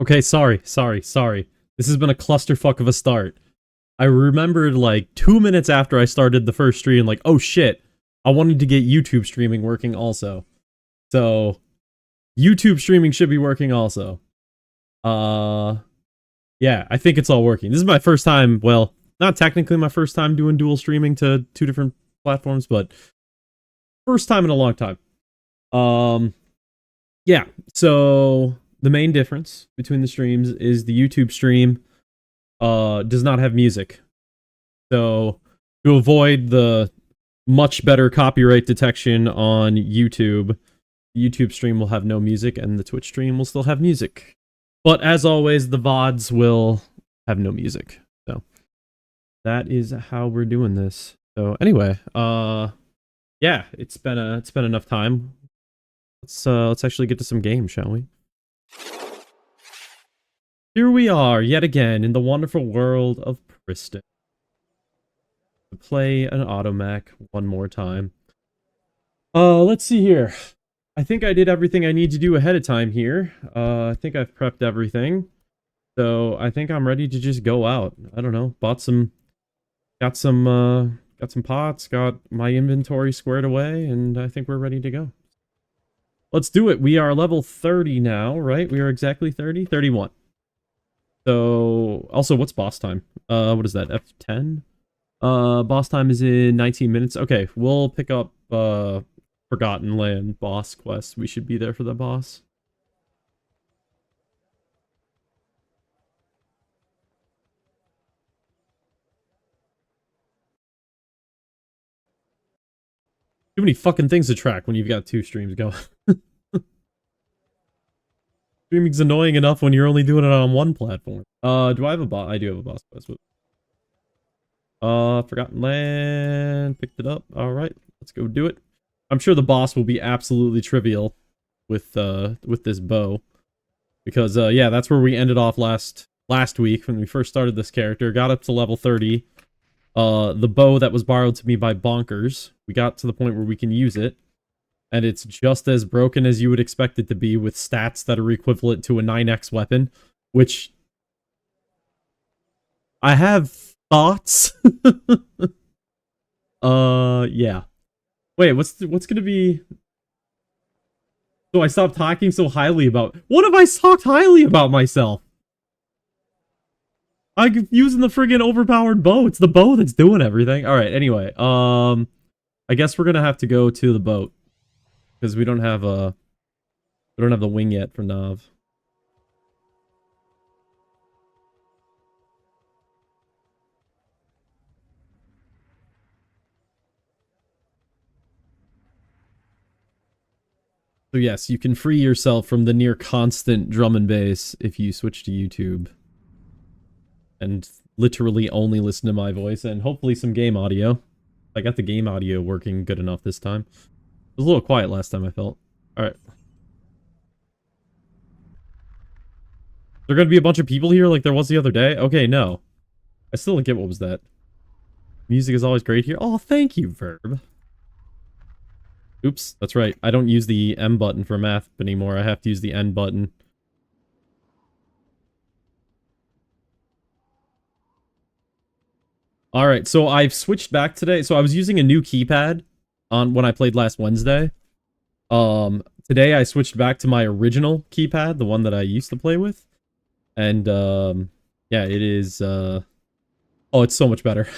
Okay, sorry. This has been a clusterfuck of a start. I remembered like 2 minutes after I started the first stream, like, oh shit, I wanted to get YouTube streaming working also. So, YouTube streaming should be working also. Yeah, I think it's all working. This is my first time, well, not technically my first time doing dual streaming to 2 different platforms, but first time in a long time. Yeah, so the main difference between the streams is the YouTube stream does not have music. So to avoid the much better copyright detection on YouTube, the YouTube stream will have no music and the Twitch stream will still have music. But as always, the VODs will have no music. So that is how we're doing this. So anyway, yeah, it's been enough time. Let's actually get to some games, shall we? Here we are, yet again, in the wonderful world of Priston. To play an Automech one more time. Let's see here. I think I did everything I need to do ahead of time here. I think I've prepped everything. So I think I'm ready to just go out. I don't know, got some pots, got my inventory squared away, and I think we're ready to go. Let's do it. We are level 30 now, right? We are exactly 30? 31. So, also, what's boss time? What is that, F10? Boss time is in 19 minutes. Okay, we'll pick up, Forgotten Land boss quest. We should be there for the boss. Too many fucking things to track when you've got 2 streams going. Streaming's annoying enough when you're only doing it on one platform. Do I have a boss? I do have a boss quest. Forgotten Land. Picked it up. Alright, let's go do it. I'm sure the boss will be absolutely trivial with this bow. Because, yeah, that's where we ended off last week when we first started this character. Got up to level 30. The bow that was borrowed to me by Bonkers. We got to the point where we can use it. And it's just as broken as you would expect it to be with stats that are equivalent to a 9x weapon. Which... I have thoughts. Yeah. Wait, what's gonna be... So I stopped talking so highly about... What have I talked highly about myself? I'm using the friggin' overpowered bow. It's the bow that's doing everything. Alright, anyway. I guess we're gonna have to go to the boat. Because we don't have the wing yet for Nav. So yes, you can free yourself from the near constant drum and bass if you switch to YouTube. And literally only listen to my voice and hopefully some game audio. I got the game audio working good enough this time. It was a little quiet last time, I felt. Alright. There gonna be a bunch of people here like there was the other day? Okay, no. I still don't get what was that. Music is always great here. Oh, thank you, Verb. Oops, that's right. I don't use the M button for math anymore. I have to use the N button. Alright, so I've switched back today. So I was using a new keypad on when I played last Wednesday. Today I switched back to my original keypad, the one that I used to play with. And, yeah, it is, oh, it's so much better.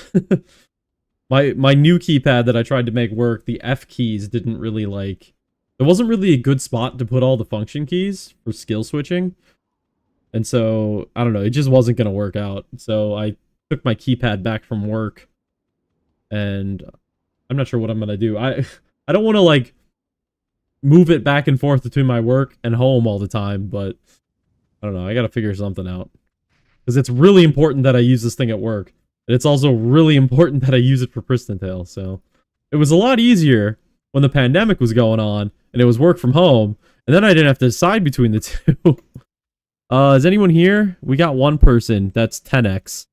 My new keypad that I tried to make work, the F keys didn't really, like... There wasn't really a good spot to put all the function keys for skill switching. And so, I don't know, it just wasn't going to work out. So I took my keypad back from work. And I'm not sure what I'm going to do. I don't want to, like, move it back and forth between my work and home all the time, but... I don't know, I gotta figure something out. Because it's really important that I use this thing at work. And it's also really important that I use it for Pristontale, so... It was a lot easier when the pandemic was going on, and it was work from home, and then I didn't have to decide between the two. Is anyone here? We got one person, that's 10x.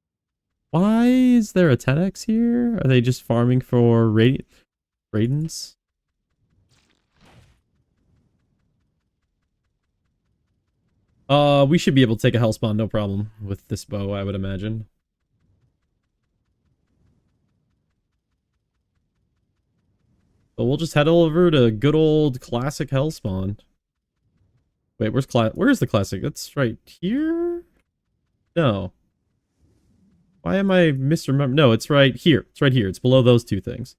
Why is there a 10x here? Are they just farming for Raidens? We should be able to take a hellspawn, no problem, with this bow, I would imagine. But we'll just head over to good old classic hellspawn. Wait, where's the classic? That's right here? No. Why am I misremembering? No, it's right here. It's right here. It's below those two things.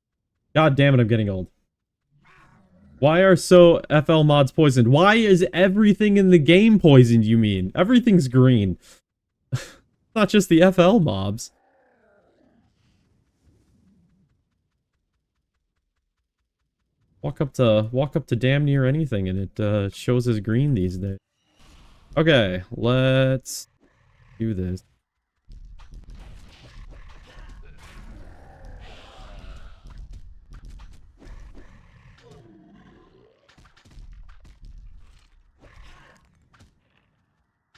God damn it, I'm getting old. Why are so FL mods poisoned? Why is everything in the game poisoned, you mean? Everything's green. Not just the FL mobs. Walk up to damn near anything and it shows as green these days. Okay, let's do this.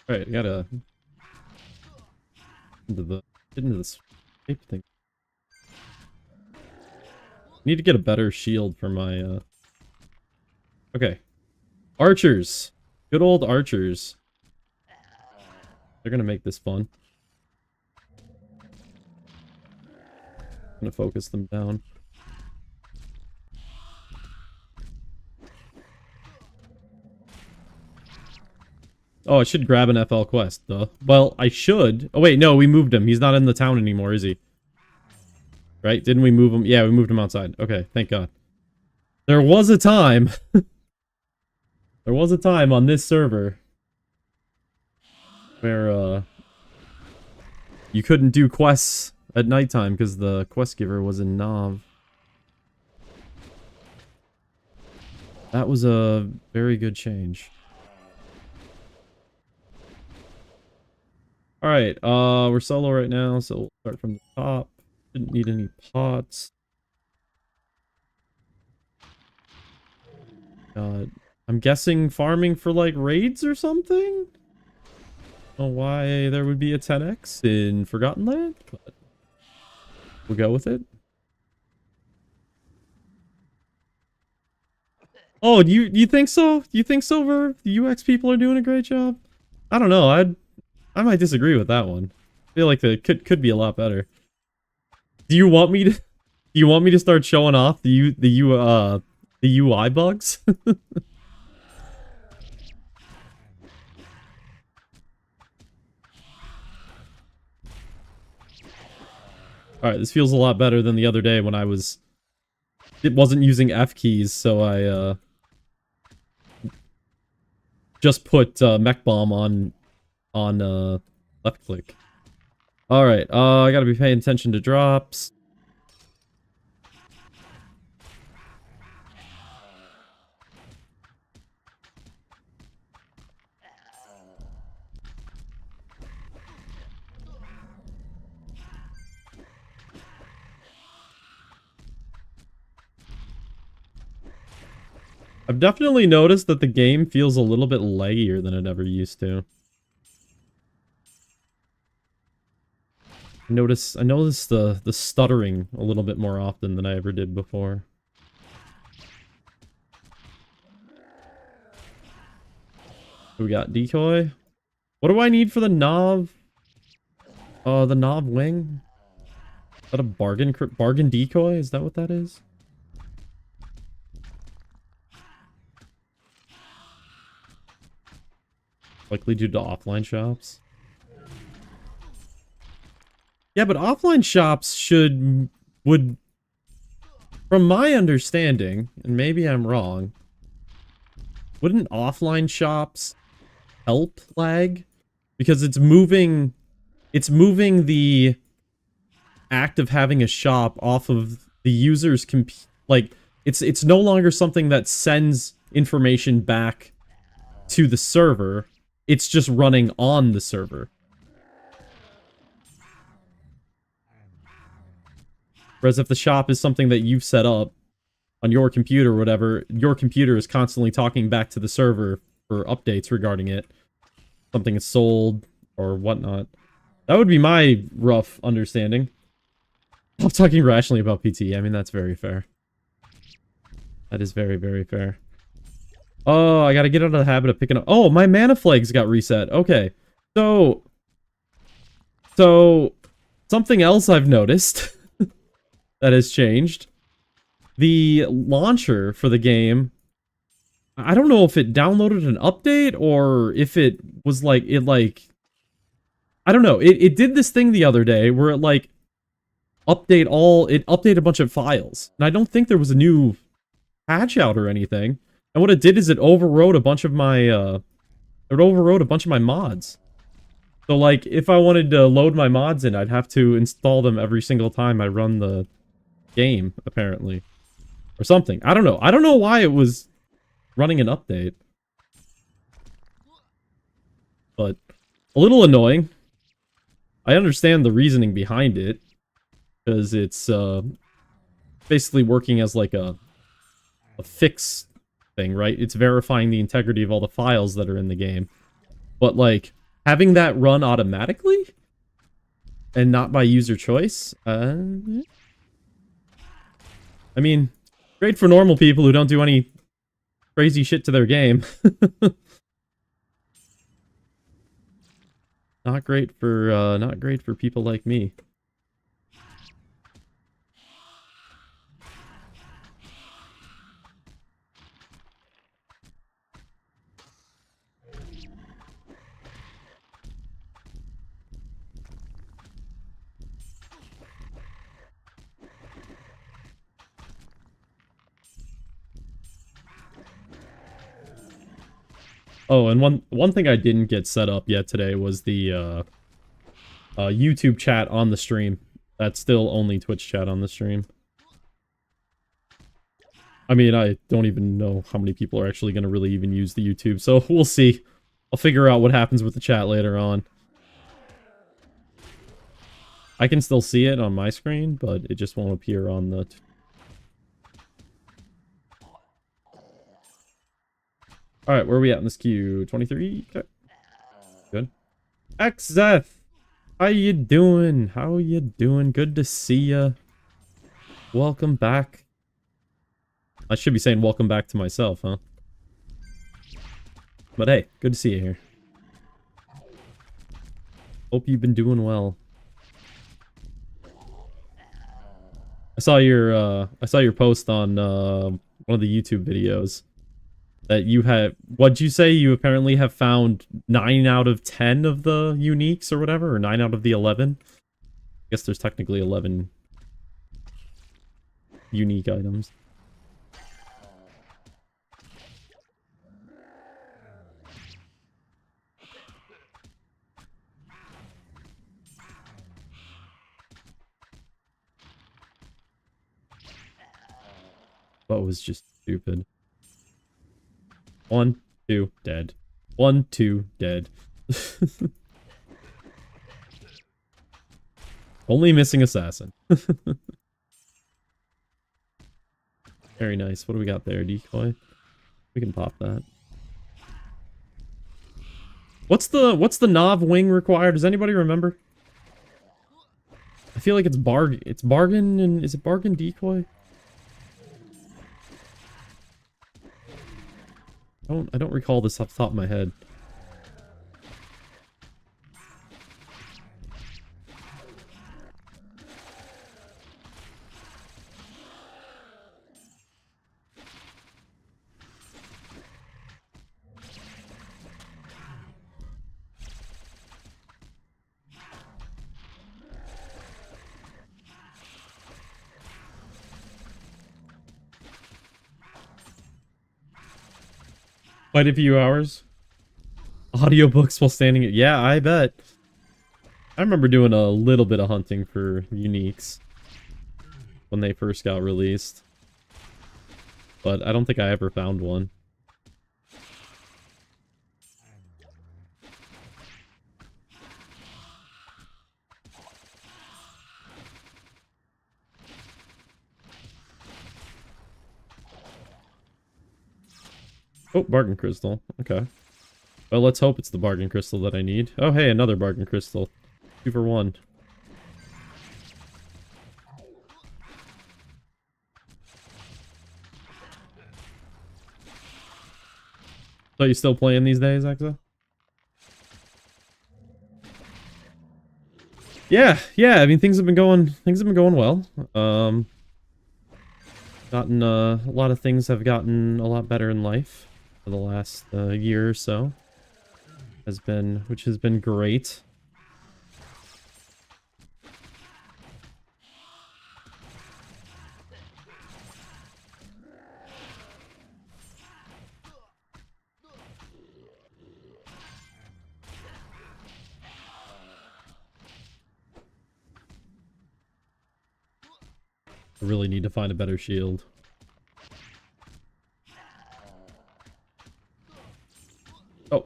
Alright, I gotta get into this shape thing. Need to get a better shield for my Okay. Archers. Good old archers. They're gonna make this fun. I'm gonna focus them down. Oh, I should grab an FL quest, though. Well, I should. Oh, wait, no, we moved him. He's not in the town anymore, is he? Right? Didn't we move him? Yeah, we moved him outside. Okay, thank God. There was a time. There was a time on this server where, you couldn't do quests at nighttime because the quest giver was in Nav. That was a very good change. Alright, we're solo right now, so we'll start from the top. Didn't need any pots. I'm guessing farming for, like, raids or something? I don't know why there would be a 10x in Forgotten Land, but we'll go with it. Oh, you think so? You think so, Ver? The UX people are doing a great job? I don't know, I might disagree with that one. I feel like the could be a lot better. Do you want me to start showing off the UI bugs? Alright, this feels a lot better than the other day when it wasn't using F keys, so I just put mech bomb on left click. Alright, I gotta be paying attention to drops. I've definitely noticed that the game feels a little bit laggier than it ever used to. I notice the stuttering a little bit more often than I ever did before. We got decoy. What do I need for the Nav? The Nav wing? Is that a bargain decoy? Is that what that is? Likely due to offline shops. Yeah, but offline shops would, from my understanding, and maybe I'm wrong, wouldn't offline shops help lag? Because it's moving the act of having a shop off of the user's like, it's no longer something that sends information back to the server. It's just running on the server. Whereas if the shop is something that you've set up on your computer or whatever, your computer is constantly talking back to the server for updates regarding it. Something is sold or whatnot. That would be my rough understanding. I'm talking rationally about PT. I mean, that's very fair. That is very, very fair. Oh, I gotta get out of the habit of picking up. Oh, my mana flags got reset. Okay. So, something else I've noticed that has changed. The launcher for the game, I don't know if it downloaded an update or if it was like, I don't know. It did this thing the other day where it like, it updated a bunch of files. And I don't think there was a new patch out or anything. And what it did is it overrode a bunch of my, mods. So, like, if I wanted to load my mods in, I'd have to install them every single time I run the game, apparently. Or something. I don't know. I don't know why it was running an update. But, a little annoying. I understand the reasoning behind it. Because it's, basically working as, like, a fix thing, right? It's verifying the integrity of all the files that are in the game. But, like, having that run automatically and not by user choice, I mean, great for normal people who don't do any crazy shit to their game. Not great for people like me. Oh, and one thing I didn't get set up yet today was the YouTube chat on the stream. That's still only Twitch chat on the stream. I mean, I don't even know how many people are actually going to really even use the YouTube, so we'll see. I'll figure out what happens with the chat later on. I can still see it on my screen, but it just won't appear on the... Alright, where are we at in this queue? 23? Okay. Good. XZ! How you doing? How you doing? Good to see ya. Welcome back. I should be saying welcome back to myself, huh? But hey, good to see you here. Hope you've been doing well. I saw your post on one of the YouTube videos that you have. What'd you say? You apparently have found 9 out of 10 of the uniques or whatever, or 9 out of the 11. I guess there's technically 11 unique items. That was just stupid. 1, 2, dead. 1, 2, dead. Only missing assassin. Very nice. What do we got there? Decoy? We can pop that. What's the Nav wing required? Does anybody remember? I feel like it's bargain and is it bargain decoy? I don't recall this off the top of my head. Quite a few hours. Audiobooks while standing. Yeah, I bet. I remember doing a little bit of hunting for uniques when they first got released. But I don't think I ever found one. Oh, bargain crystal. Okay. Well, let's hope it's the bargain crystal that I need. Oh, hey, another bargain crystal. 2 for 1. So you still playing these days, Exa? Yeah. I mean, things have been going well. Gotten a lot of things have gotten a lot better in life for the last year or so. Which has been great. I really need to find a better shield. Oh,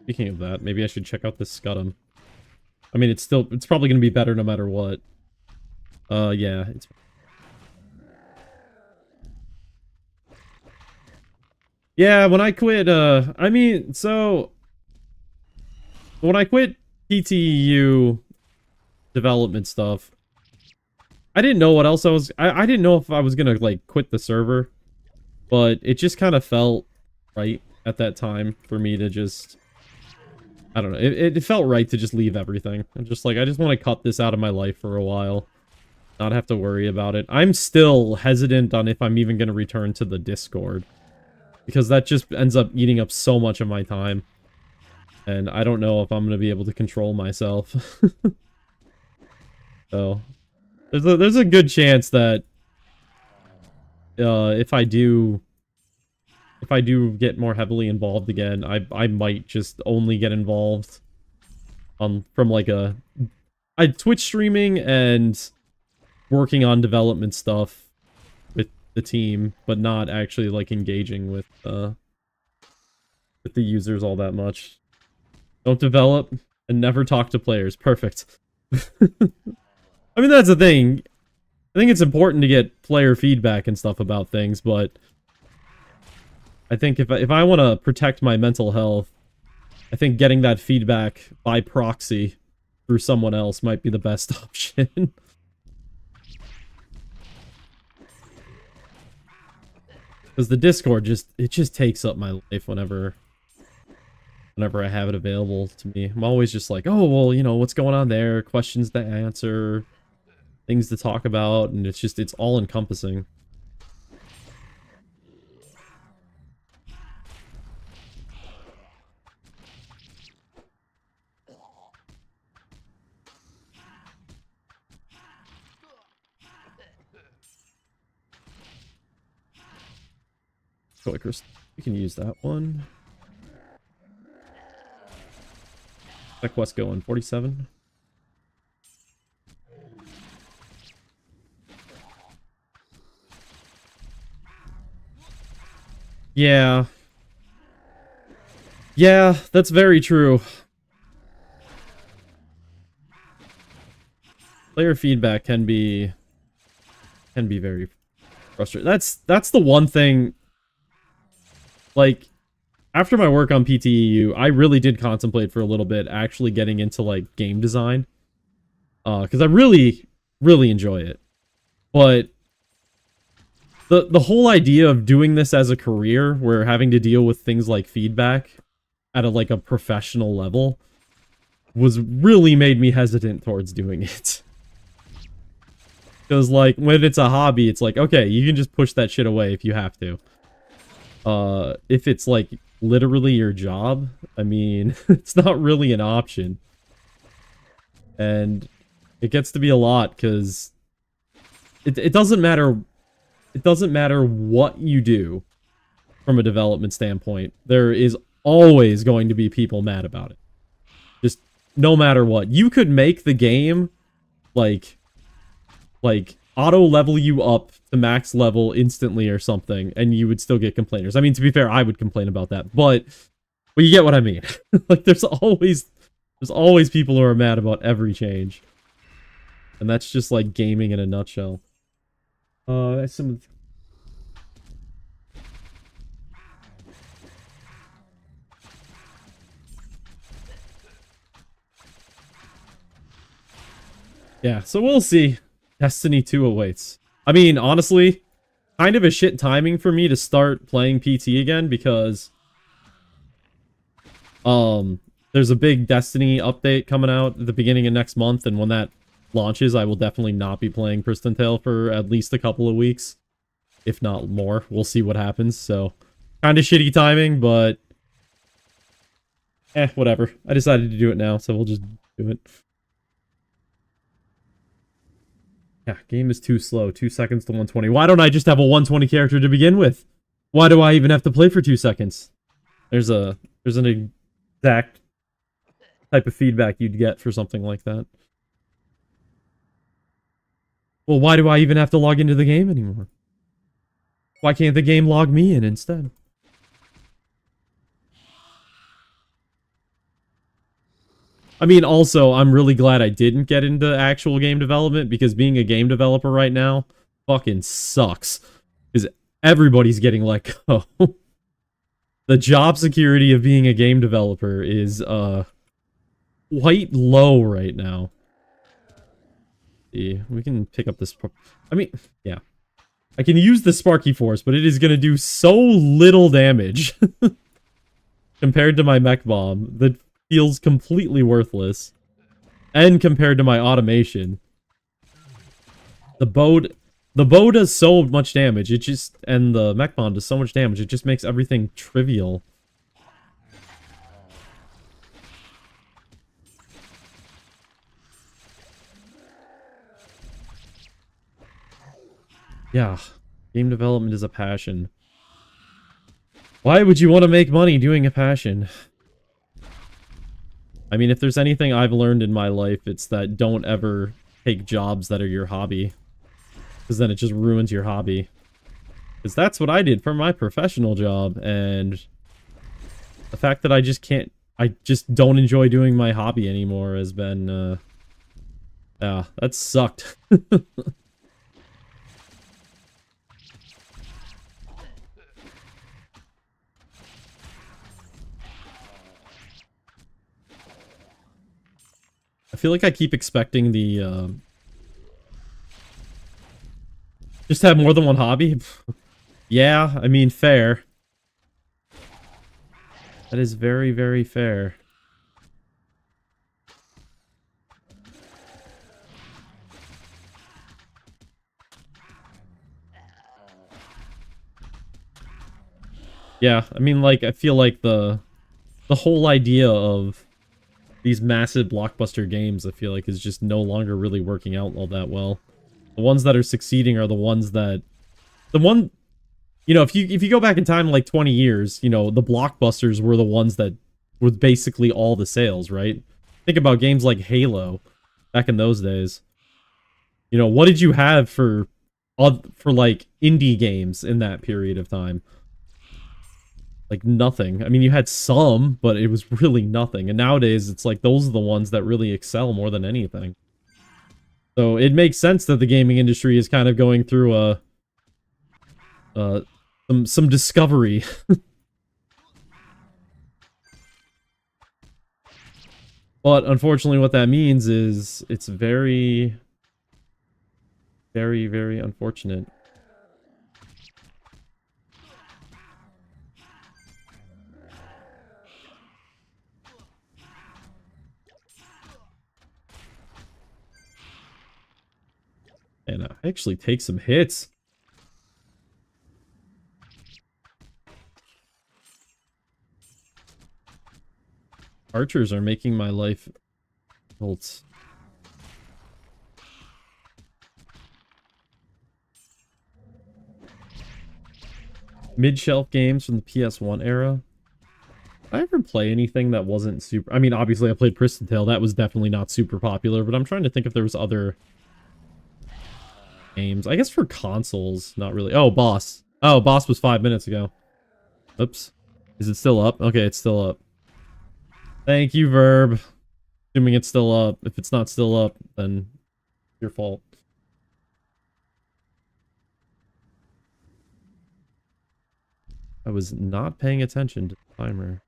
speaking of that, maybe I should check out this Scudam. I mean, it's probably going to be better no matter what. Yeah, it's... Yeah, when I quit, I mean, so... When I quit PTEU development stuff, I didn't know what else I didn't know if I was gonna, like, quit the server. But it just kind of felt right at that time for me to just... I don't know. It felt right to just leave everything. I'm just like, I just want to cut this out of my life for a while. Not have to worry about it. I'm still hesitant on if I'm even going to return to the Discord. Because that just ends up eating up so much of my time. And I don't know if I'm going to be able to control myself. So, there's a good chance that if I do get more heavily involved again, I might just only get involved from like Twitch streaming and working on development stuff with the team, but not actually like engaging with the users all that much. Don't develop and never talk to players. Perfect. I mean, that's the thing. I think it's important to get player feedback and stuff about things, but I think if I want to protect my mental health, I think getting that feedback by proxy through someone else might be the best option. Because the Discord just takes up my life whenever I have it available to me. I'm always just like, oh, well, you know, what's going on there? Questions to answer, things to talk about, and it's all encompassing. Chris, we can use that one. That quest going 47. Yeah, that's very true. Player feedback can be very frustrating. That's the one thing. Like, after my work on PTEU, I really did contemplate for a little bit actually getting into, like, game design. Because I really, really enjoy it. But the whole idea of doing this as a career, where having to deal with things like feedback at a professional level, was really made me hesitant towards doing it. Because, like, when it's a hobby, it's like, okay, you can just push that shit away if you have to. If it's, like, literally your job, I mean, it's not really an option. And it gets to be a lot, because it doesn't matter what you do from a development standpoint. There is always going to be people mad about it. Just no matter what. You could make the game, like auto level you up to max level instantly or something, and you would still get complainers. I mean, to be fair, I would complain about that, but you get what I mean. Like, there's always people who are mad about every change. And that's just, like, gaming in a nutshell. Some... Yeah, so we'll see. Destiny 2 awaits. I mean, honestly, kind of a shit timing for me to start playing PT again, because There's a big Destiny update coming out at the beginning of next month, and when that launches, I will definitely not be playing Pristontale for at least a couple of weeks, if not more. We'll see what happens, so kind of shitty timing, but whatever. I decided to do it now, so we'll just do it. Yeah, game is too slow. 2 seconds to 120. Why don't I just have a 120 character to begin with? Why do I even have to play for 2 seconds? There's an exact type of feedback you'd get for something like that. Well, why do I even have to log into the game anymore? Why can't the game log me in instead? I mean, also, I'm really glad I didn't get into actual game development, because being a game developer right now fucking sucks. Because everybody's getting let go. The job security of being a game developer is, quite low right now. See, we can pick up this... I mean, yeah. I can use the Sparky Force, but it is going to do so little damage compared to my mech bomb that feels completely worthless. And compared to my automation. The bow does so much damage. It just... And the mech bomb does so much damage. It just makes everything trivial. Yeah, game development is a passion. Why would you want to make money doing a passion? I mean, if there's anything I've learned in my life, it's that don't ever take jobs that are your hobby. Because then it just ruins your hobby. Because that's what I did for my professional job, and the fact that I just don't enjoy doing my hobby anymore has been, yeah, that sucked. I feel like I keep expecting the, just have more than one hobby? Yeah, I mean, fair. That is very, very fair. Yeah, I mean, like, I feel like the whole idea of these massive blockbuster games, I feel like, is just no longer really working out all that well. The ones that are succeeding are the ones that... You know, if you go back in time, like, 20 years, you know, the blockbusters were the ones that were basically all the sales, right? Think about games like Halo, back in those days. You know, what did you have for like, indie games in that period of time? Like, nothing. I mean, you had some, but it was really nothing. And nowadays, it's like, those are the ones that really excel more than anything. So, it makes sense that the gaming industry is kind of going through some discovery. But, unfortunately, what that means is, it's very, very, very unfortunate. And I actually take some hits. Archers are making my life difficult. Mid-shelf games from the PS1 era. Did I ever play anything that wasn't super... I mean, obviously I played Pristontale. That was definitely not super popular, but I'm trying to think if there was other games. I guess for consoles, not really. Oh, Boss. Oh, Boss was 5 minutes ago. Oops. Is it still up? Okay, it's still up. Thank you, Verb. Assuming it's still up. If it's not still up, then your fault. I was not paying attention to the timer.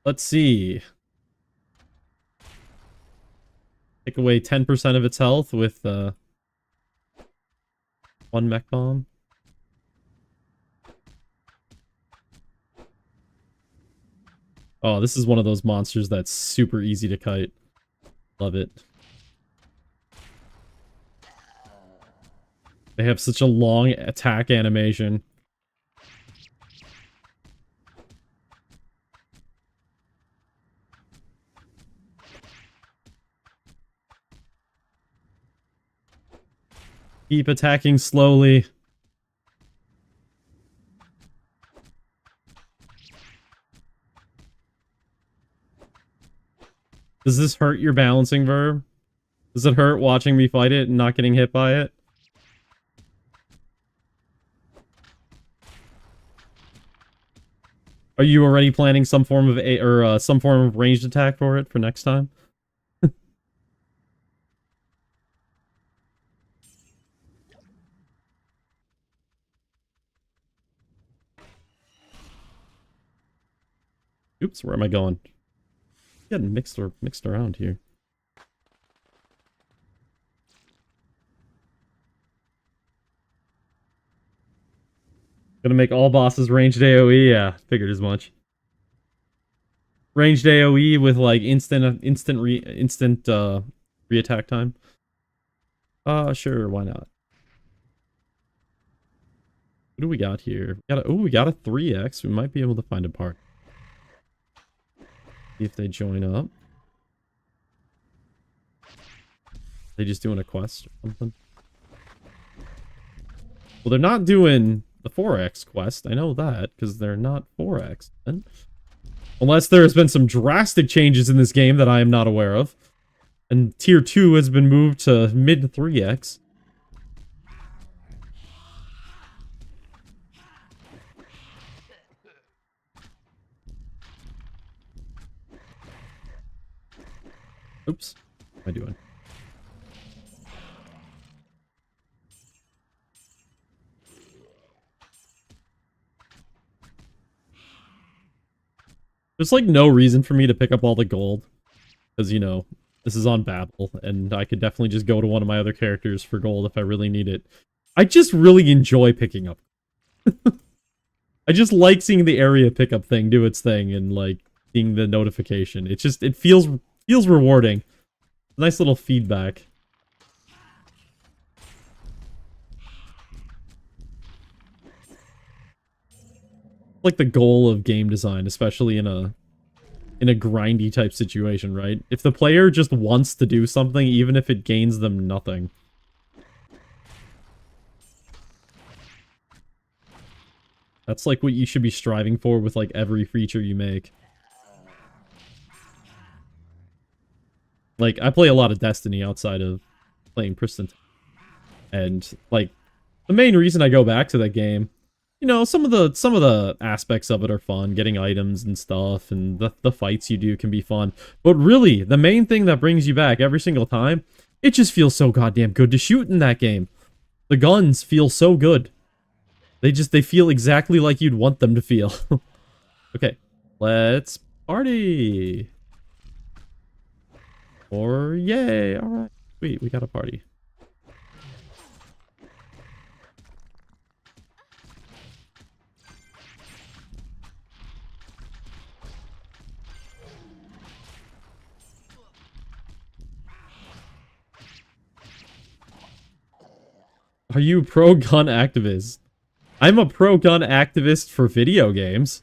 Let's see. Take away 10% of its health with, One mech bomb. Oh, this is one of those monsters that's super easy to kite. Love it. They have such a long attack animation. Keep attacking slowly. Does this hurt your balancing verb? Does it hurt watching me fight it and not getting hit by it? Are you already planning some form of some form of ranged attack for it for next time? Oops, where am I going? Getting mixed around here. Gonna make all bosses ranged AoE? Yeah, figured as much. Ranged AoE with like instant re-attack time. Sure, why not? What do we got here? We got a 3x. We might be able to find a part. See if they join up. They just doing a quest or something? Well, they're not doing the 4x quest. I know that, because they're not 4x. Then. Unless there has been some drastic changes in this game that I am not aware of. And tier 2 has been moved to mid 3x. Oops. What am I doing? There's like no reason for me to pick up all the gold. Because, you know, this is on Babel, and I could definitely just go to one of my other characters for gold if I really need it. I just really enjoy picking up. I just like seeing the area pickup thing do its thing and, like, seeing the notification. It feels rewarding. Nice little feedback. Like the goal of game design, especially in a grindy type situation, right? If the player just wants to do something, even if it gains them nothing. That's like what you should be striving for with like every feature you make. Like, I play a lot of Destiny outside of playing Pristontale. And, like, the main reason I go back to that game, you know, some of the aspects of it are fun, getting items and stuff, and the fights you do can be fun. But really, the main thing that brings you back every single time, it just feels so goddamn good to shoot in that game. The guns feel so good. They feel exactly like you'd want them to feel. Okay, let's party. Or yay, alright. Sweet, we got a party. Are you a pro-gun activist? I'm a pro-gun activist for video games.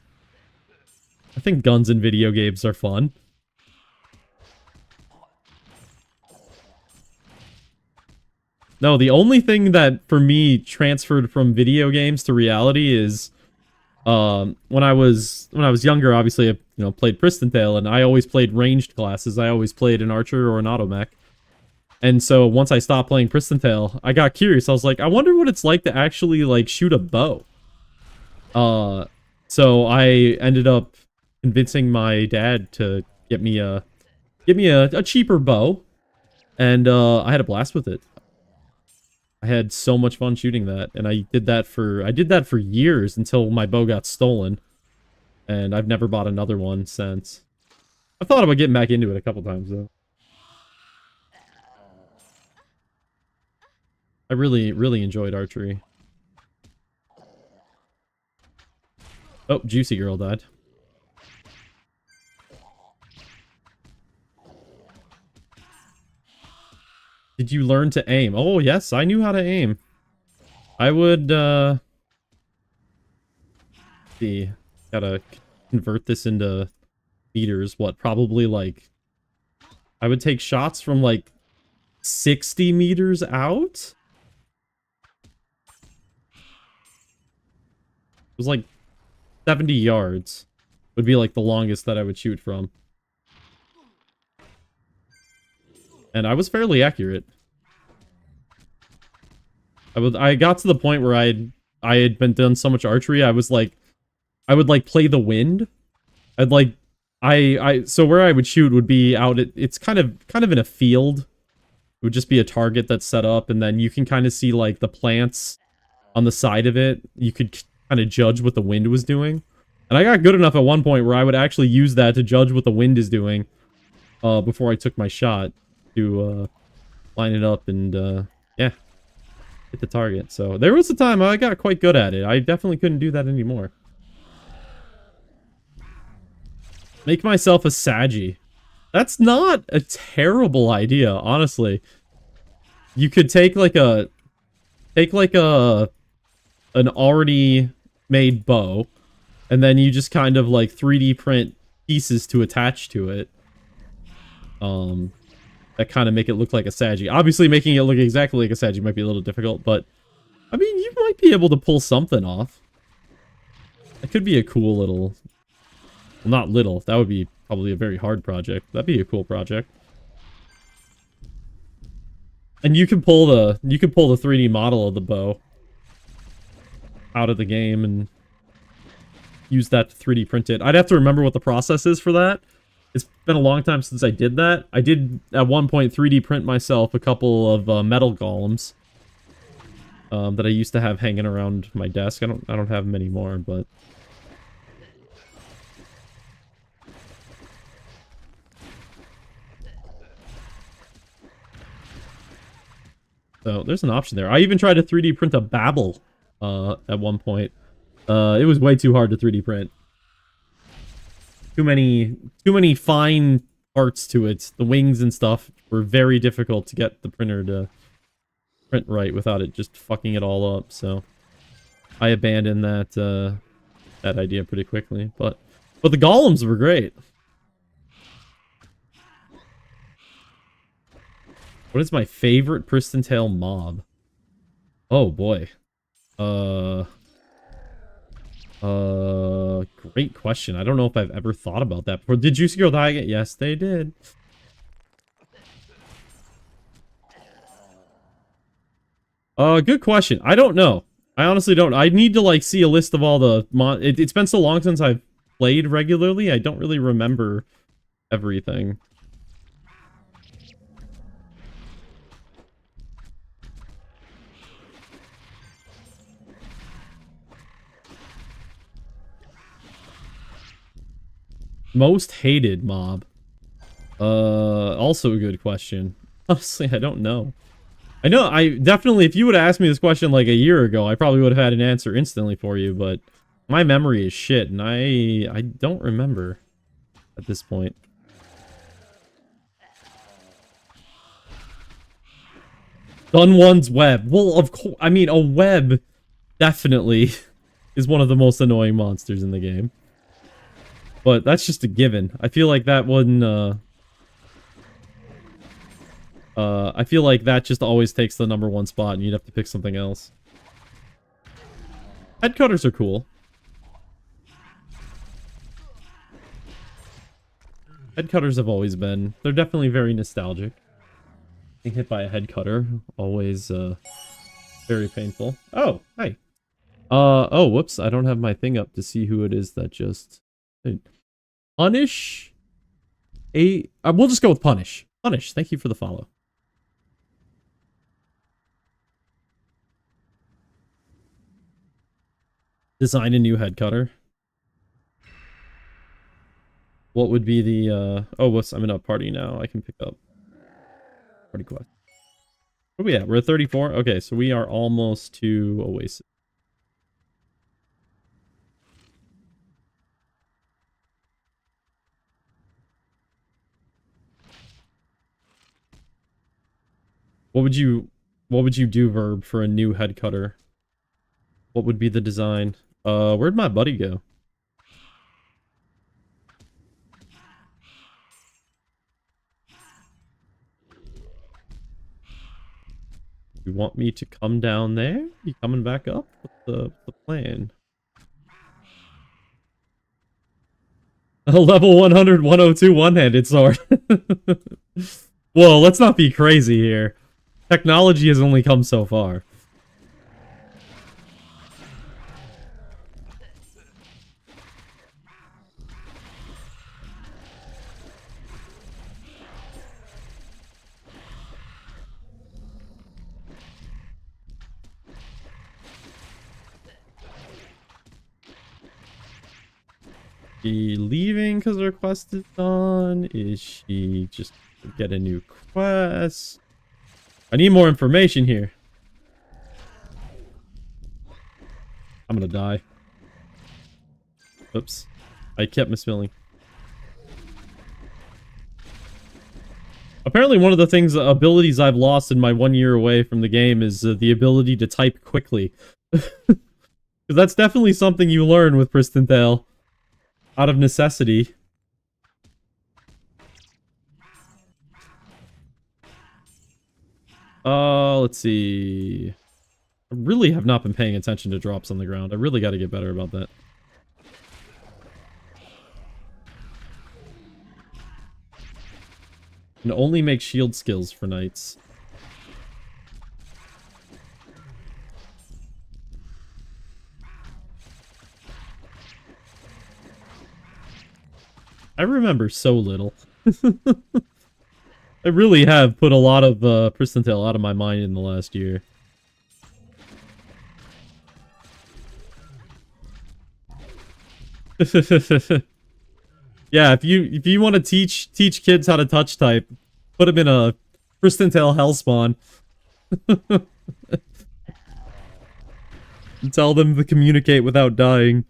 I think guns in video games are fun. No, the only thing that, for me, transferred from video games to reality is... when I was younger, obviously, I played Pristontale, and I always played ranged classes. I always played an archer or an automech. And so, once I stopped playing Pristontale, I got curious. I was like, I wonder what it's like to actually, like, shoot a bow. So I ended up convincing my dad to get me a cheaper bow. And, I had a blast with it. I had so much fun shooting that, and I did that for years until my bow got stolen, and I've never bought another one since. I've thought about getting back into it a couple times, though. I really, really enjoyed archery. Oh, Juicy Girl died. Did you learn to aim? Oh, yes, I knew how to aim. I would, see. Gotta convert this into meters. What, probably, like... I would take shots from, like, 60 meters out? It was, like, 70 yards. Would be, like, the longest that I would shoot from. And I was fairly accurate. I got to the point where I had been done so much archery, I was like, I would like play the wind. I'd like, so where I would shoot would be out. It's kind of in a field. It would just be a target that's set up, and then you can kind of see like the plants on the side of it. You could kind of judge what the wind was doing. And I got good enough at one point where I would actually use that to judge what the wind is doing before I took my shot to line it up and yeah, hit the target. So there was a time I got quite good at it. I definitely couldn't do that anymore. Make myself a Saggy. That's not a terrible idea, honestly. You could take like an already made bow, and then you just kind of like 3D print pieces to attach to it. That kind of make it look like a Saggy. Obviously, making it look exactly like a Saggy might be a little difficult, but I mean, you might be able to pull something off. It could be a cool little... Well, not little. That would be probably a very hard project. That'd be a cool project. And you can pull the 3D model of the bow out of the game and use that to 3D print it. I'd have to remember what the process is for that. It's been a long time since I did that. I did at one point 3D print myself a couple of metal golems that I used to have hanging around my desk. I don't have them anymore, but so there's an option there. I even tried to 3D print a Babel at one point. It was way too hard to 3D print. Too many fine parts to it. The wings and stuff were very difficult to get the printer to print right without it just fucking it all up. So I abandoned that that idea pretty quickly. But the golems were great. What is my favorite Pristontale mob? Oh boy. Great question. I don't know if I've ever thought about that before. Did Juicy Girl die again? Yes, they did. Good question. I don't know. I honestly don't. I need to, like, see a list of all the it's been so long since I've played regularly, I don't really remember everything. Most hated mob. Also a good question. Honestly, I don't know. I know, I definitely, if you would have asked me this question like a year ago, I probably would have had an answer instantly for you, but my memory is shit, and I don't remember at this point. Done one's web. Well, of course, I mean, a web definitely is one of the most annoying monsters in the game. But that's just a given. I feel like that one, I feel like that just always takes the #1 spot, and you'd have to pick something else. Head cutters are cool. Head cutters have always been. They're definitely very nostalgic. Being hit by a head cutter, always, very painful. Oh, hi. Oh, whoops. I don't have my thing up to see who it is that just... Punish? We'll just go with Punish. Punish, thank you for the follow. Design a new head cutter. What would be the, oh, whoops, I'm in a party now. I can pick up party quest. Where are we at? We're at 34? Okay, so we are almost to Oasis. What would you do, Verb, for a new head cutter? What would be the design? Where'd my buddy go? You want me to come down there? You coming back up? What's the plan? A level 100, 102 one-handed sword. Whoa, let's not be crazy here. Technology has only come so far. She leaving because her quest is done? Is she just get a new quest? I need more information here. I'm gonna die. Oops. I kept misspelling. Apparently one of the things, abilities I've lost in my 1 year away from the game is the ability to type quickly. Because that's definitely something you learn with Pristontale. Out of necessity. Let's see. I really have not been paying attention to drops on the ground. I really got to get better about that. And only make shield skills for knights. I remember so little. I really have put a lot of Pristontale out of my mind in the last year. Yeah, if you want to teach kids how to touch type, put them in a Pristontale hellspawn. And tell them to communicate without dying.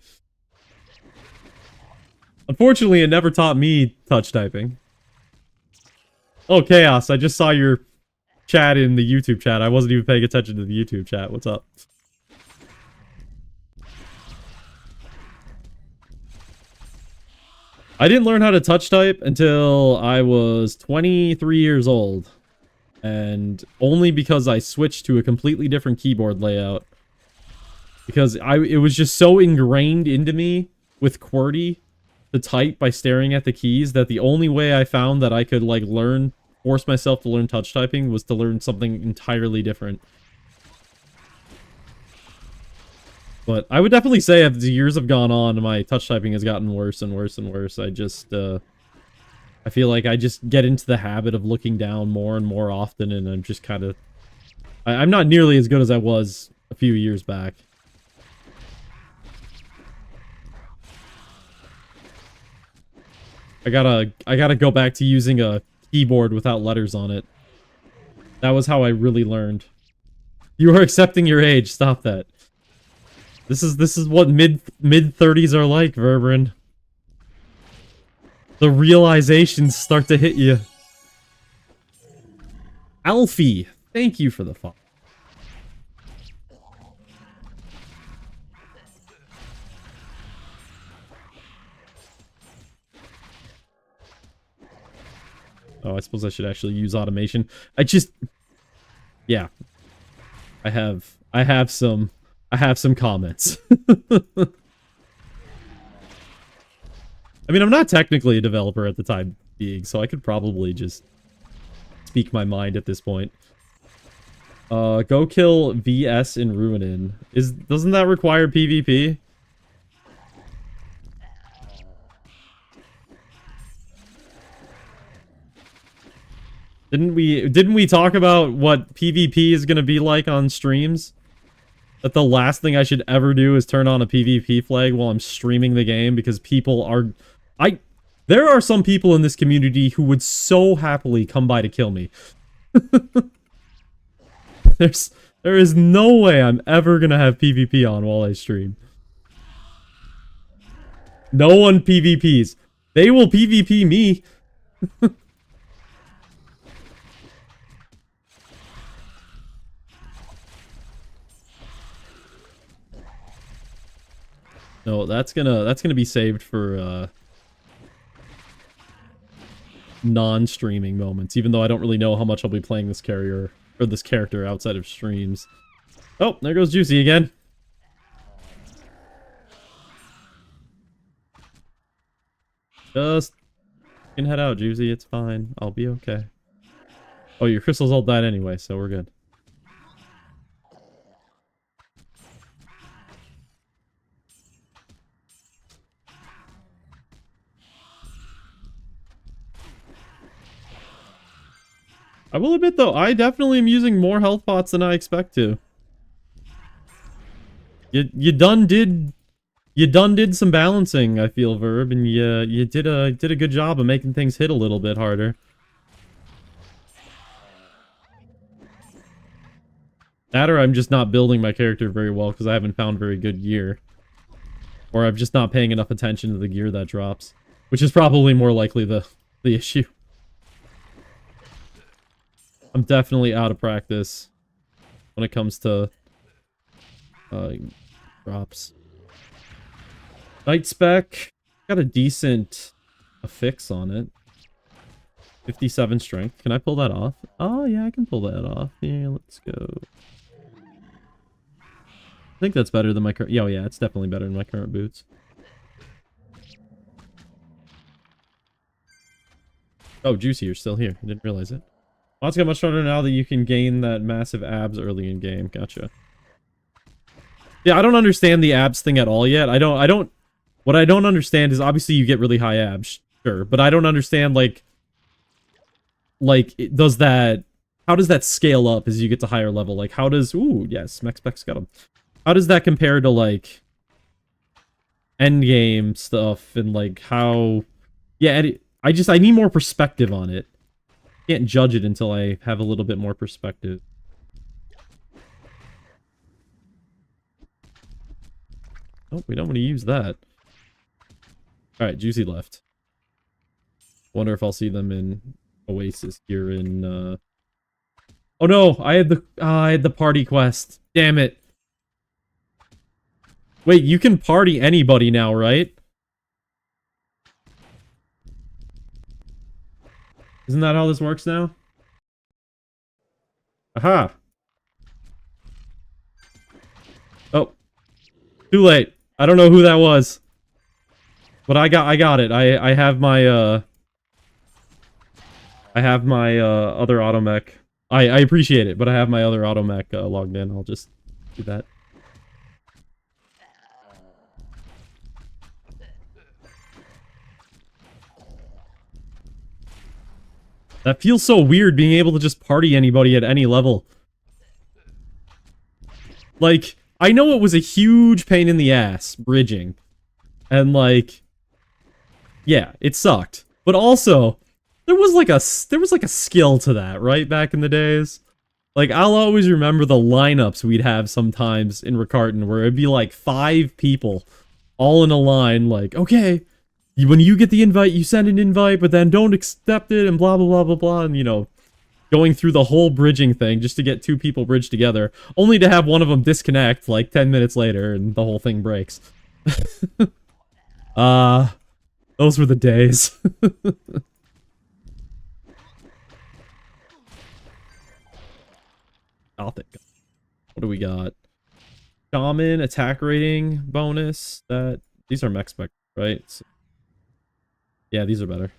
Unfortunately, it never taught me touch typing. Oh, Chaos, I just saw your chat in the YouTube chat. I wasn't even paying attention to the YouTube chat. What's up? I didn't learn how to touch type until I was 23 years old. And only because I switched to a completely different keyboard layout. Because it was just so ingrained into me with QWERTY to type by staring at the keys that the only way I found that I could like force myself to learn touch typing was to learn something entirely different. But I would definitely say as the years have gone on, my touch typing has gotten worse and worse and worse. I just, I feel like I just get into the habit of looking down more and more often, and I'm just kind of... I'm not nearly as good as I was a few years back. I gotta go back to using a keyboard without letters on it. That was how I really learned. You are accepting your age. Stop that. This is what mid-30s are like, Verberin. The realizations start to hit you. Alfie, thank you for the follow. Oh, I suppose I should actually use automation. Yeah. I have some comments. I mean, I'm not technically a developer at the time being, so I could probably just speak my mind at this point. Go kill VS in Ruinin. Doesn't that require PvP? Didn't we talk about what PvP is gonna be like on streams? That the last thing I should ever do is turn on a PvP flag while I'm streaming the game because people are... There are some people in this community who would so happily come by to kill me. There is no way I'm ever gonna have PvP on while I stream. No one PvPs. They will PvP me. No, that's gonna be saved for non-streaming moments, even though I don't really know how much I'll be playing this carrier or this character outside of streams. Oh, there goes Juicy again. Just can head out, Juicy. It's fine. I'll be okay. Oh, your crystals all died anyway, so we're good. I will admit, though, I definitely am using more health pots than I expect to. You done did some balancing, I feel, Verb, and you did a good job of making things hit a little bit harder. That or I'm just not building my character very well because I haven't found very good gear. Or I'm just not paying enough attention to the gear that drops. Which is probably more likely the issue. I'm definitely out of practice when it comes to drops. Night spec got a decent affix on it. 57 strength. Can I pull that off? Oh yeah, I can pull that off. Yeah, let's go. I think that's better than my current. Oh yeah, it's definitely better than my current boots. Oh, Juicy, you're still here. I didn't realize it. Well, it's got much harder now that you can gain that massive abs early in game. Gotcha. Yeah, I don't understand the abs thing at all yet. What I don't understand is obviously you get really high abs, sure, but I don't understand like does that, how does that scale up as you get to higher level? Like how does, ooh, yes, Mexpec's got them. How does that compare to like end game stuff and like how, yeah, I need more perspective on it. Can't judge it until I have a little bit more perspective. Oh, we don't want to use that. Alright, Juicy left. Wonder if I'll see them in Oasis here in, Oh no! I had the party quest. Damn it. Wait, you can party anybody now, right? Isn't that how this works now? Aha! Oh. Too late. I don't know who that was. But I got it. I have my other Automech. I appreciate it, but I have my other Automech logged in. I'll just do that. That feels so weird, being able to just party anybody at any level. Like, I know it was a huge pain in the ass, bridging. And like, yeah, it sucked. But also, there was like a skill to that, right? Back in the days. Like, I'll always remember the lineups we'd have sometimes in Riccarton, where it'd be like 5 people all in a line, like, okay, when you get the invite, you send an invite, but then don't accept it, and blah, blah, blah, blah, blah, and, you know, going through the whole bridging thing just to get 2 people bridged together, only to have one of them disconnect, like, 10 minutes later, and the whole thing breaks. Those were the days. Gothic. What do we got? Shaman, attack rating, bonus, these are mech spec, right? So, yeah, these are better.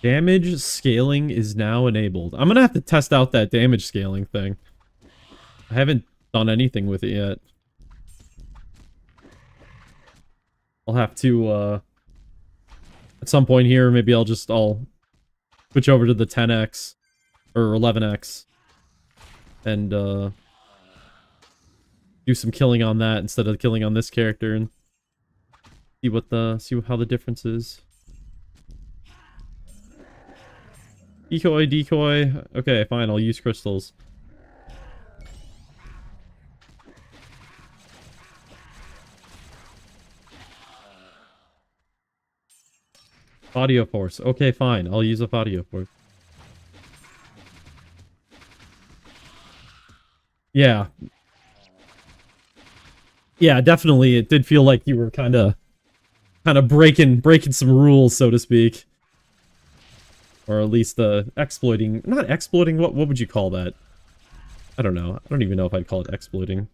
Damage scaling is now enabled. I'm gonna have to test out that damage scaling thing. I haven't done anything with it yet. I'll have to, at some point here, maybe I'll switch over to the 10x Or 11x. And, do some killing on that instead of killing on this character and see how the difference is. Decoy, decoy. Okay, fine, I'll use crystals. Audio force. Okay, fine, I'll use a audio force. Yeah. Yeah, definitely. It did feel like you were kind of breaking some rules, so to speak. Or at least exploiting, not exploiting, what would you call that? I don't know. I don't even know if I'd call it exploiting.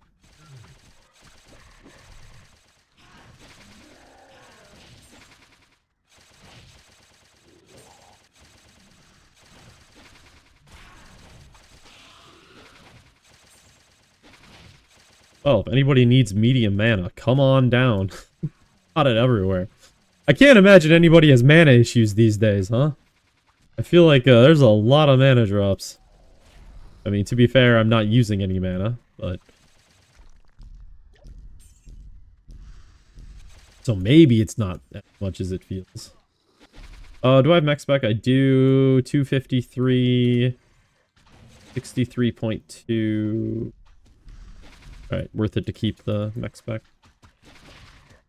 Oh, if anybody needs medium mana, come on down. Got it everywhere. I can't imagine anybody has mana issues these days, huh? I feel like there's a lot of mana drops. I mean, to be fair, I'm not using any mana, but... So maybe it's not as much as it feels. Do I have mech spec? I do. 253... 63.2... Alright, worth it to keep the mech spec.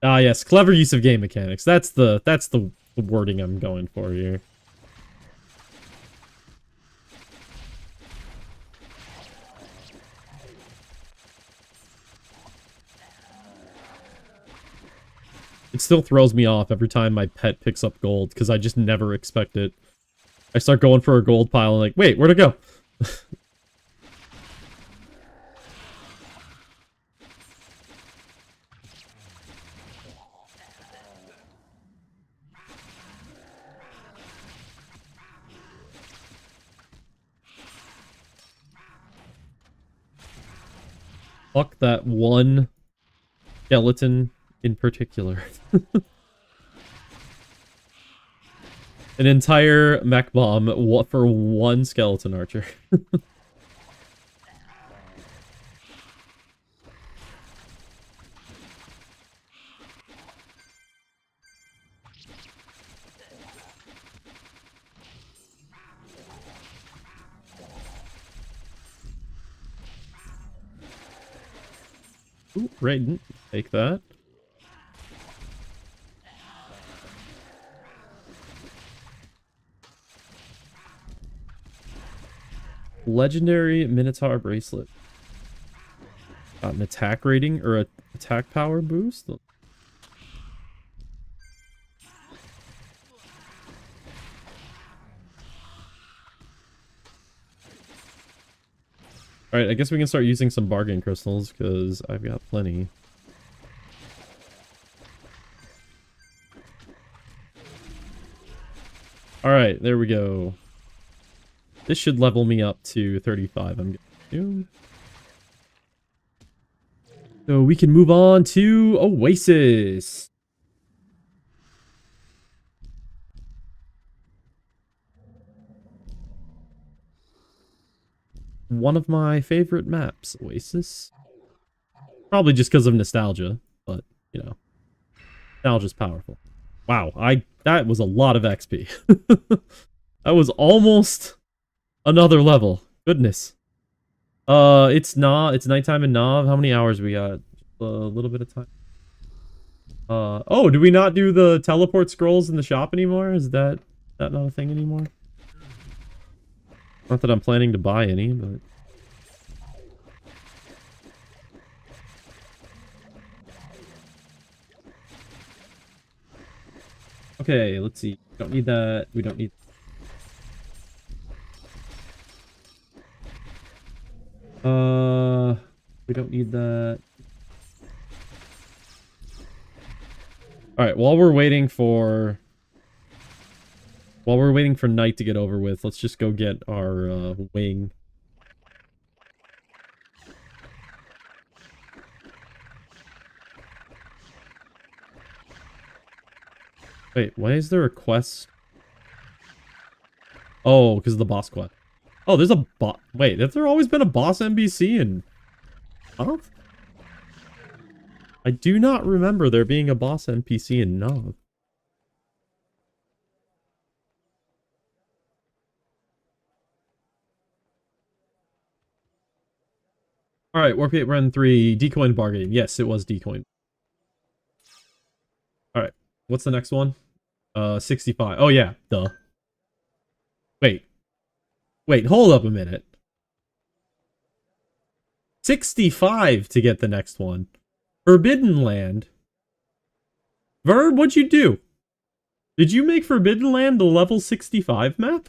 Ah, yes, clever use of game mechanics. That's the wording I'm going for here. It still throws me off every time my pet picks up gold, because I just never expect it. I start going for a gold pile and like, wait, where'd it go? Fuck that one skeleton in particular. An entire mech bomb for one skeleton archer. Ooh, Raiden, take that. Legendary Minotaur bracelet. Got an attack rating or a attack power boost. Alright, I guess we can start using some bargain crystals, because I've got plenty. Alright, there we go. This should level me up to 35, I'm gonna do. So we can move on to Oasis. One of my favorite maps, Oasis. Probably just because of nostalgia, but, you know. Nostalgia's powerful. Wow, that was a lot of XP. That was almost another level. Goodness. It's nighttime in Nav. How many hours we got? Just a little bit of time. Oh, do we not do the teleport scrolls in the shop anymore? Is that not a thing anymore? Not that I'm planning to buy any, but... Okay, let's see. Don't need that. We don't need... We don't need that. Alright, while we're waiting for night to get over with, let's just go get our wing. Wait, why is there a quest? Oh, because of the boss quest. Oh, there's a boss. Wait, has there always been a boss NPC in... Huh? I do not remember there being a boss NPC in Nog. Alright, Warp Run 3, Decoin Bargain. Yes, it was Decoin. Alright, what's the next one? 65. Oh yeah, duh. Wait. Wait, hold up a minute. 65 to get the next one. Forbidden Land. Verb, what'd you do? Did you make Forbidden Land the level 65 map?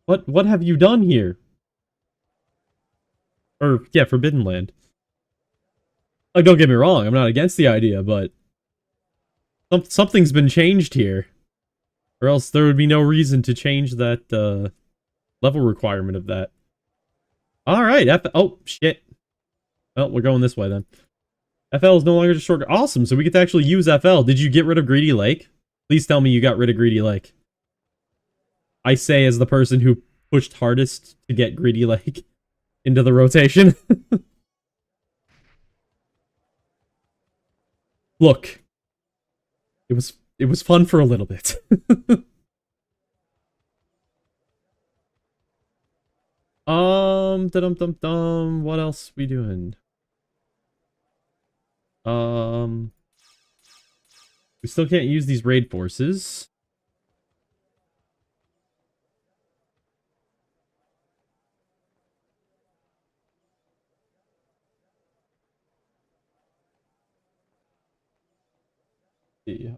What have you done here? Or, yeah, Forbidden Land. Like, don't get me wrong, I'm not against the idea, but... something's been changed here. Or else there would be no reason to change that, level requirement of that. Alright, oh, shit. Well, we're going this way then. FL is no longer just short. Awesome, so we get to actually use FL. Did you get rid of Greedy Lake? Please tell me you got rid of Greedy Lake. I say as the person who pushed hardest to get Greedy Lake into the rotation. Look. It was fun for a little bit. Dum-dum-dum-dum. What else we doing? We still can't use these raid forces. Yeah.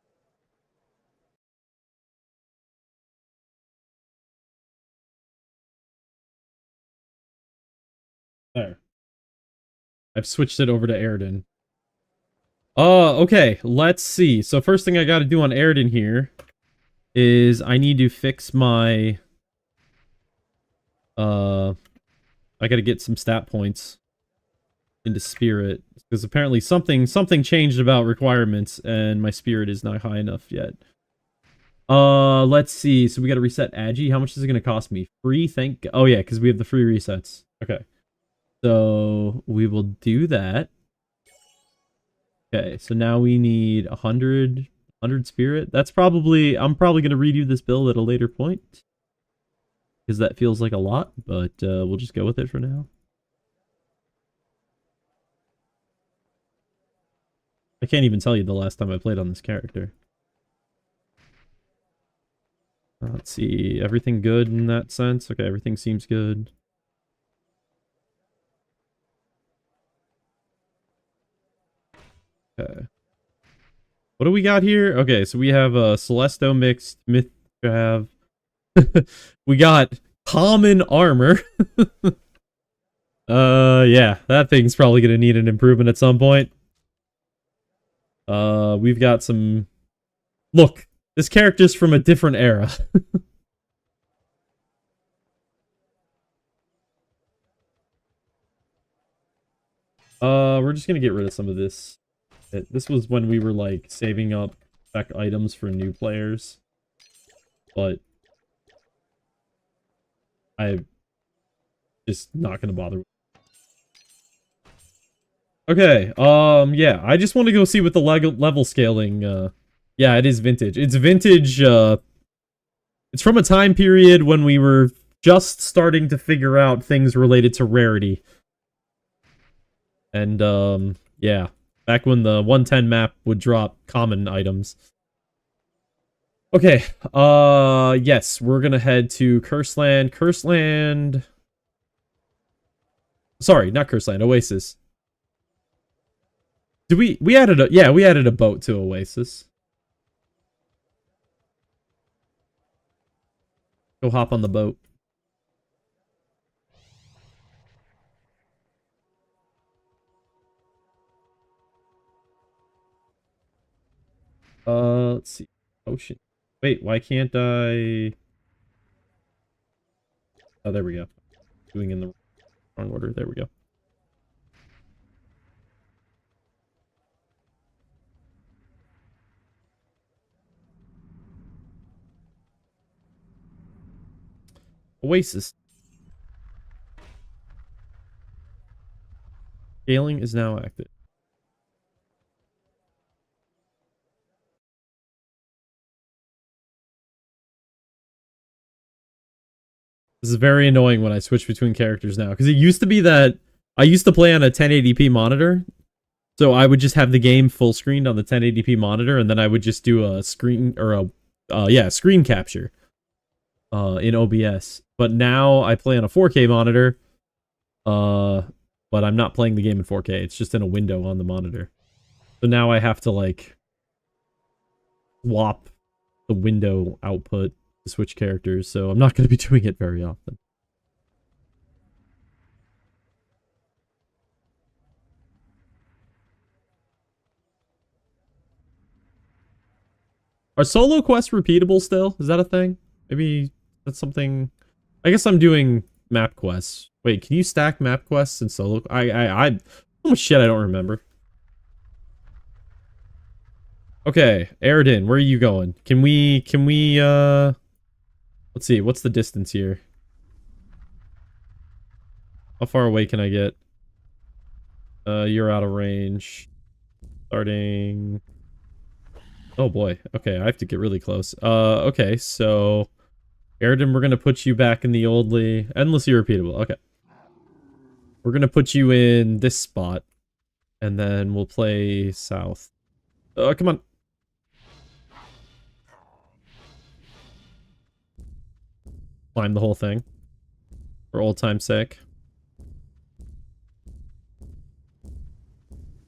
There. I've switched it over to Airden. Okay, let's see. So first thing I gotta do on Airden here is I need to fix my... I gotta get some stat points into Spirit. Because apparently something changed about requirements, and my Spirit is not high enough yet. Let's see. So we gotta reset Agi. How much is it gonna cost me? Free? Oh yeah, because we have the free resets. Okay. So we will do that. Okay, so now we need 100 Spirit. That's probably... I'm probably gonna redo this build at a later point. Because that feels like a lot, but we'll just go with it for now. I can't even tell you the last time I played on this character. Let's see, everything good in that sense? Okay, everything seems good. Okay. What do we got here? Okay, so we have Celesto mixed, Myth have. We got common armor. Yeah, that thing's probably gonna need an improvement at some point. We've got some... Look, this character's from a different era. We're just gonna get rid of some of this. This was when we were, like, saving up spec items for new players. But... I'm just not gonna bother. Okay, yeah, I just want to go see what the level scaling, yeah, it is vintage. It's vintage, it's from a time period when we were just starting to figure out things related to rarity. And, yeah, back when the 110 map would drop common items. Okay, yes, we're gonna head to Curseland. Curseland... Sorry, not Curseland, Oasis. Did we added a... Yeah, we added a boat to Oasis. Go hop on the boat. Let's see. Ocean. Wait, why can't I... Oh, there we go. Doing in the wrong order. There we go. Oasis. Scaling is now active. This is very annoying when I switch between characters now, because it used to be that I used to play on a 1080p monitor, so I would just have the game full screened on the 1080p monitor, and then I would just do a screen or a screen capture in OBS. But now I play on a 4K monitor, but I'm not playing the game in 4K. It's just in a window on the monitor. So now I have to like swap the window output to switch characters, so I'm not going to be doing it very often. Are solo quests repeatable still? Is that a thing? Maybe that's something... I guess I'm doing map quests. Wait, can you stack map quests and solo? So much shit I don't remember. Okay, Aridin, where are you going? Can we, let's see, what's the distance here? How far away can I get? You're out of range. Starting... Oh boy, okay, I have to get really close. Okay, so... Aridin, we're gonna put you back in the oldly... Endlessly repeatable, okay. We're gonna put you in this spot. And then we'll play south. Oh, come on. Climb the whole thing. For old time's sake.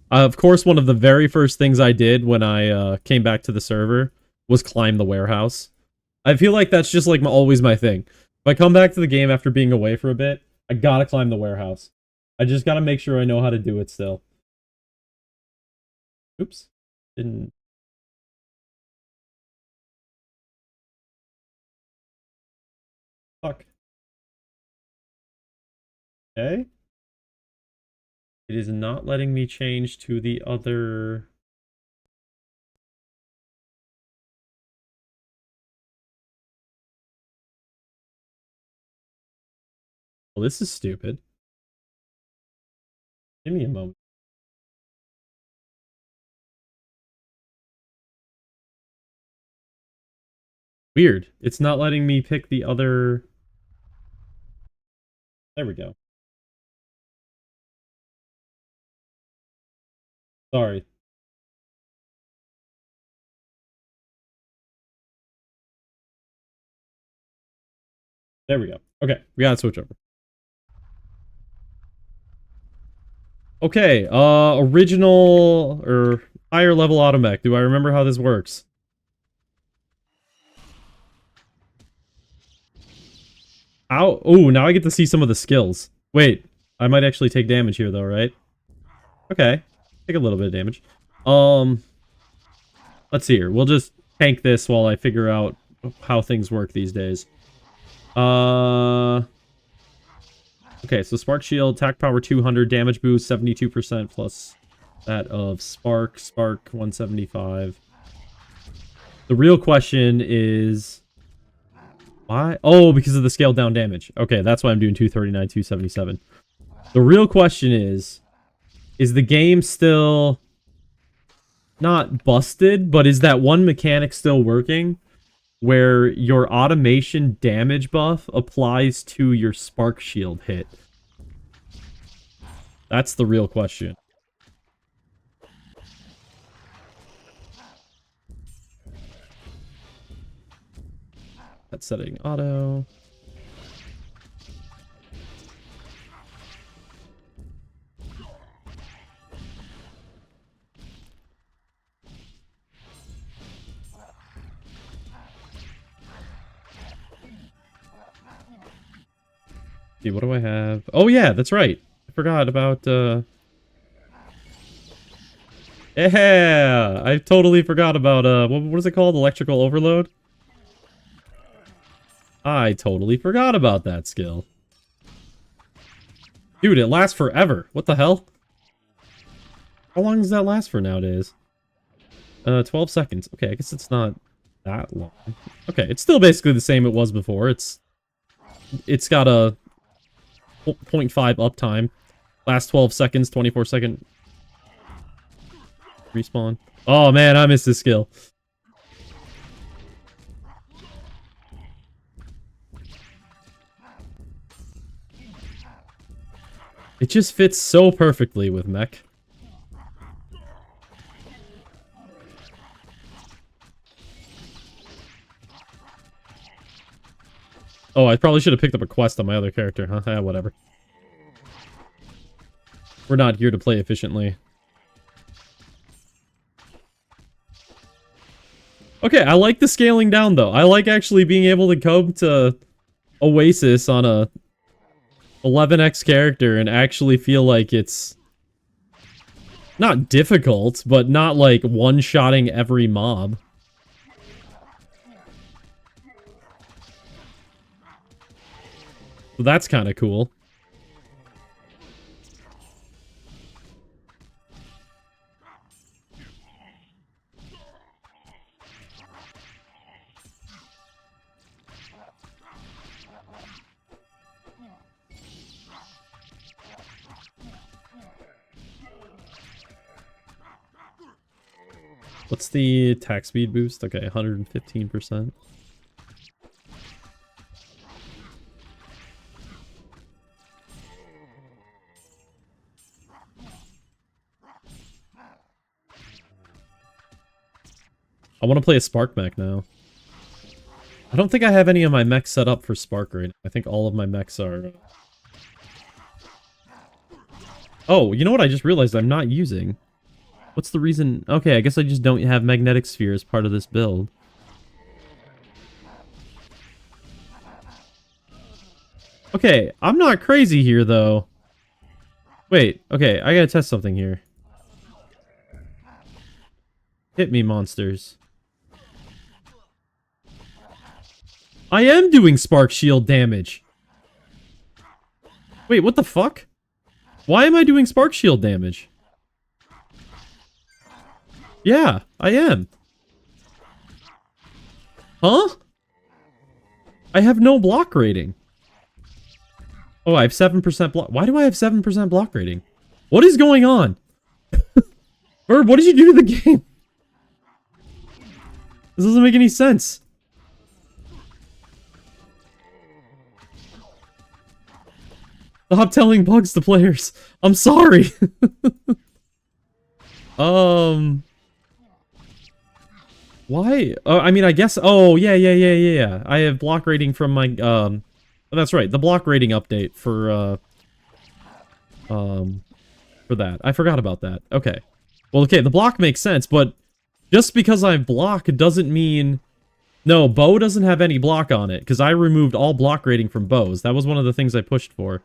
Of course, one of the very first things I did when I came back to the server was climb the warehouse. I feel like that's just like always my thing. If I come back to the game after being away for a bit, I gotta climb the warehouse. I just gotta make sure I know how to do it still. Oops. Didn't... Fuck. Okay. It is not letting me change to the other... Well, this is stupid. Give me a moment. Weird. It's not letting me pick the other... There we go. Sorry. There we go. Okay, we gotta switch over. Okay, original or higher level Automech. Do I remember how this works? Ow. Oh, now I get to see some of the skills. Wait, I might actually take damage here though, right? Okay. Take a little bit of damage. Let's see here. We'll just tank this while I figure out how things work these days. Okay, so Spark Shield, attack power 200, damage boost 72% plus that of Spark 175. The real question is... Why? Oh, because of the scaled down damage. Okay, that's why I'm doing 239, 277. The real question is the game still not busted, but is that one mechanic still working where your automation damage buff applies to your Spark Shield hit? That's the real question. That's setting auto. See, what do I have? Oh yeah, that's right. I forgot about yeah, I totally forgot about what is it called? Electrical overload? I totally forgot about that skill. Dude, it lasts forever. What the hell? How long does that last for nowadays? 12 seconds. Okay, I guess it's not that long. Okay, it's still basically the same it was before. It's it's got a 0.5 uptime. Last 12 seconds, 24-second respawn. Oh man, I missed this skill. It just fits so perfectly with mech. Oh, I probably should have picked up a quest on my other character, huh? Eh, whatever. We're not here to play efficiently. Okay, I like the scaling down, though. I like actually being able to come to Oasis on a 11x character and actually feel like it's not difficult, but not like one-shotting every mob. So that's kind of cool. What's the attack speed boost? Okay, 115%. I want to play a Spark mech now. I don't think I have any of my mechs set up for Spark right now. I think all of my mechs are... Oh, you know what I just realized I'm not using? What's the reason? Okay, I guess I just don't have Magnetic Sphere as part of this build. Okay, I'm not crazy here, though. Wait, okay, I gotta test something here. Hit me, monsters. I am doing Spark Shield damage. Wait, what the fuck? Why am I doing Spark Shield damage? Yeah, I am. Huh? I have no block rating. Oh, I have 7% block. Why do I have 7% block rating? What is going on? Verb, what did you do to the game? This doesn't make any sense. Stop telling bugs to players. I'm sorry. Why? I mean, I guess... Oh, yeah. I have block rating from my... Oh, that's right. The block rating update for that. I forgot about that. Okay. Well, okay, the block makes sense, but just because I block doesn't mean... No, bow doesn't have any block on it, because I removed all block rating from bows. That was one of the things I pushed for.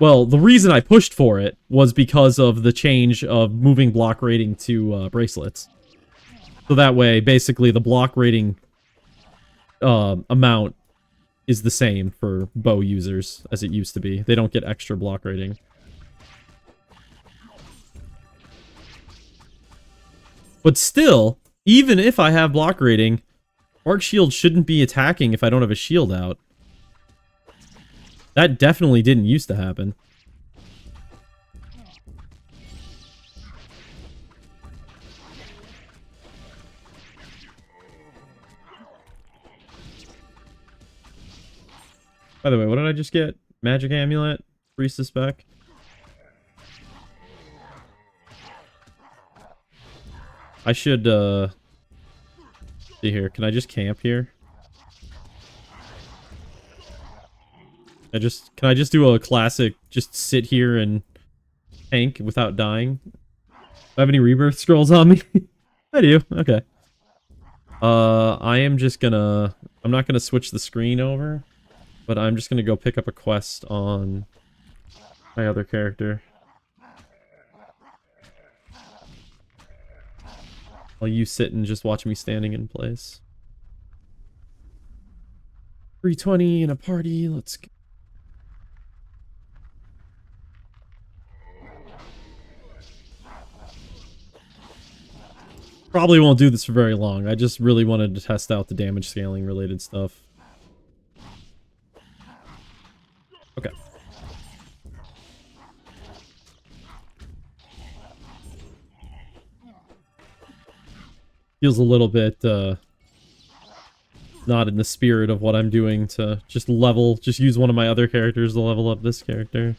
Well, the reason I pushed for it was because of the change of moving block rating to bracelets. So that way, basically, the block rating amount is the same for bow users as it used to be. They don't get extra block rating. But still, even if I have block rating, Arc Shield shouldn't be attacking if I don't have a shield out. That definitely didn't used to happen. By the way, what did I just get? Magic Amulet? Priestess back? I should, see here. Can I just camp here? Can I just do a classic, just sit here and tank without dying? Do I have any rebirth scrolls on me? I do, okay. I am just gonna... I'm not gonna switch the screen over, but I'm just gonna go pick up a quest on my other character. While you sit and just watch me standing in place. 320 in a party, let's go. Probably won't do this for very long. I just really wanted to test out the damage scaling related stuff. feels a little bit not in the spirit of what I'm doing to just use one of my other characters to level up this character.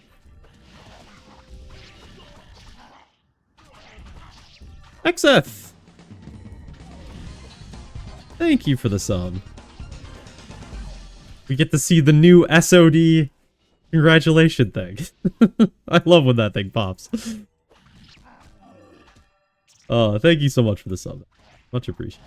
XF! Thank you for the sub. We get to see the new SOD congratulation thing. I love when that thing pops. Thank you so much for the sub. Much appreciated.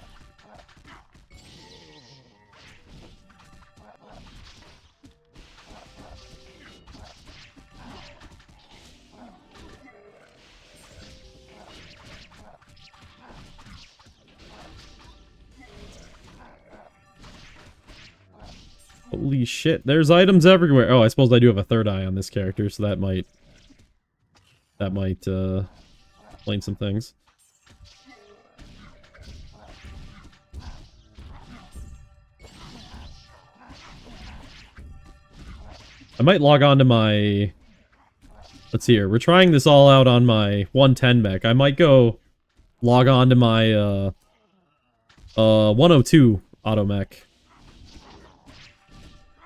Holy shit, there's items everywhere. Oh, I suppose I do have a third eye on this character, so that might explain some things. I might log on to my... Let's see here. We're trying this all out on my 110 mech. I might go log on to my 102 Automech.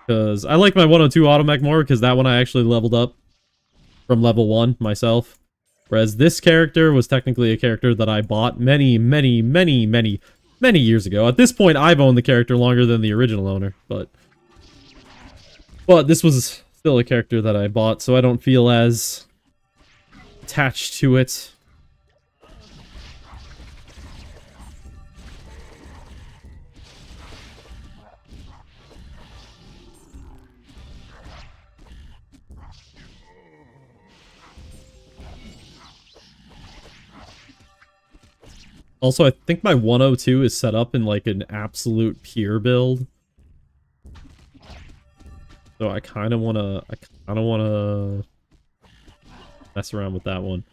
Because I like my 102 Automech more, because that one I actually leveled up from level 1 myself. Whereas this character was technically a character that I bought many years ago. At this point, I've owned the character longer than the original owner, but this was still a character that I bought, so I don't feel as attached to it. Also, I think my 102 is set up in like an absolute pure build. So I kind of want to mess around with that one.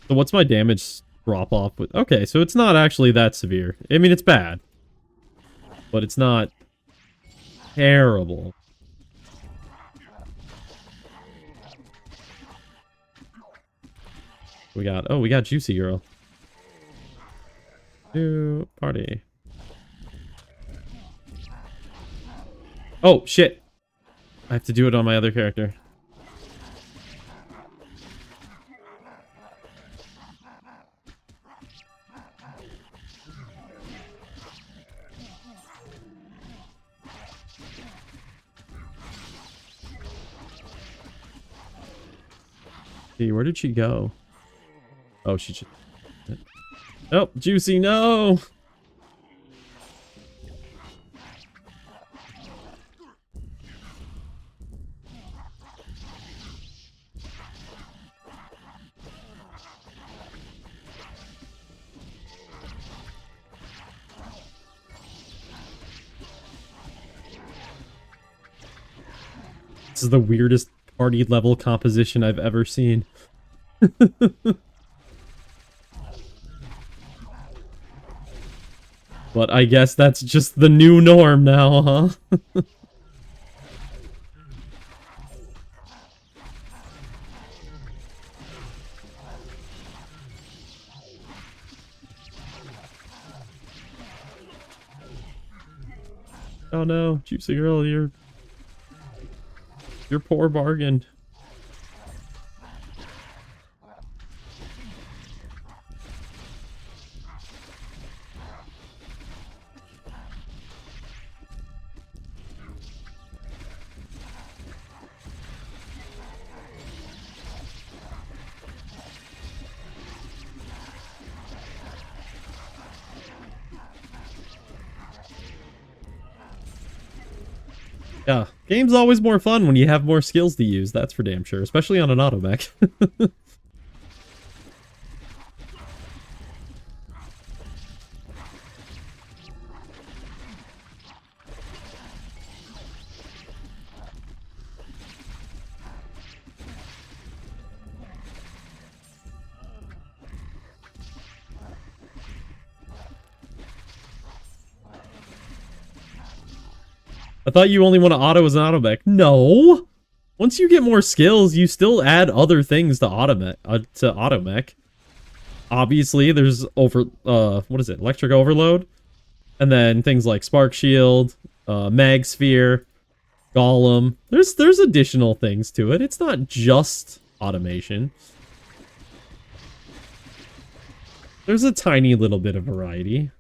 So what's my damage drop off with? Okay, so it's not actually that severe. I mean, it's bad, but it's not terrible. We got Juicy Girl. Do party. Oh, shit. I have to do it on my other character. See, where did she go? Oh, she just... Oh, Juicy, no! This is the weirdest party level composition I've ever seen. But I guess that's just the new norm now, huh? Oh no, Juicy Girl, your poor bargain. Yeah, game's always more fun when you have more skills to use, that's for damn sure, especially on an Automech. I thought you only want to auto as an Automech. No! Once you get more skills, you still add other things to Automech. obviously there's what is it? Electric overload, and then things like spark shield, mag sphere, golem. There's additional things to it. It's not just automation. There's a tiny little bit of variety.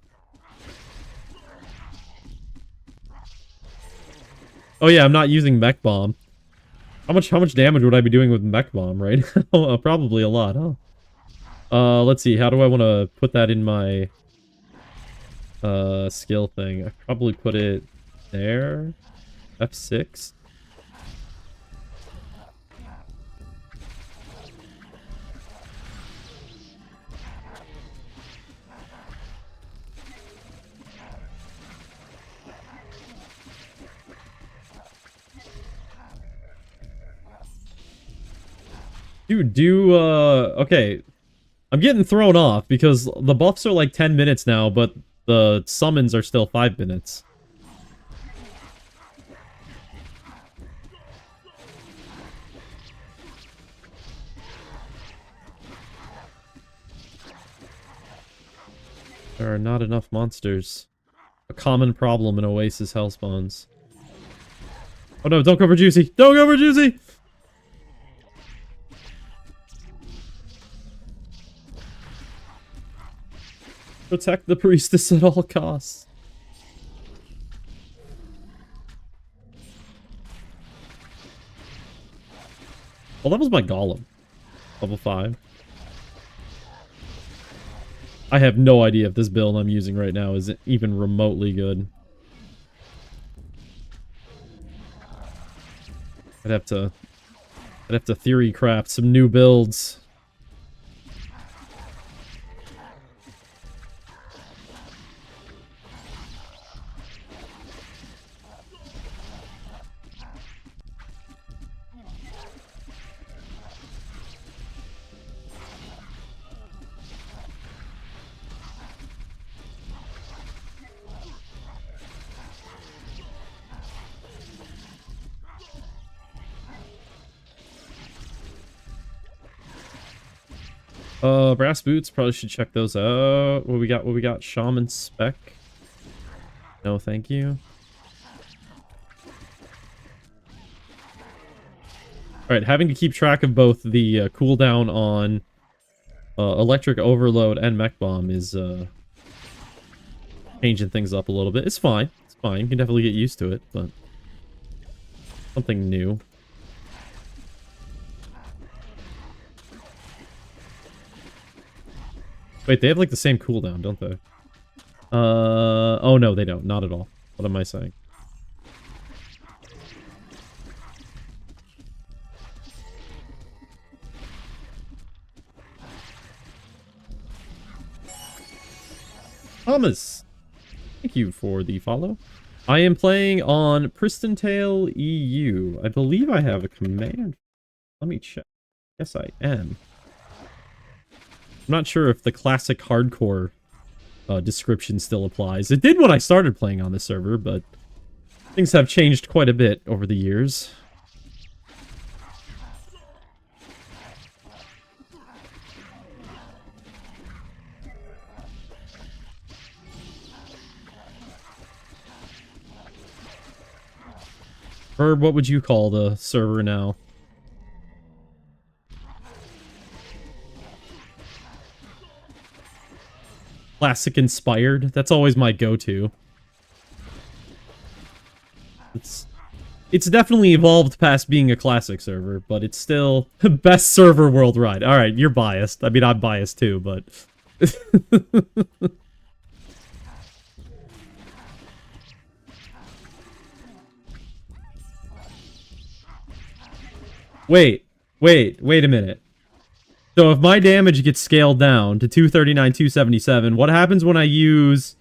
Oh yeah, I'm not using mech bomb. How much damage would I be doing with mech bomb right now? Probably a lot, huh? Let's see. How do I want to put that in my skill thing? I probably put it there. F6. Dude, okay. I'm getting thrown off because the buffs are like 10 minutes now, but the summons are still 5 minutes. There are not enough monsters. A common problem in Oasis Hellspawns. Oh no, don't go for Juicy! Don't go for Juicy! Protect the priestess at all costs. Well, that was my golem. Level 5. I have no idea if this build I'm using right now is even remotely good. I'd have to theory craft some new builds. Brass boots, probably should check those out. What we got? Shaman spec. No, thank you. Alright, having to keep track of both the cooldown on electric overload and mech bomb is changing things up a little bit. It's fine. It's fine. You can definitely get used to it, but something new. Wait, they have like the same cooldown, don't they? Oh no, they don't. Not at all. What am I saying? Thomas! Thank you for the follow. I am playing on Pristontale EU. I believe I have a command. Let me check. Yes, I am. I'm not sure if the classic hardcore description still applies. It did when I started playing on this server, but things have changed quite a bit over the years. Herb, what would you call the server now? Classic inspired. That's always my go-to. It's definitely evolved past being a classic server, but it's still best server worldwide. All right, you're biased. I mean, I'm biased too, but wait a minute. So if my damage gets scaled down to 239, 277, what happens when I use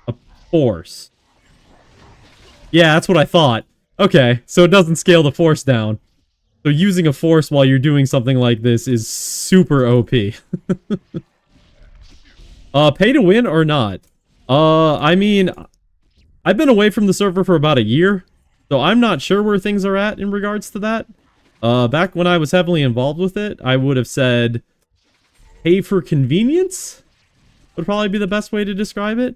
a force? Yeah, that's what I thought. Okay, so it doesn't scale the force down. So using a force while you're doing something like this is super OP. Pay to win or not? I mean, I've been away from the server for about a year, so I'm not sure where things are at in regards to that. Back when I was heavily involved with it, I would have said pay for convenience would probably be the best way to describe it.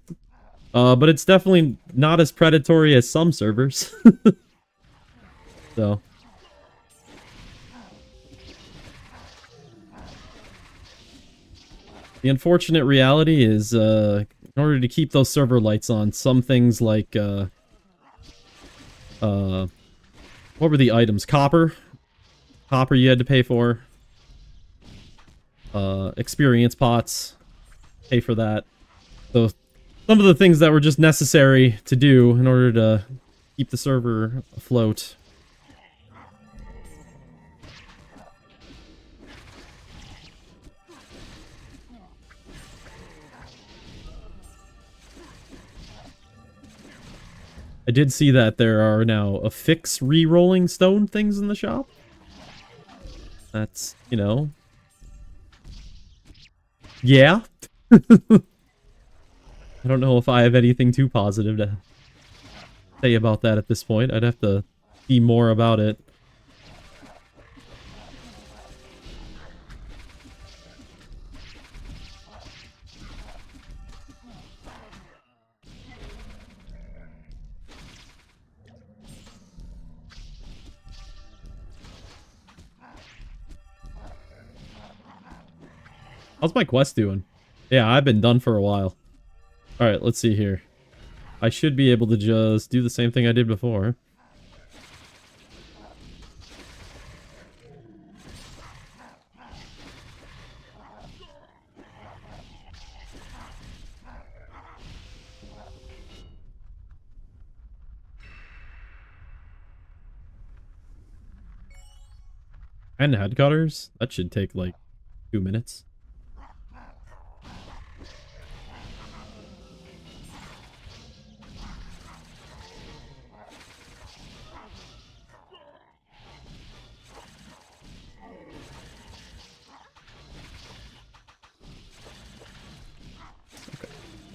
But it's definitely not as predatory as some servers. So. The unfortunate reality is, in order to keep those server lights on, some things like, what were the items? Copper. Copper you had to pay for. Experience pots. Pay for that. So, some of the things that were just necessary to do in order to keep the server afloat. I did see that there are now affix re-rolling stone things in the shop. That's, you know... Yeah. I don't know if I have anything too positive to say about that at this point. I'd have to see more about it. How's my quest doing? Yeah, I've been done for a while. Alright, let's see here. I should be able to just do the same thing I did before. And head cutters? That should take like 2 minutes.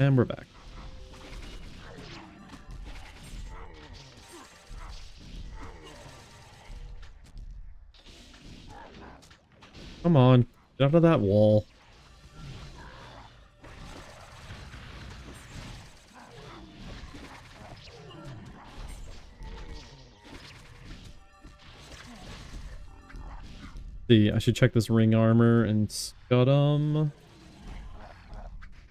And we're back. Come on, get out of that wall. See, I should check this ring armor and Scudum.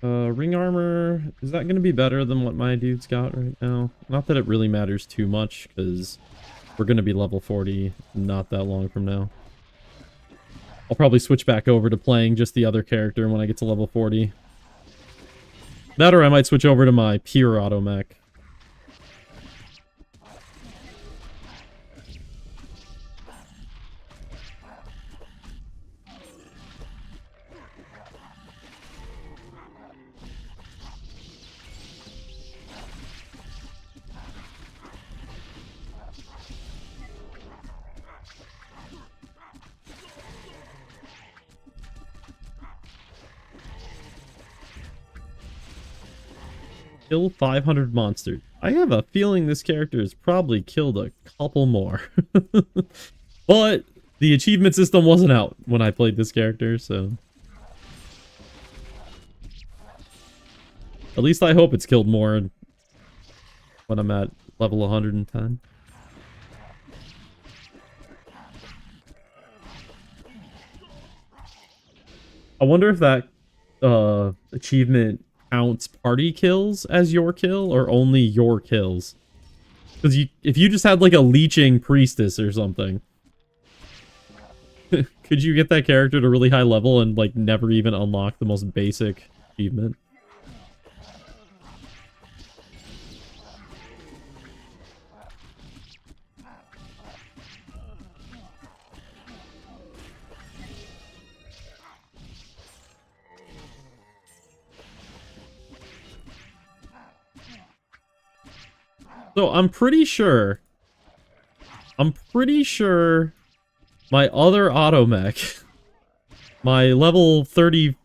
Ring armor, is that going to be better than what my dude's got right now? Not that it really matters too much, because we're going to be level 40 not that long from now. I'll probably switch back over to playing just the other character when I get to level 40. That or I might switch over to my pure Automech. Kill 500 monsters. I have a feeling this character has probably killed a couple more. But the achievement system wasn't out when I played this character, so... At least I hope it's killed more when I'm at level 110. I wonder if that achievement counts party kills as your kill or only your kills. Because if you just had like a leeching priestess or something, could you get that character to really high level and like never even unlock the most basic achievement? So I'm pretty sure my other Automech, my level 34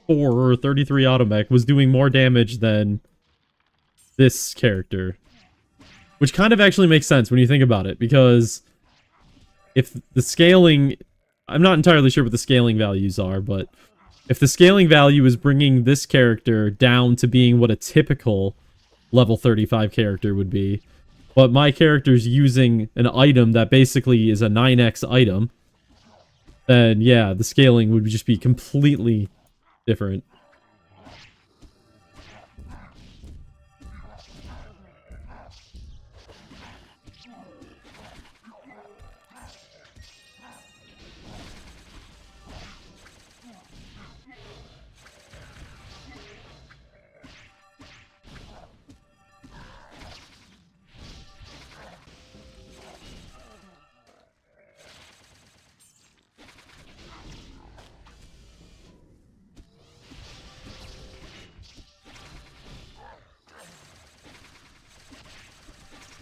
or 33 Automech was doing more damage than this character. Which kind of actually makes sense when you think about it, because if the scaling... I'm not entirely sure what the scaling values are, but If the scaling value is bringing this character down to being what a typical level 35 character would be, but my character's using an item that basically is a 9x item, then yeah, the scaling would just be completely different.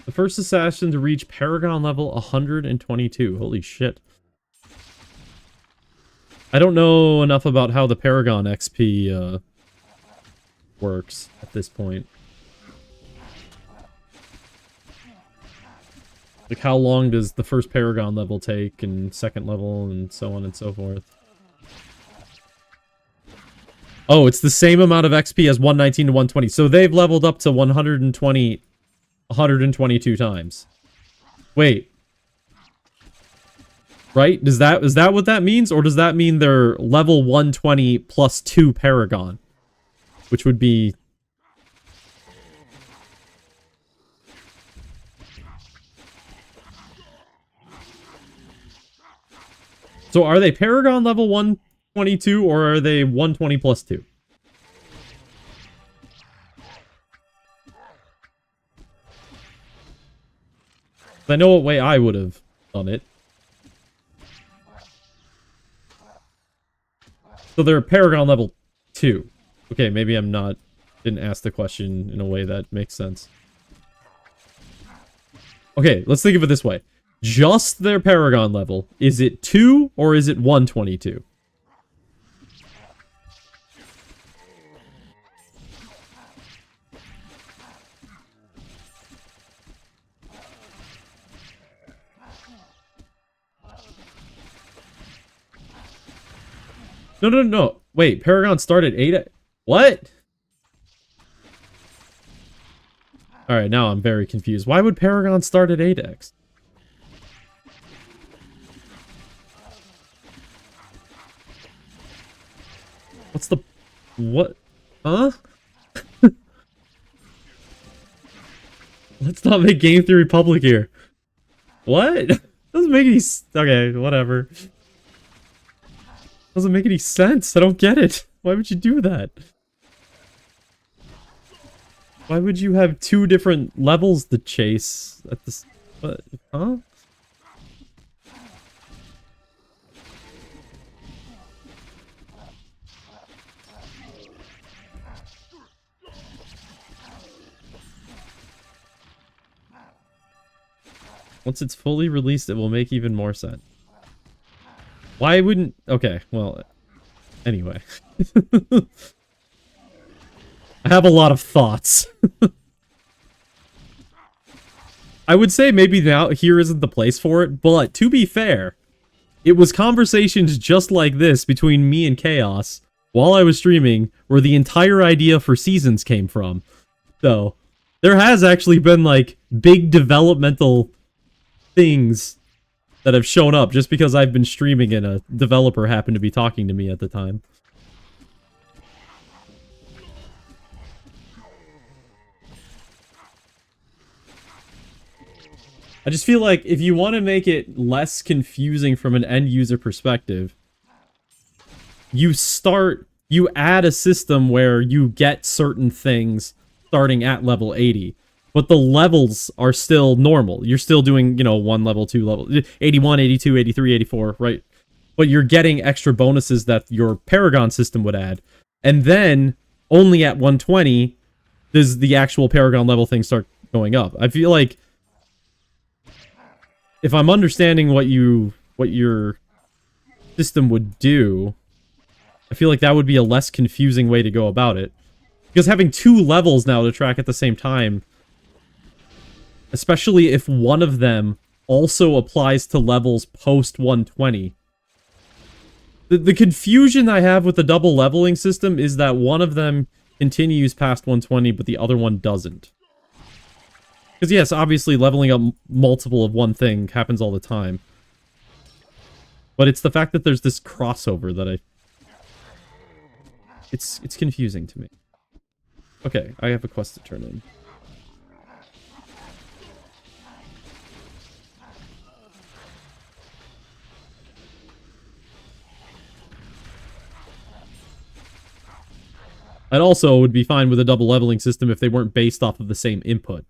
The first assassin to reach Paragon level 122. Holy shit. I don't know enough about how the Paragon XP works at this point. Like, how long does the first Paragon level take, and second level, and so on and so forth? Oh, it's the same amount of XP as 119 to 120. So they've leveled up to 122 times. Wait. Right? Is that what that means? Or does that mean they're level 120 plus 2 Paragon? Which would be... So are they Paragon level 122 or are they 120 plus 2? I know what way I would have done it. So they're Paragon level 2. Okay, maybe didn't ask the question in a way that makes sense. Okay, let's think of it this way. Just their Paragon level. Is it 2 or is it 122? No. Wait, Paragon started 8... What? Alright, now I'm very confused. Why would Paragon start at 8x? What's the... What? Huh? Let's not make game theory public here. What? Doesn't make any... Okay, whatever. Doesn't make any sense. I don't get it. Why would you do that? Why would you have 2 different levels to chase at this... What? Huh? Once it's fully released, it will make even more sense. Why wouldn't... Okay, well... Anyway. I have a lot of thoughts. I would say maybe now here isn't the place for it, but to be fair, it was conversations just like this between me and Chaos while I was streaming where the entire idea for seasons came from. So, there has actually been, like, big developmental things that have shown up just because I've been streaming and a developer happened to be talking to me at the time. I just feel like if you want to make it less confusing from an end user perspective, you add a system where you get certain things starting at level 80. But the levels are still normal. You're still doing, 1 level, 2 level, 81, 82, 83, 84, right? But you're getting extra bonuses that your Paragon system would add. And then, only at 120, does the actual Paragon level thing start going up. I feel like, if I'm understanding what your system would do, I feel like that would be a less confusing way to go about it. Because having 2 levels now to track at the same time, especially if one of them also applies to levels post 120. The confusion I have with the double leveling system is that one of them continues past 120, but the other one doesn't. Because yes, obviously leveling up multiple of one thing happens all the time. But it's the fact that there's this crossover that it's confusing to me. Okay, I have a quest to turn in. I'd also would be fine with a double leveling system if they weren't based off of the same input.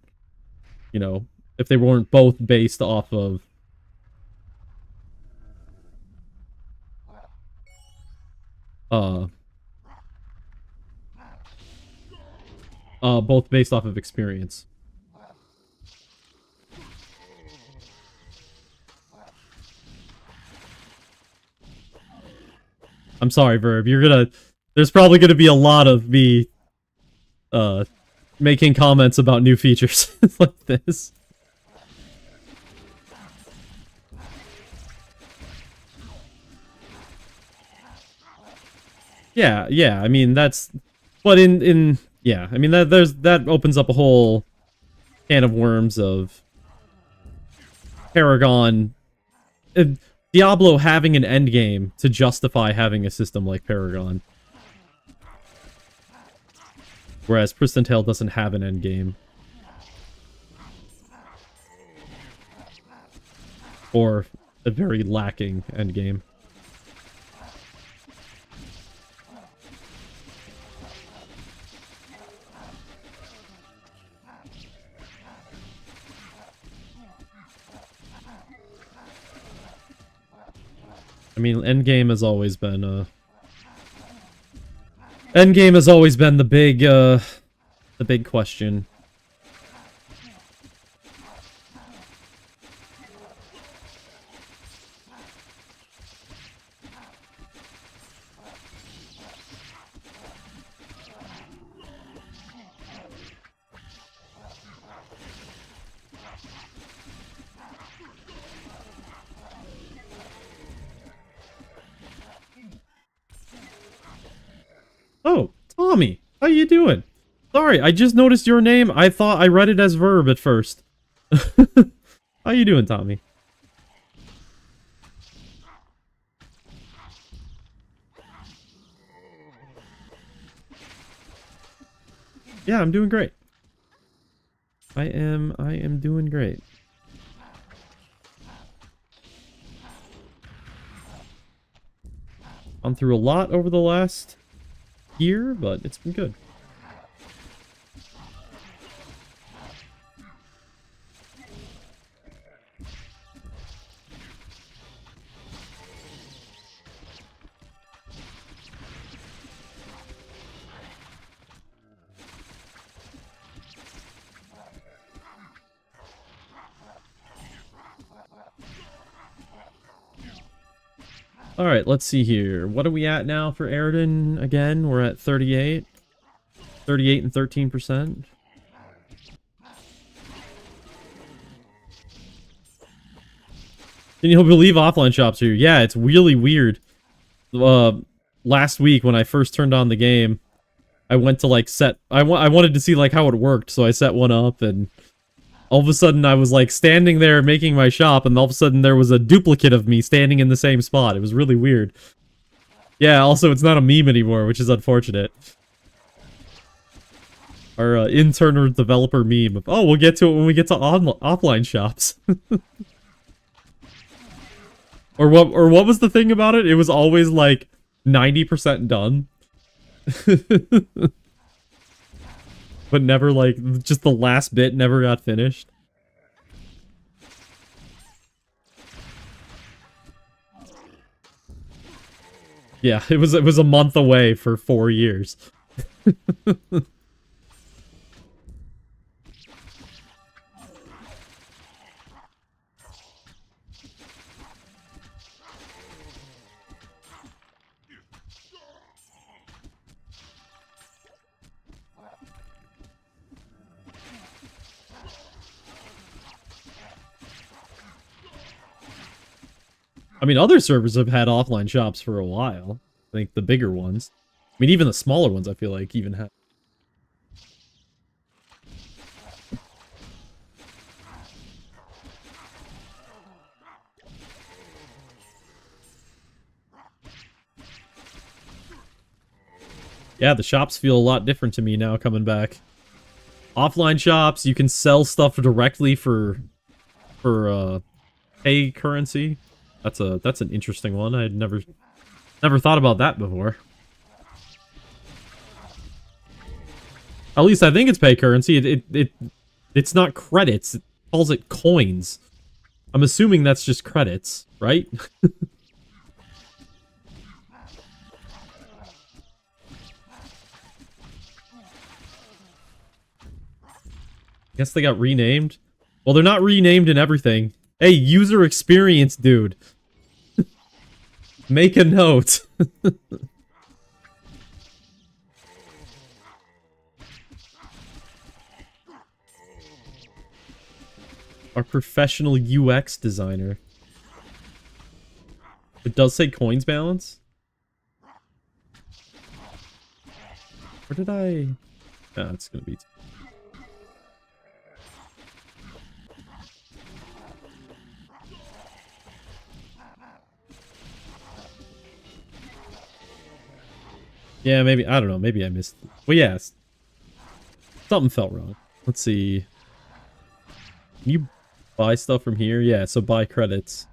You know, if they weren't both based off of... both based off of experience. I'm sorry, Verb. There's probably gonna be a lot of me, making comments about new features like this. Yeah, I mean, that's... But yeah, I mean, that opens up a whole can of worms of Paragon... Diablo having an endgame to justify having a system like Paragon. Whereas Pristontale doesn't have an endgame. Or a very lacking endgame. I mean, endgame has always been, endgame has always been the big question. Oh, Tommy, how you doing? Sorry, I just noticed your name. I thought I read it as Verb at first. How you doing, Tommy? Yeah, I'm doing great. I am doing great. Gone through a lot over the last year, but it's been good. Alright, let's see here. What are we at now for Aridin again? We're at 38. 38 and 13%. Can you believe offline shops here? Yeah, it's really weird. Last week when I first turned on the game, I went to like set... I wanted to see like how it worked, so I set one up and... all of a sudden, I was, like, standing there making my shop, and all of a sudden there was a duplicate of me standing in the same spot. It was really weird. Yeah, also, it's not a meme anymore, which is unfortunate. Our intern or developer meme. Oh, we'll get to it when we get to offline shops. Or what was the thing about it? It was always, like, 90% done. But never, like, just the last bit never got finished. Yeah, it was a month away for 4 years. I mean, other servers have had offline shops for a while. I think the bigger ones. I mean, even the smaller ones, I feel like, even have. Yeah, the shops feel a lot different to me now coming back. Offline shops, you can sell stuff directly for pay currency. That's an interesting one. I'd never thought about that before. At least I think it's pay currency. It's not credits. It calls it coins. I'm assuming that's just credits, right? Guess they got renamed. Well, they're not renamed and everything. Hey, user experience, dude. Make a note. Our professional UX designer. It does say coins balance. Where did I... Ah, it's gonna be... Yeah, maybe, I don't know, maybe I missed... Well, yeah, something felt wrong. Let's see. Can you buy stuff from here? Yeah, so buy credits.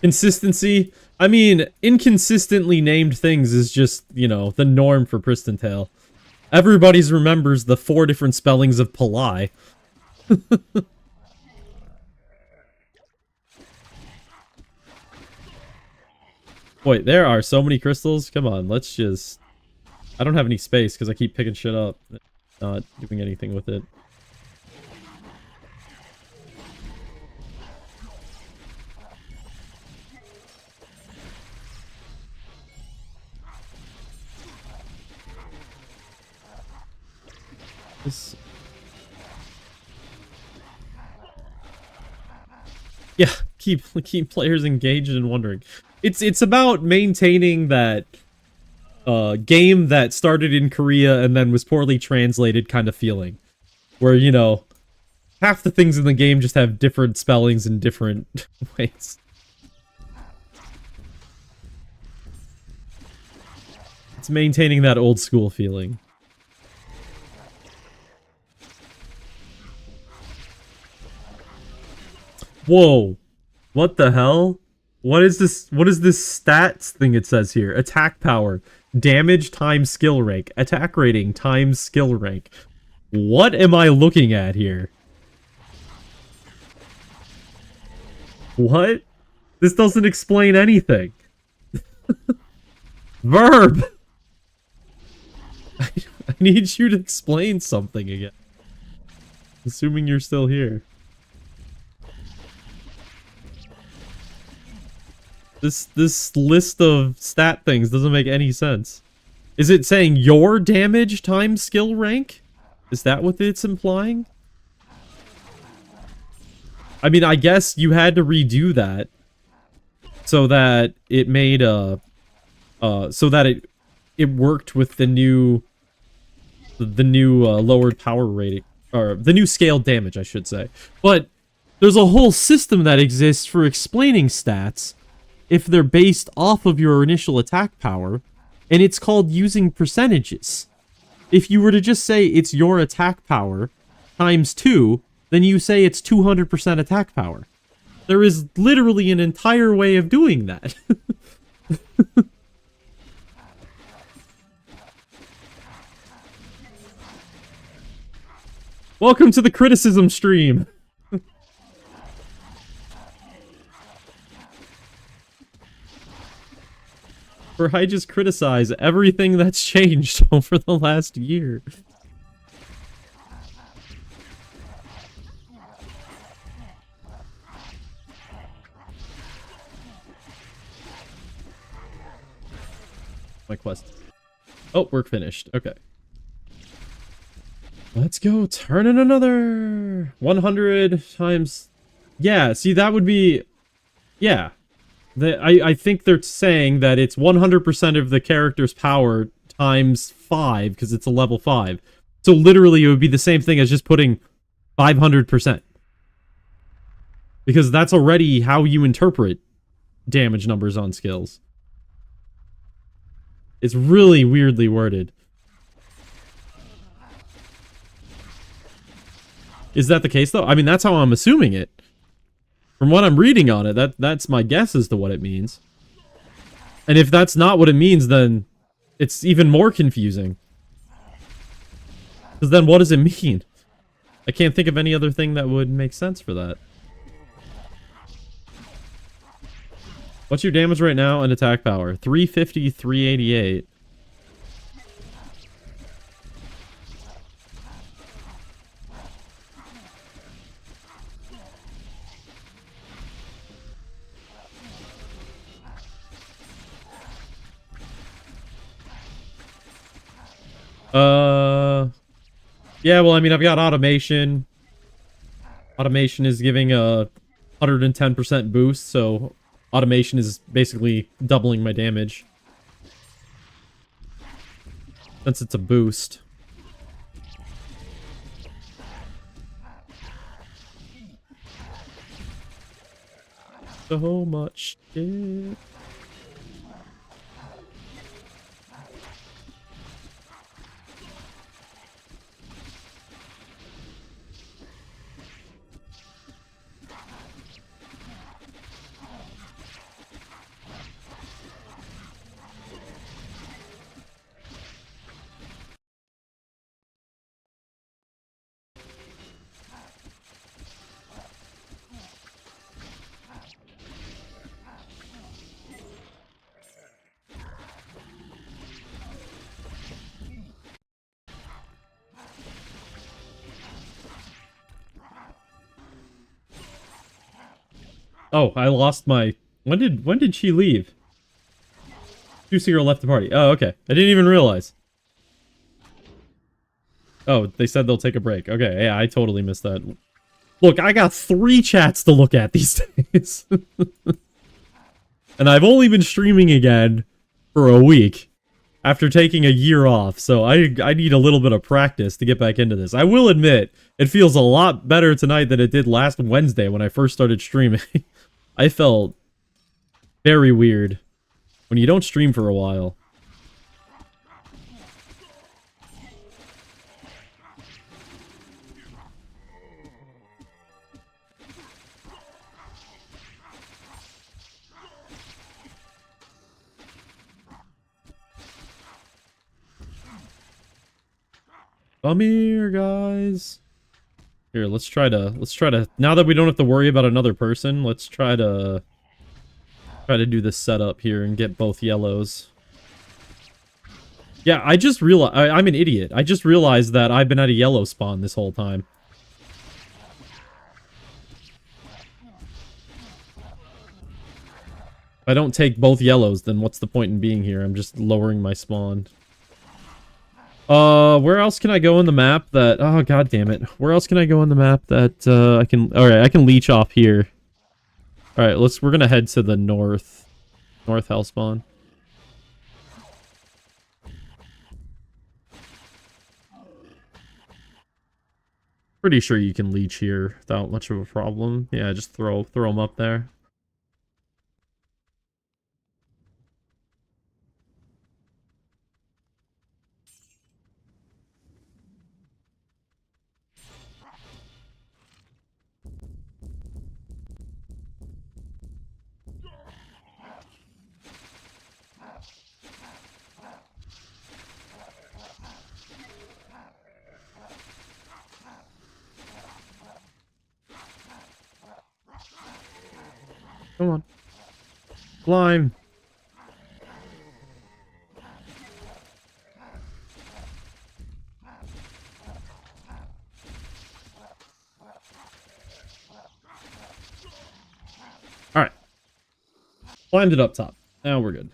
Consistency? I mean, inconsistently named things is just, you know, the norm for Pristontale. Everybody's remembers the 4 different spellings of Palai. Wait, there are so many crystals? Come on, let's just... I don't have any space because I keep picking shit up. Not doing anything with it. This... Yeah, keep players engaged and wondering. It's about maintaining that game that started in Korea and then was poorly translated kind of feeling. Where, you know, half the things in the game just have different spellings in different ways. It's maintaining that old school feeling. Whoa. What the hell? What is this? What is this stats thing it says here? Attack power, damage times skill rank, attack rating times skill rank. What am I looking at here? What? This doesn't explain anything. Verb! I need you to explain something again. Assuming you're still here. This list of stat things doesn't make any sense. Is it saying your damage times skill rank? Is that what it's implying? I mean, I guess you had to redo that so that it made so that it worked with the new lowered power rating, or the new scaled damage, I should say. But there's a whole system that exists for explaining stats if they're based off of your initial attack power, and it's called using percentages. If you were to just say it's your attack power times 2, then you say it's 200% attack power. There is literally an entire way of doing that. Welcome to the criticism stream. Where I just criticize everything that's changed over the last year. My quest. Oh, we're finished. Okay. Let's go turn in another 100 times Yeah, see, that would be... Yeah. I think they're saying that it's 100% of the character's power times 5, because it's a level 5. So literally, it would be the same thing as just putting 500%. Because that's already how you interpret damage numbers on skills. It's really weirdly worded. Is that the case, though? I mean, that's how I'm assuming it. From what I'm reading on it, that's my guess as to what it means. And if that's not what it means, then it's even more confusing. Because then what does it mean? I can't think of any other thing that would make sense for that. What's your damage right now and attack power? 350, 388. Yeah, well, I mean, I've got automation. Automation is giving a 110% boost, so automation is basically doubling my damage. Since it's a boost. So much shit. Oh, I lost my... When did she leave? Two-Seer left the party. Oh, okay. I didn't even realize. Oh, they said they'll take a break. Okay, yeah, I totally missed that. Look, I got 3 chats to look at these days. And I've only been streaming again for a week after taking a year off, so I need a little bit of practice to get back into this. I will admit, it feels a lot better tonight than it did last Wednesday when I first started streaming. I felt very weird when you don't stream for a while. Come here, guys. Here, let's try to, now that we don't have to worry about another person, let's try to do this setup here and get both yellows. Yeah, I just realized, I'm an idiot. I just realized that I've been at a yellow spawn this whole time. If I don't take both yellows, then what's the point in being here? I'm just lowering my spawn. Where else can I go in the map that... Oh, god damn it. Where else can I go in the map that, I can... Alright, I can leech off here. Alright, we're gonna head to the north. North hell spawn. Pretty sure you can leech here without much of a problem. Yeah, just throw them up there. Come on. Climb. Alright. Climbed it up top. Now we're good.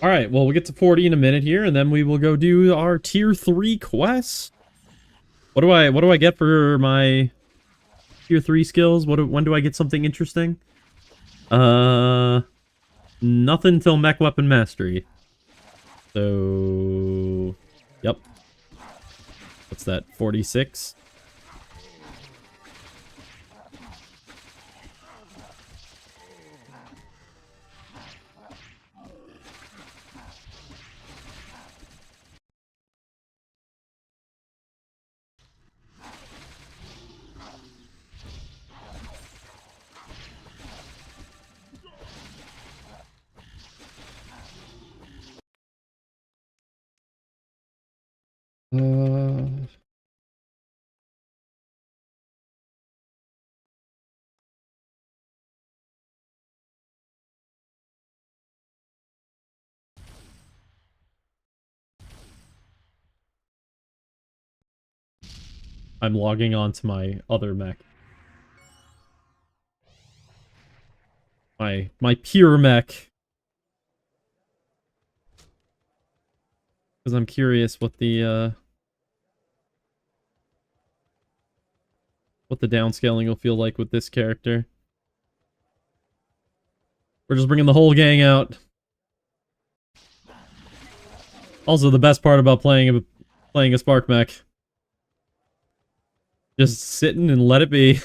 Alright, well, we'll get to 40 in a minute here, and then we will go do our tier 3 quests. What do I get for my tier 3 skills? When do I get something interesting? Nothing till mech weapon mastery. So, yep. What's that? 46? I'm logging on to my other mech. My pure mech. Because I'm curious what the downscaling will feel like with this character. We're just bringing the whole gang out. Also, the best part about playing a Spark mech. Just sitting and let it be.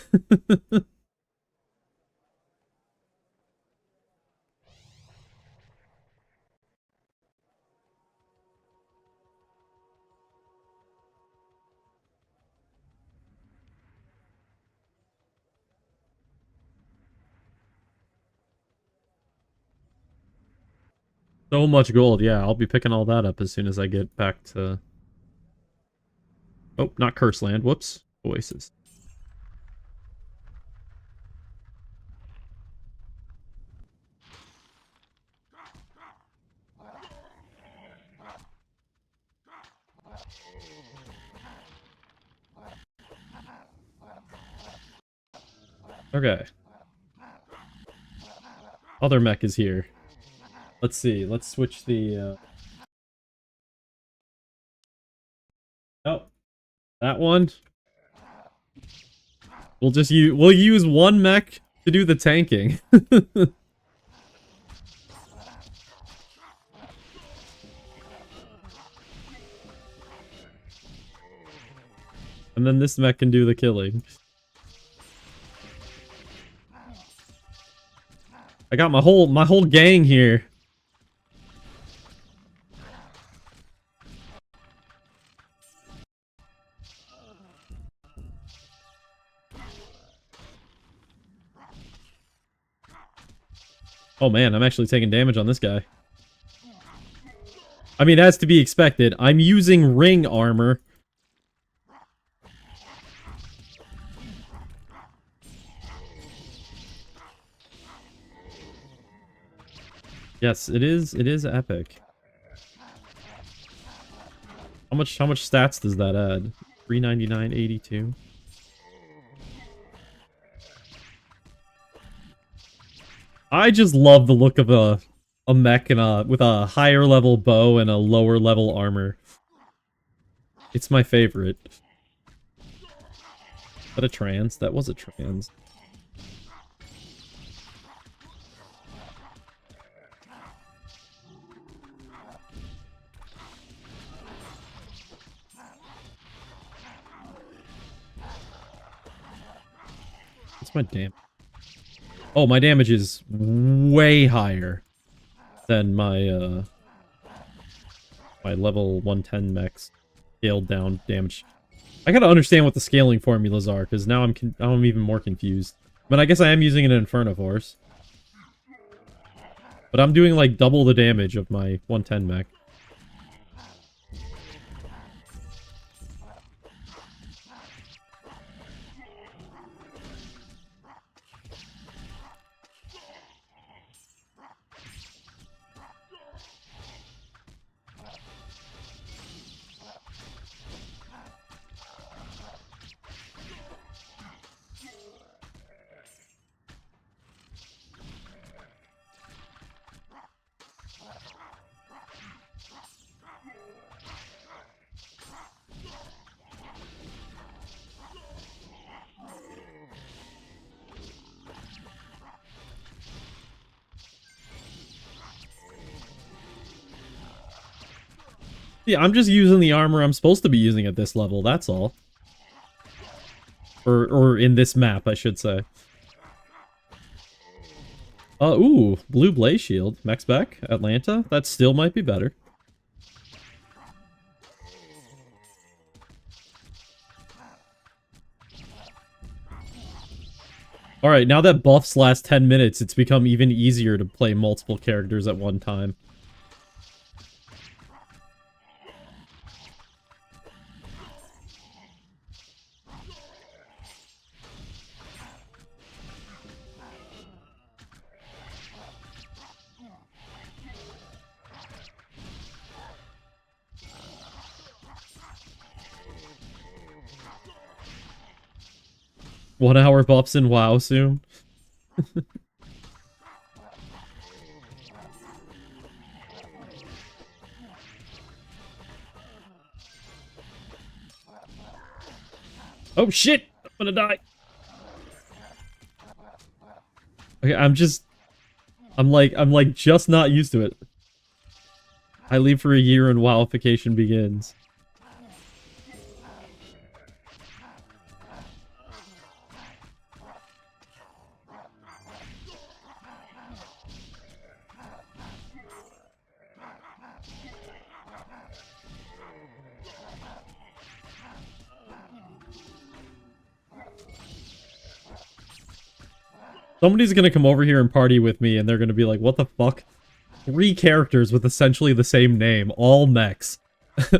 So much gold, yeah, I'll be picking all that up as soon as I get back to... Oh, not Curse Land, whoops. Oasis. Okay. Other mech is here. Let's see, let's switch the... Oh, that one. We'll use one mech to do the tanking. And then this mech can do the killing. I got my whole gang here. Oh man, I'm actually taking damage on this guy. I mean, that's to be expected. I'm using ring armor. Yes, it is epic. How much stats does that add? 399, 82. I just love the look of a mech with a higher level bow and a lower level armor. It's my favorite. Is that a trans? That was a trans. What's my damage? Oh, my damage is way higher than my my level 110 mechs scaled down damage. I gotta understand what the scaling formulas are, because now I'm even more confused. But I guess I am using an Inferno Force. But I'm doing like double the damage of my 110 mech. Yeah, I'm just using the armor I'm supposed to be using at this level, that's all. Or in this map, I should say. Ooh, blue blaze shield. Mech spec, Atlanta. That still might be better. Alright, now that buffs last 10 minutes, it's become even easier to play multiple characters at one time. One hour buffs in WoW soon. Oh shit! I'm gonna die. Okay, I'm like just not used to it. I leave for a year and WoWification begins. Somebody's gonna come over here and party with me, and they're gonna be like, what the fuck? 3 characters with essentially the same name. All mechs.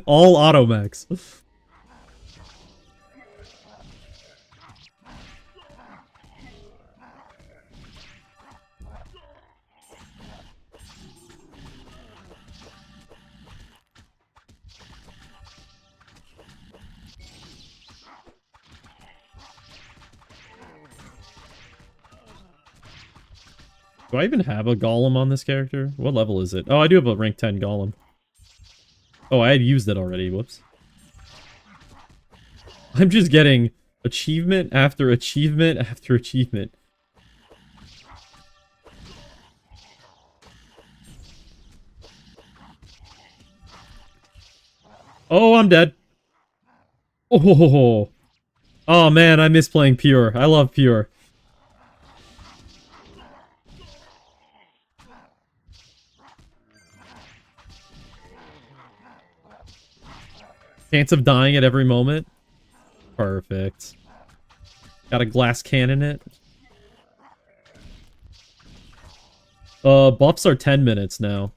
All automechs. Do I even have a golem on this character? What level is it? Oh, I do have a rank 10 golem. Oh, I had used it already. Whoops. I'm just getting achievement after achievement after achievement. Oh, I'm dead. Oh, oh man, I miss playing pure. I love pure. Chance of dying at every moment. Perfect. Got a glass cannon it. Buffs are 10 minutes now.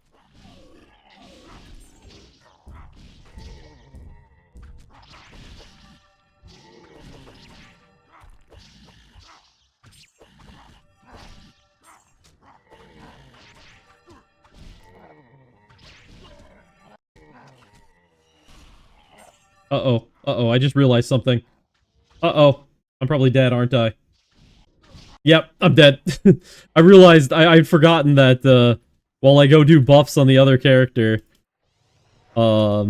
Uh-oh. Uh-oh, I just realized something. Uh-oh. I'm probably dead, aren't I? Yep, I'm dead. I realized I'd forgotten that, while I go do buffs on the other character, my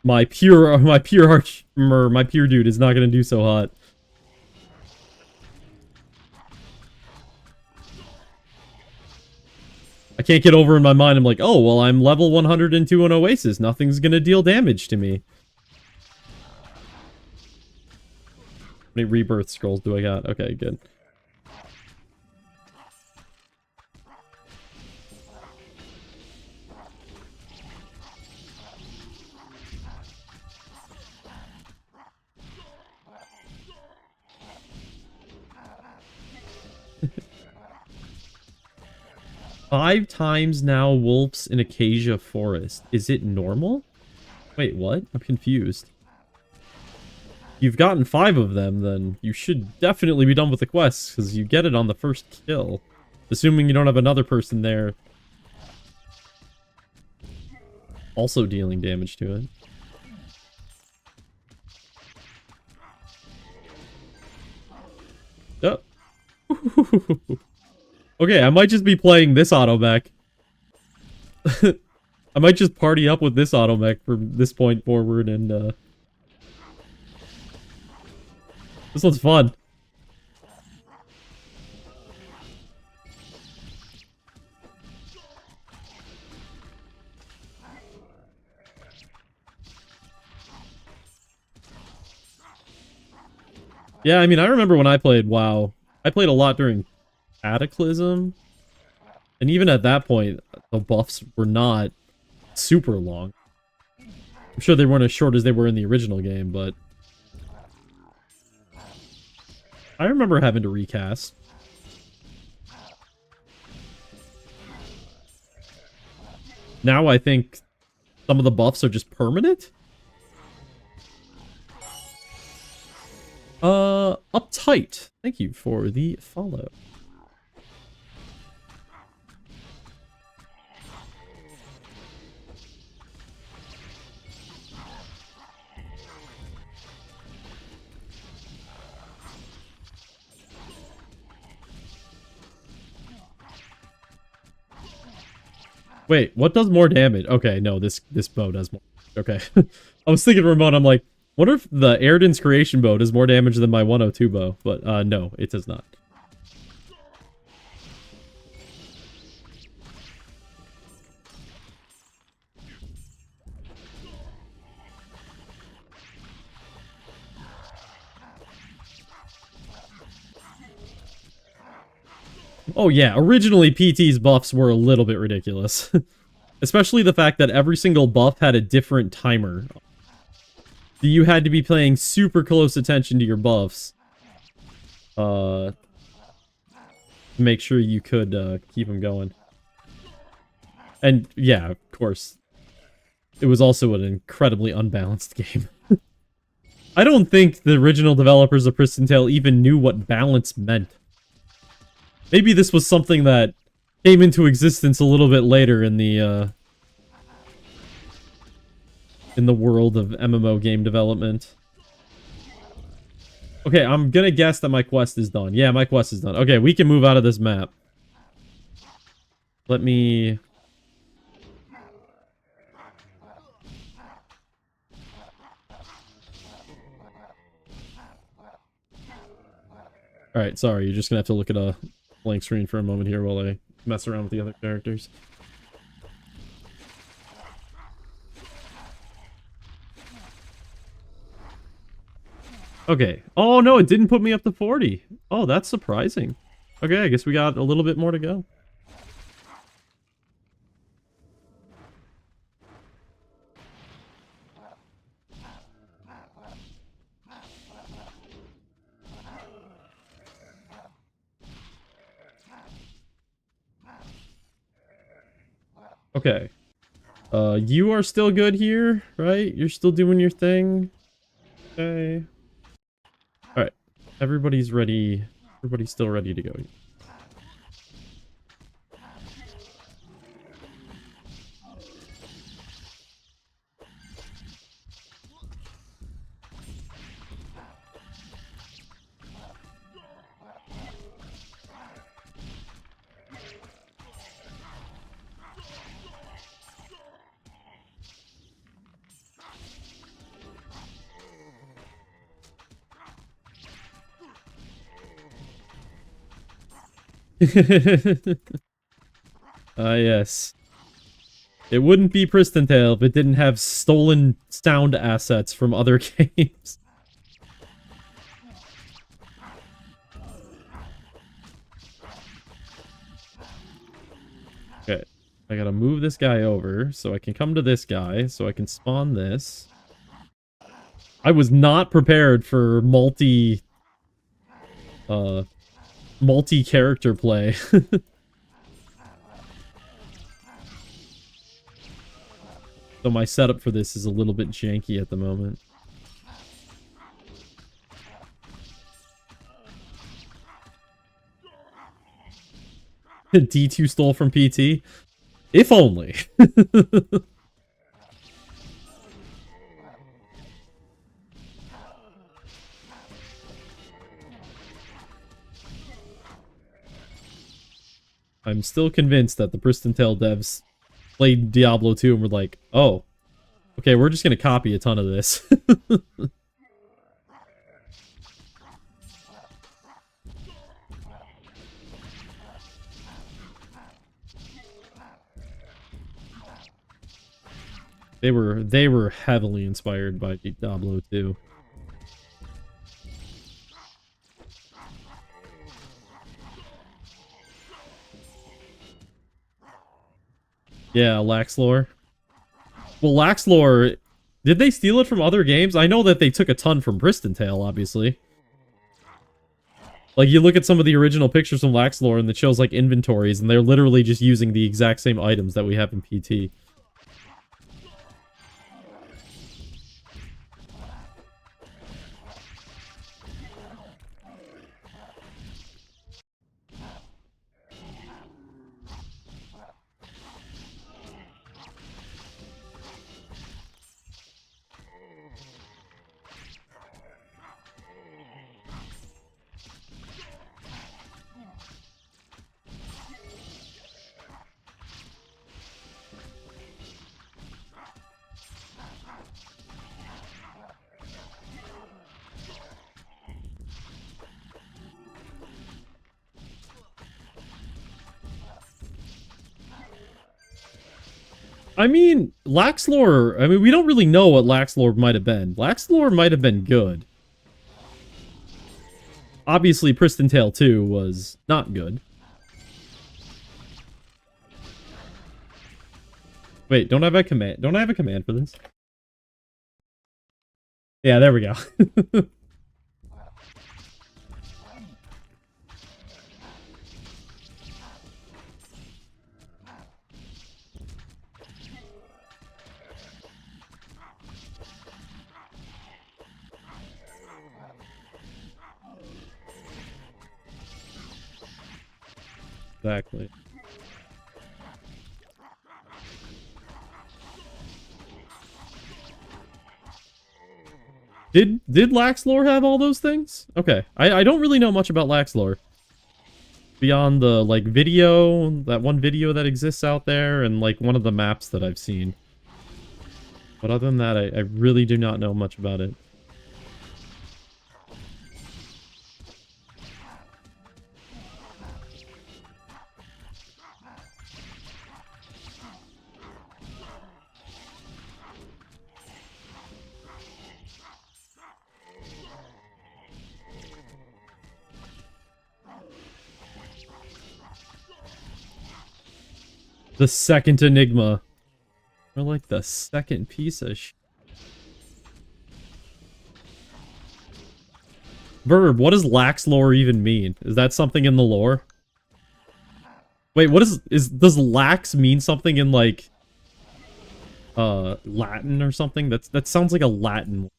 my pure dude is not gonna do so hot. I can't get over in my mind, I'm like, oh, well, I'm level 102 on Oasis. Nothing's gonna deal damage to me. How many rebirth scrolls do I got? Okay, good. Five times now wolves in Acacia Forest. Is it normal? Wait, what? I'm confused. You've gotten 5 of them, then you should definitely be done with the quest, because you get it on the first kill. Assuming you don't have another person there also dealing damage to it. Oh. Okay, I might just be playing this Automech. I might just party up with this Automech from this point forward, and, this one's fun. Yeah, I mean, I remember when I played WoW, I played a lot during Cataclysm, and even at that point, the buffs were not super long. I'm sure they weren't as short as they were in the original game, but I remember having to recast. Now I think some of the buffs are just permanent? Uptight. Thank you for the follow. Wait, what does more damage? Okay, no, this bow does more. Okay. I was thinking Ramon, I'm like, what if the Airden's creation bow does more damage than my 102 bow? But no, it does not. Oh yeah, originally PT's buffs were a little bit ridiculous. Especially the fact that every single buff had a different timer. You had to be paying super close attention to your buffs. To make sure you could keep them going. And yeah, of course, it was also an incredibly unbalanced game. I don't think the original developers of Pristontale even knew what balance meant. Maybe this was something that came into existence a little bit later in the world of MMO game development. Okay, I'm gonna guess that my quest is done. Yeah, my quest is done. Okay, we can move out of this map. Let me... Alright, sorry, you're just gonna have to look at a blank screen for a moment here while I mess around with the other characters. Okay. Oh, no, it didn't put me up to 40. Oh, that's surprising. Okay, I guess we got a little bit more to go. Okay. You are still good here, right? You're still doing your thing. Okay. Alright. Everybody's ready. Everybody's still ready to go. Ah, yes. It wouldn't be Pristontale if it didn't have stolen sound assets from other games. Okay. I gotta move this guy over so I can come to this guy so I can spawn this. I was not prepared for multi-character play. So my setup for this is a little bit janky at the moment. D2 stole from PT? If only. I'm still convinced that the Pristontale devs played Diablo 2 and were like, oh, okay, we're just gonna copy a ton of this. They were heavily inspired by Diablo 2. Yeah, Laxlore. Well, Laxlore, did they steal it from other games? I know that they took a ton from Pristontale, obviously. Like, you look at some of the original pictures from Laxlore and it shows, like, inventories, and they're literally just using the exact same items that we have in PT. I mean, Laxlore, I mean, we don't really know what Laxlore might have been. Laxlore might have been good. Obviously, Pristontale 2 was not good. Wait, don't I have a command? Don't I have a command for this? Yeah, there we go. Exactly. Did Laxlore have all those things? Okay. I don't really know much about Laxlore. Beyond the, like, video, that one video that exists out there, and, like, one of the maps that I've seen. But other than that, I really do not know much about it. The second Enigma. Or like the second piece of Verb, what does Laxlore even mean? Is that something in the lore? Wait, what does lax mean something in like Latin or something? That sounds like a Latin word.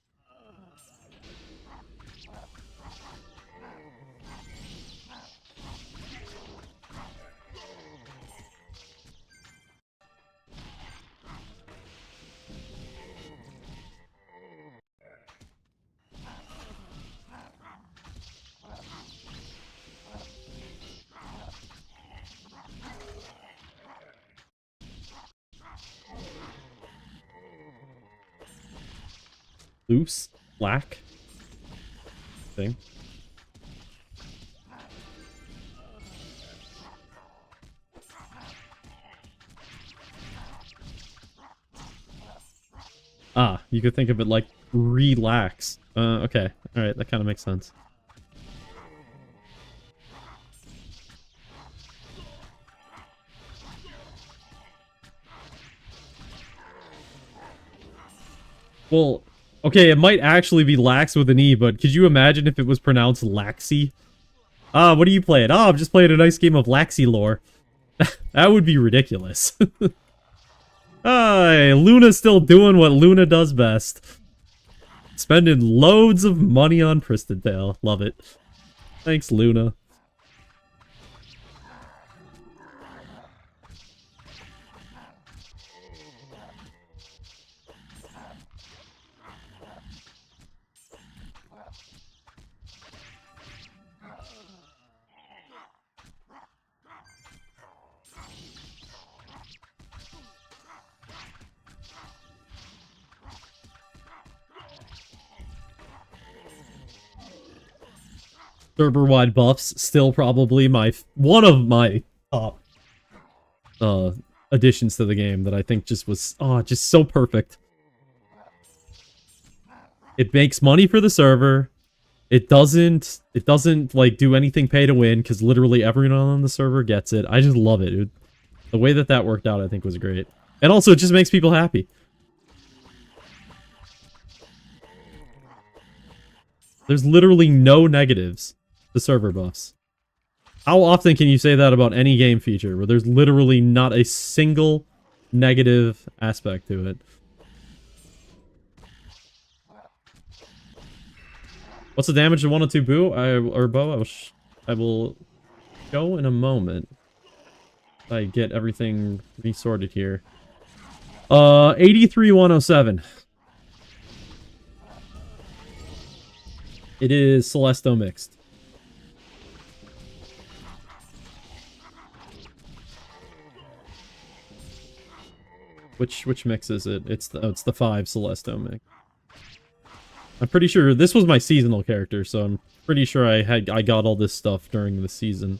Loose? Lack? Thing. Ah, you could think of it like relax. Okay. Alright, that kind of makes sense. Well, okay, it might actually be lax with an E, but could you imagine if it was pronounced laxy? Ah, what are you playing? Oh, I'm just playing a nice game of Laxy lore. That would be ridiculous. Hey, Luna's still doing what Luna does best. Spending loads of money on Pristontale. Love it. Thanks, Luna. Server-wide buffs, still probably one of my top additions to the game that I think just was just so perfect. It makes money for the server. It doesn't like do anything pay to win because literally everyone on the server gets it. I just love it, dude. The way that that worked out, I think, was great. And also, it just makes people happy. There's literally no negatives to server buffs. How often can you say that about any game feature where there's literally not a single negative aspect to it? What's the damage to 102 bow? I will show in a moment. If I get everything resorted here. 83,107. It is Celesto mixed. Which mix is it? It's the 5 Celesto mix. I'm pretty sure this was my seasonal character, so I'm pretty sure I got all this stuff during the season.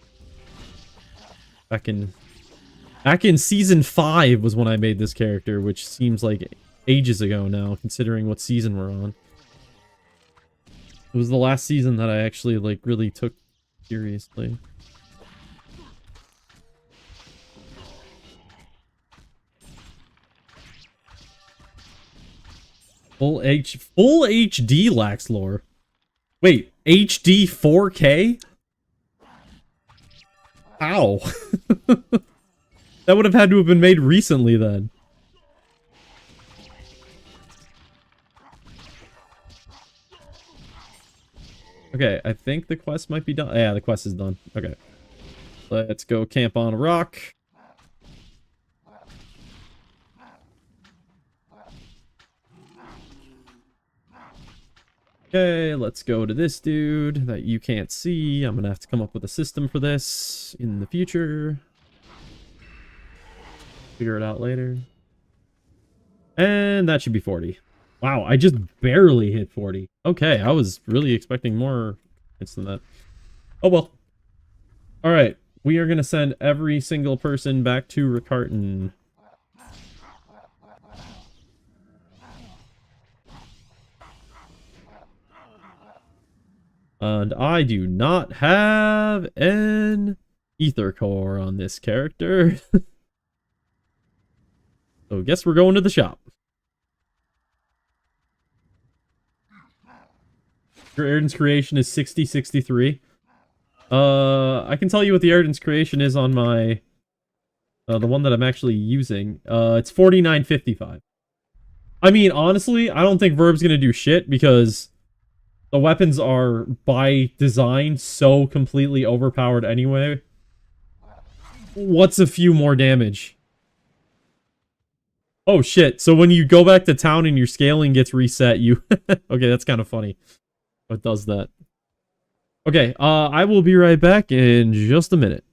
Back in season 5 was when I made this character, which seems like ages ago now, considering what season we're on. It was the last season that I actually, like, really took seriously. Full HD Lax lore. Wait, HD 4K? Ow. That would have had to have been made recently then. Okay, I think the quest might be done. Yeah, the quest is done. Okay. Let's go camp on a rock. Okay, let's go to this dude that you can't see. I'm gonna have to come up with a system for this in the future. Figure it out later. And that should be 40. Wow, I just barely hit 40. Okay, I was really expecting more hits than that. Oh well. Alright, we are gonna send every single person back to Riccarton. And I do not have an ether core on this character. So I guess we're going to the shop. Your Erden's creation is 6063. I can tell you what the Erden's creation is on my the one that I'm actually using. It's 4955. I mean, honestly, I don't think Verb's gonna do shit because the weapons are by design so completely overpowered anyway. What's a few more damage? Oh shit, so when you go back to town and your scaling gets reset, you... Okay, that's kind of funny. What does that? Okay, I will be right back in just a minute.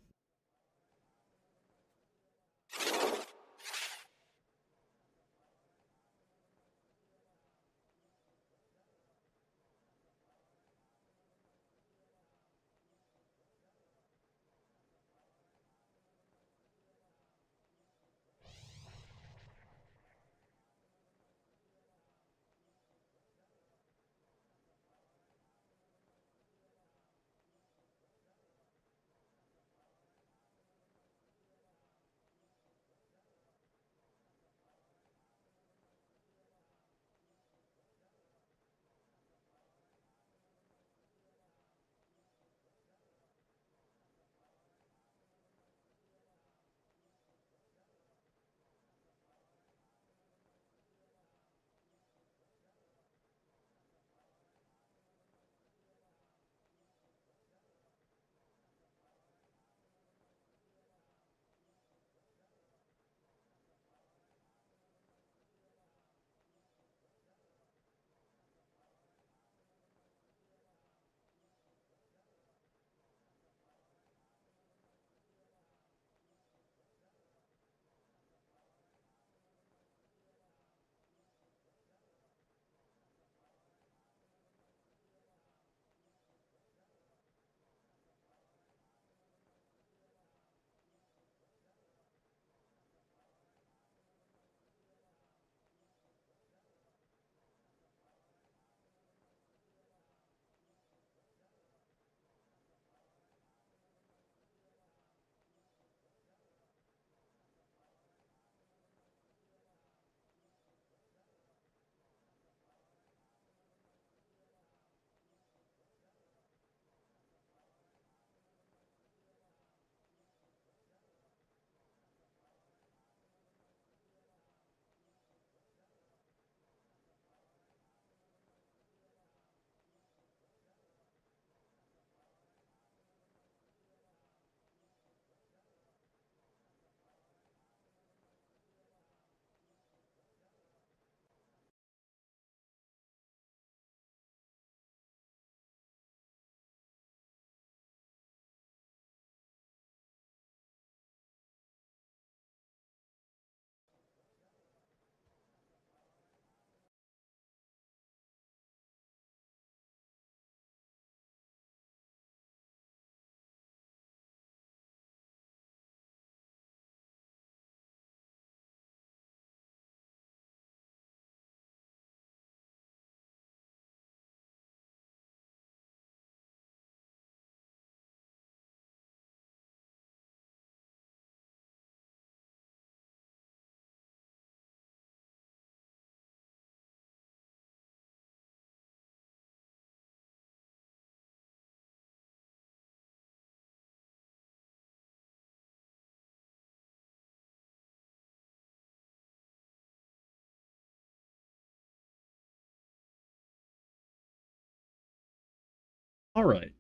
Alright.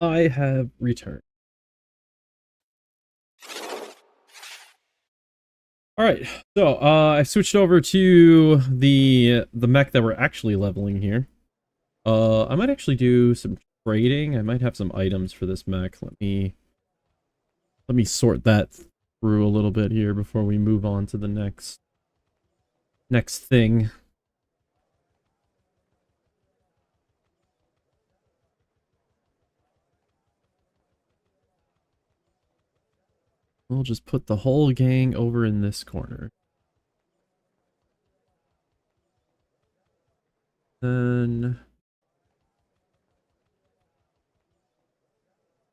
I have returned. Alright, so I switched over to the mech that we're actually leveling here. I might actually do some trading. I might have some items for this mech. Let me sort that through a little bit here before we move on to the next thing. We'll just put the whole gang over in this corner. Then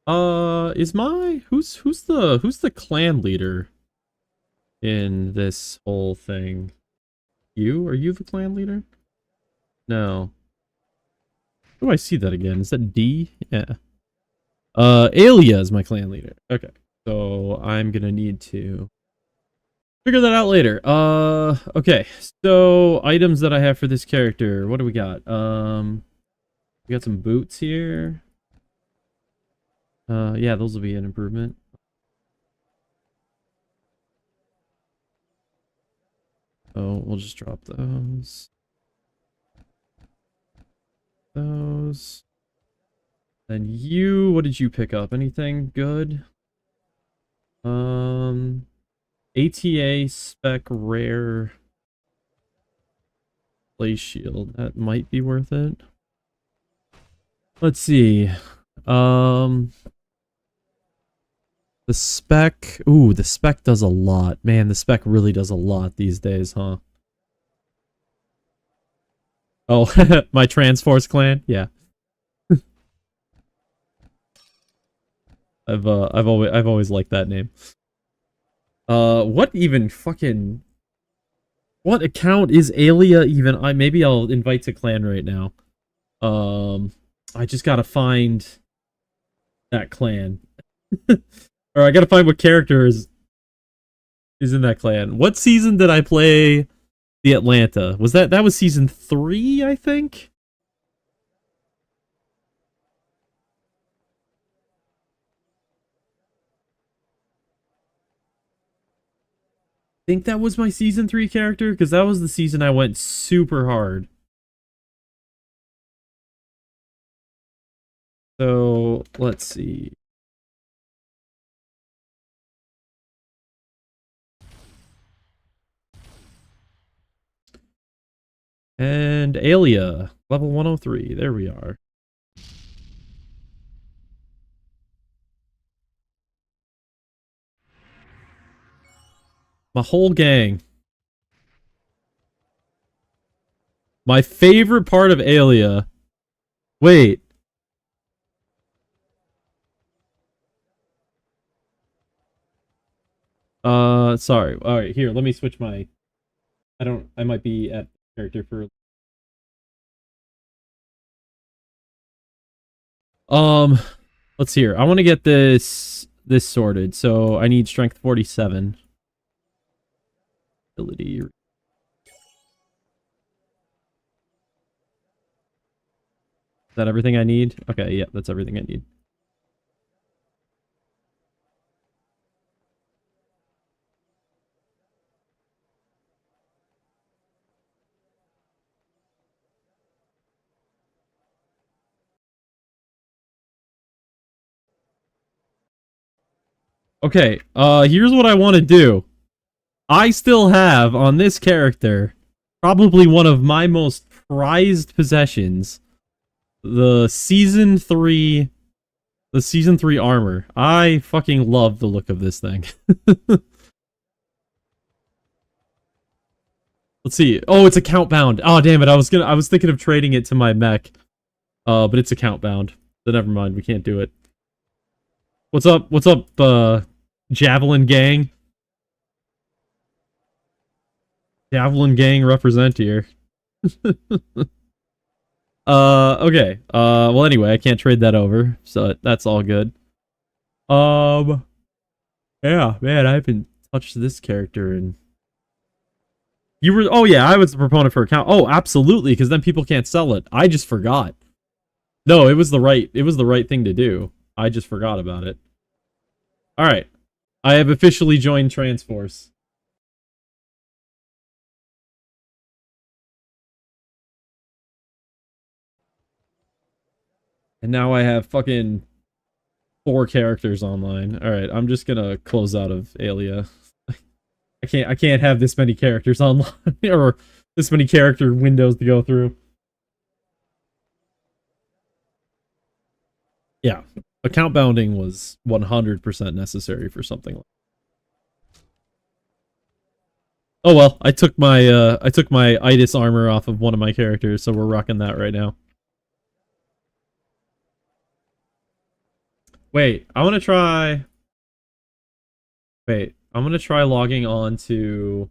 is who's the clan leader in this whole thing? Are you the clan leader? No. Who do I see that again? Is that D? Yeah. Alia is my clan leader. Okay. So I'm gonna need to figure that out later. Okay. So items that I have for this character. What do we got? We got some boots here. Yeah, those will be an improvement. Oh, we'll just drop those. Those. Then you, what did you pick up? Anything good? ATA spec rare play shield. That might be worth it. Let's see. The spec. Ooh, the spec does a lot. Man, the spec really does a lot these days, huh? Oh, my Transforce clan? Yeah. I've always liked that name. What even fucking... What account is Alia even? Maybe I'll invite to clan right now. I just gotta find that clan. Or I gotta find what character is in that clan. What season did I play the Atlanta? That was season 3, I think? I think that was my season 3 character, because that was the season I went super hard. So, let's see. And Alia, level 103. There we are. My whole gang. My favorite part of Alia. Wait. Sorry. Alright, here, let me switch my... I might be at character for... Let's see here. I want to get this sorted, so I need strength 47. Ability. Is that everything I need? Okay, yeah, that's everything I need. Okay, here's what I want to do. I still have, on this character, probably one of my most prized possessions. The Season 3 armor. I fucking love the look of this thing. Let's see. Oh, it's account bound. Oh, damn it. I was thinking of trading it to my mech. But it's account bound. So never mind. We can't do it. What's up? What's up, Javelin Gang? Javelin Gang represent here. Okay. Well, anyway, I can't trade that over, so that's all good. Yeah, man, I haven't touched this character in... You were... Oh, yeah, I was the proponent for account. Oh, absolutely, because then people can't sell it. I just forgot. No, it was the right thing to do. I just forgot about it. All right. I have officially joined Transforce. And now I have fucking 4 characters online. All right, I'm just gonna close out of Alia. I can't have this many characters online or this many character windows to go through. Yeah, account bounding was 100% necessary for something like. Oh well, I took my itis armor off of one of my characters, so we're rocking that right now. Wait, I want to try. Wait, I'm gonna try logging on to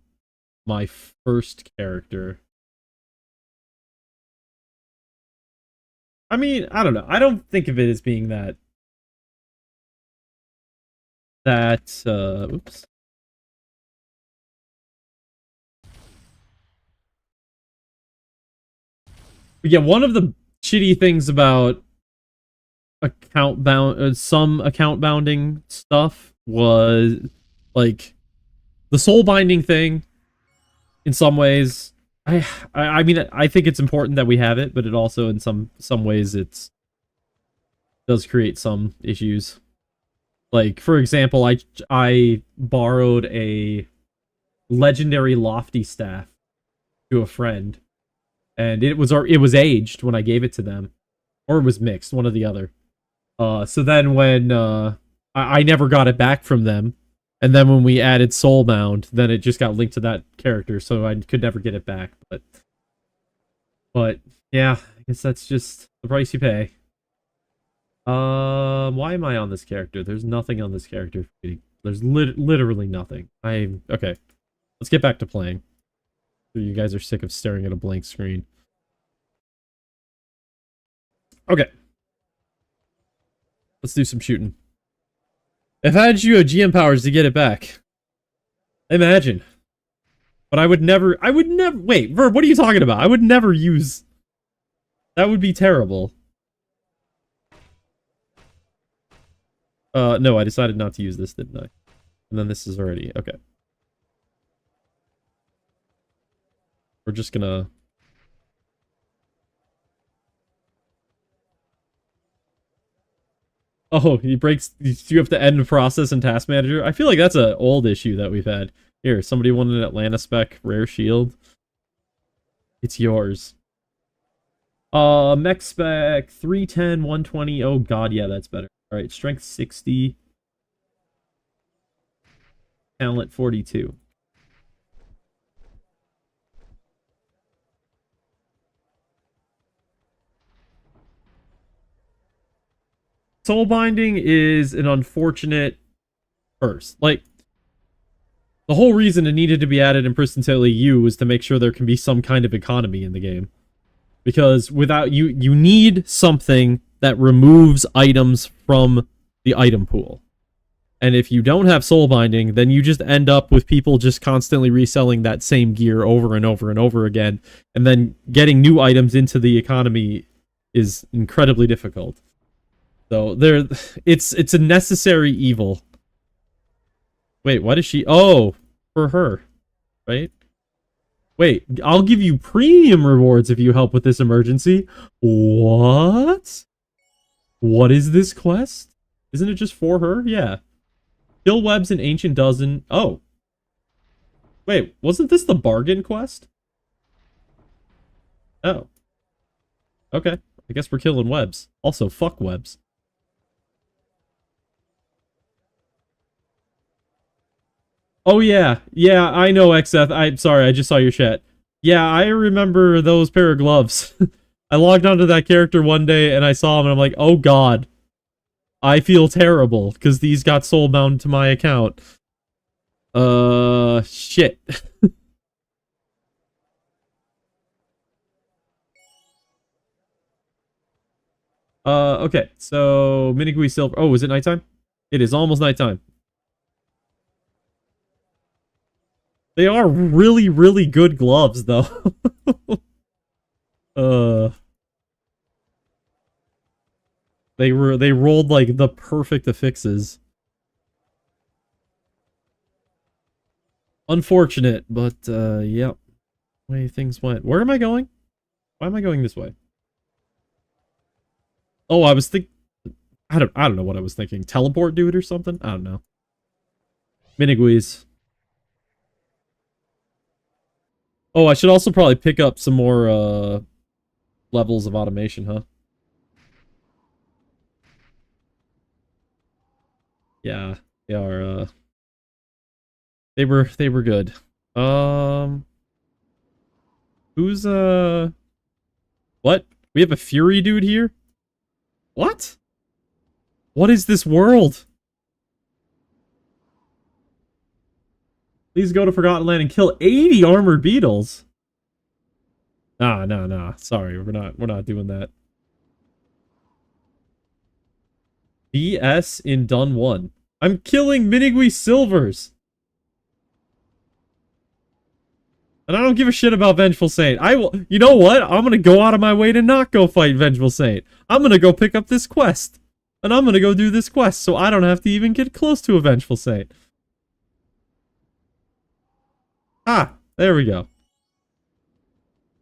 my first character. I mean, I don't know. I don't think of it as being that oops. But yeah, one of the shitty things about some account bounding stuff was like the soul binding thing in some ways. I mean I think it's important that we have it, but it also in some ways it's does create some issues. Like for example, I borrowed a legendary lofty staff to a friend, and it was aged when I gave it to them, or it was mixed, one or the other. So then when I never got it back from them, and then when we added Soulbound, then it just got linked to that character, so I could never get it back. But yeah, I guess that's just the price you pay. Why am I on this character? There's nothing on this character. There's literally nothing. Okay. Let's get back to playing. You guys are sick of staring at a blank screen. Okay. Let's do some shooting. If I had you GM powers to get it back, imagine. But I would never. Wait, Verb, what are you talking about? I would never use. That would be terrible. No, I decided not to use this, didn't I? And then this is already okay. We're just gonna. Oh, he breaks. You have to end process and task manager. I feel like that's an old issue that we've had. Here, somebody wanted an Atlanta spec rare shield. It's yours. Mech spec 310, 120. Oh god, yeah, that's better. All right, strength 60, talent 42. Soul binding is an unfortunate first. Like the whole reason it needed to be added in Pristontale EU was to make sure there can be some kind of economy in the game. Because without you need something that removes items from the item pool. And if you don't have soul binding, then you just end up with people just constantly reselling that same gear over and over and over again. And then getting new items into the economy is incredibly difficult. So it's a necessary evil. Wait, what is she? Oh, for her, right? Wait, I'll give you premium rewards if you help with this emergency. What? What is this quest? Isn't it just for her? Yeah. Kill webs in ancient dozen. Oh. Wait, wasn't this the bargain quest? Oh. Okay. I guess we're killing webs. Also, fuck webs. Oh yeah. Yeah, I know XF. I'm sorry, I just saw your chat. Yeah, I remember those pair of gloves. I logged onto that character one day and I saw them and I'm like, oh god. I feel terrible because these got soulbound to my account. Shit. Okay. So, Minigui Silver. Oh, is it nighttime? It is almost nighttime. They are really, really good gloves, though. uh, They rolled like the perfect affixes. Unfortunate, but yeah, way things went. Where am I going? Why am I going this way? Oh, I was think I don't know what I was thinking. Teleport dude or something? I don't know. Miniguis. Oh, I should also probably pick up some more levels of automation, huh? Yeah, they are they were good. Um who's what? We have a Fury dude here? What? What is this world? Please go to Forgotten Land and kill 80 armored beetles. Ah, no, no. Sorry, we're not doing that. BS in Dun 1. I'm killing Minigui Silvers. And I don't give a shit about Vengeful Saint. I will. You know what? I'm gonna go out of my way to not go fight Vengeful Saint. I'm gonna go pick up this quest. And I'm gonna go do this quest so I don't have to even get close to a Vengeful Saint. Ah, there we go.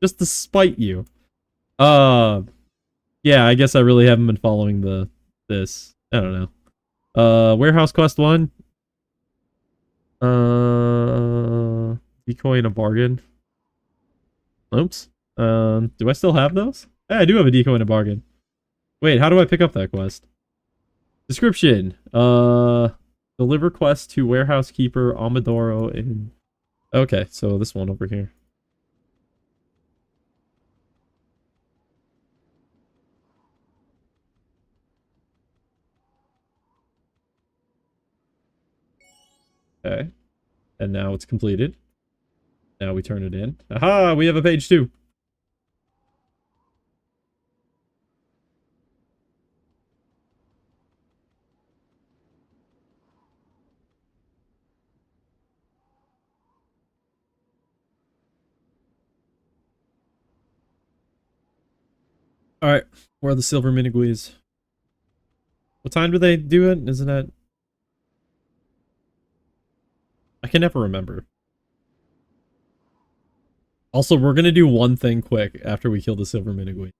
Just to spite you. Yeah, I guess I really haven't been following this. I don't know. Warehouse quest 1. Decoy and a bargain. Oops. Do I still have those? Hey, I do have a decoy and a bargain. Wait, how do I pick up that quest? Description. Deliver quest to warehouse keeper Amadoro in... Okay, so this one over here. Okay. And now it's completed. Now we turn it in. Aha! We have a page 2. Alright. Where are the silver miniguis? What time do they do it? Isn't that... I can never remember. Also, we're gonna do one thing quick after we kill the silver minigui.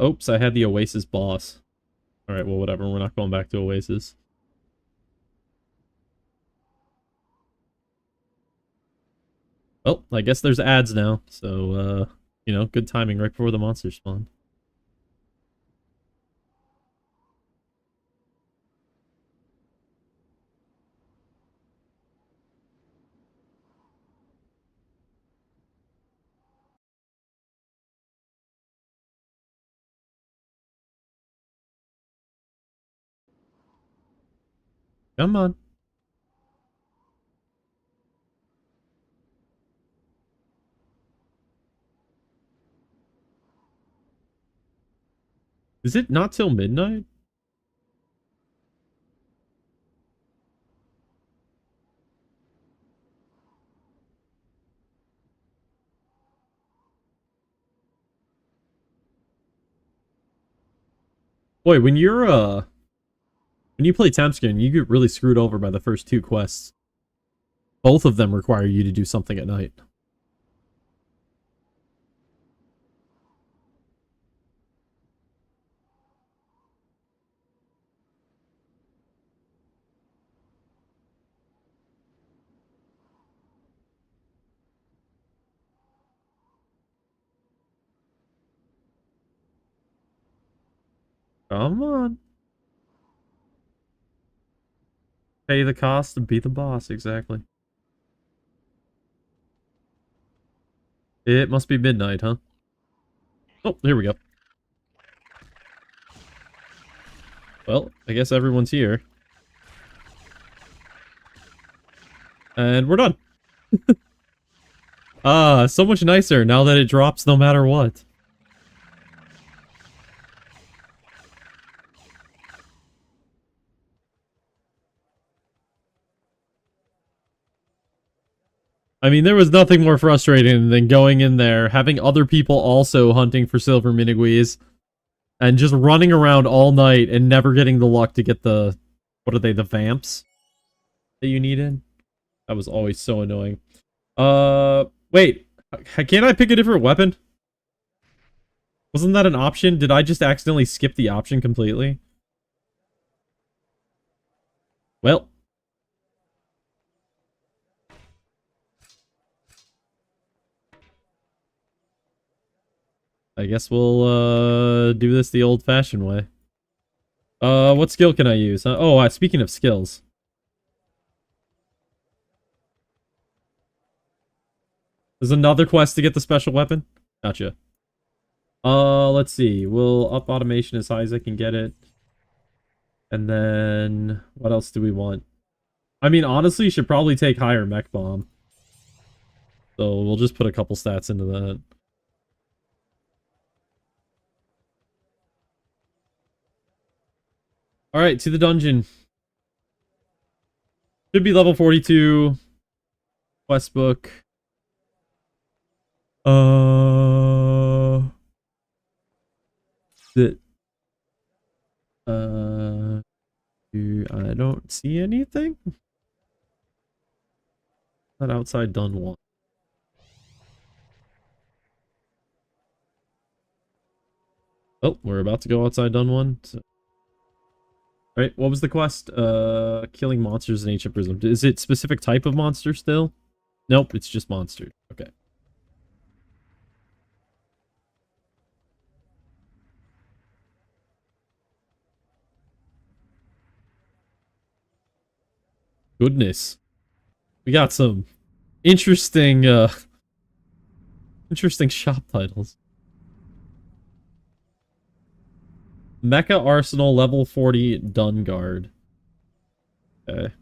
Oops, I had the Oasis boss. Alright, well, whatever. We're not going back to Oasis. Well, I guess there's ads now, so, you know, good timing right before the monsters spawn. Come on. Is it not till midnight? Boy, when you play Tempskin, you get really screwed over by the first 2 quests. Both of them require you to do something at night. Come on. Pay the cost and be the boss, exactly. It must be midnight, huh? Oh, here we go. Well, I guess everyone's here. And we're done. Ah, so much nicer now that it drops no matter what. I mean, there was nothing more frustrating than going in there, having other people also hunting for silver miniguis, and just running around all night and never getting the luck to get the... What are they, the vamps that you needed? That was always so annoying. Wait. Can't I pick a different weapon? Wasn't that an option? Did I just accidentally skip the option completely? Well. I guess we'll, do this the old-fashioned way. What skill can I use? Speaking of skills. There's another quest to get the special weapon? Gotcha. Let's see. We'll up automation as high as I can get it. And then, what else do we want? I mean, honestly, you should probably take higher mech bomb. So we'll just put a couple stats into that. Alright, to the dungeon. Should be level 42. Quest book. I don't see anything. Not outside done one. Oh, we're about to go outside done one. So. Alright, what was the quest? Killing monsters in ancient prism. Is it specific type of monster still? Nope, it's just monster. Okay. Goodness. We got some interesting, interesting shop titles. Mecha Arsenal level 40 Dunguard. Okay.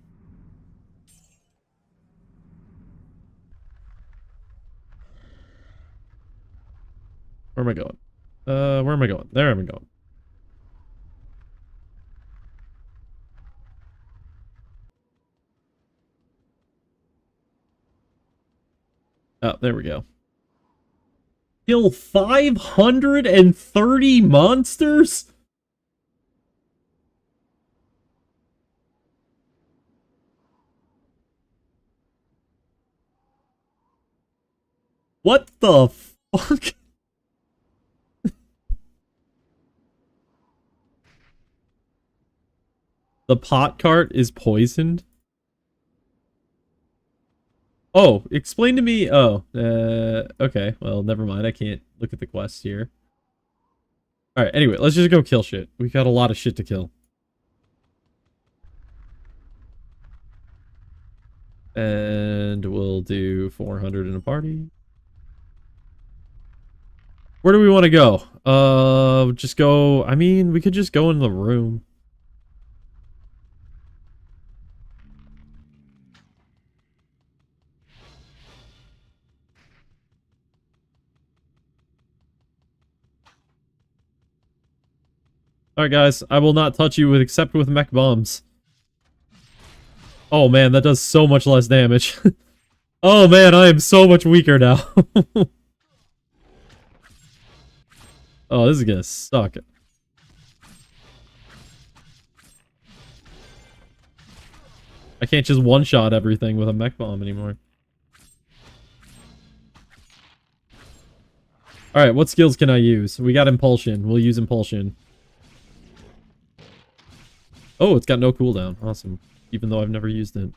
Where am I going? Where am I going? There am I going. Oh, there we go. Kill 530 monsters? What the fuck? The pot cart is poisoned? Oh, explain to me. Oh, okay. Well, never mind. I can't look at the quest here. Alright, anyway, let's just go kill shit. We got a lot of shit to kill. And we'll do 400 in a party. Where do we want to go? Just go... I mean, we could just go in the room. Alright, guys. I will not touch you except with mech bombs. Oh, man. That does so much less damage. Oh, man. I am so much weaker now. Oh, this is gonna suck. I can't just one-shot everything with a mech bomb anymore. Alright, what skills can I use? We got Impulsion. We'll use Impulsion. Oh, it's got no cooldown. Awesome. Even though I've never used it.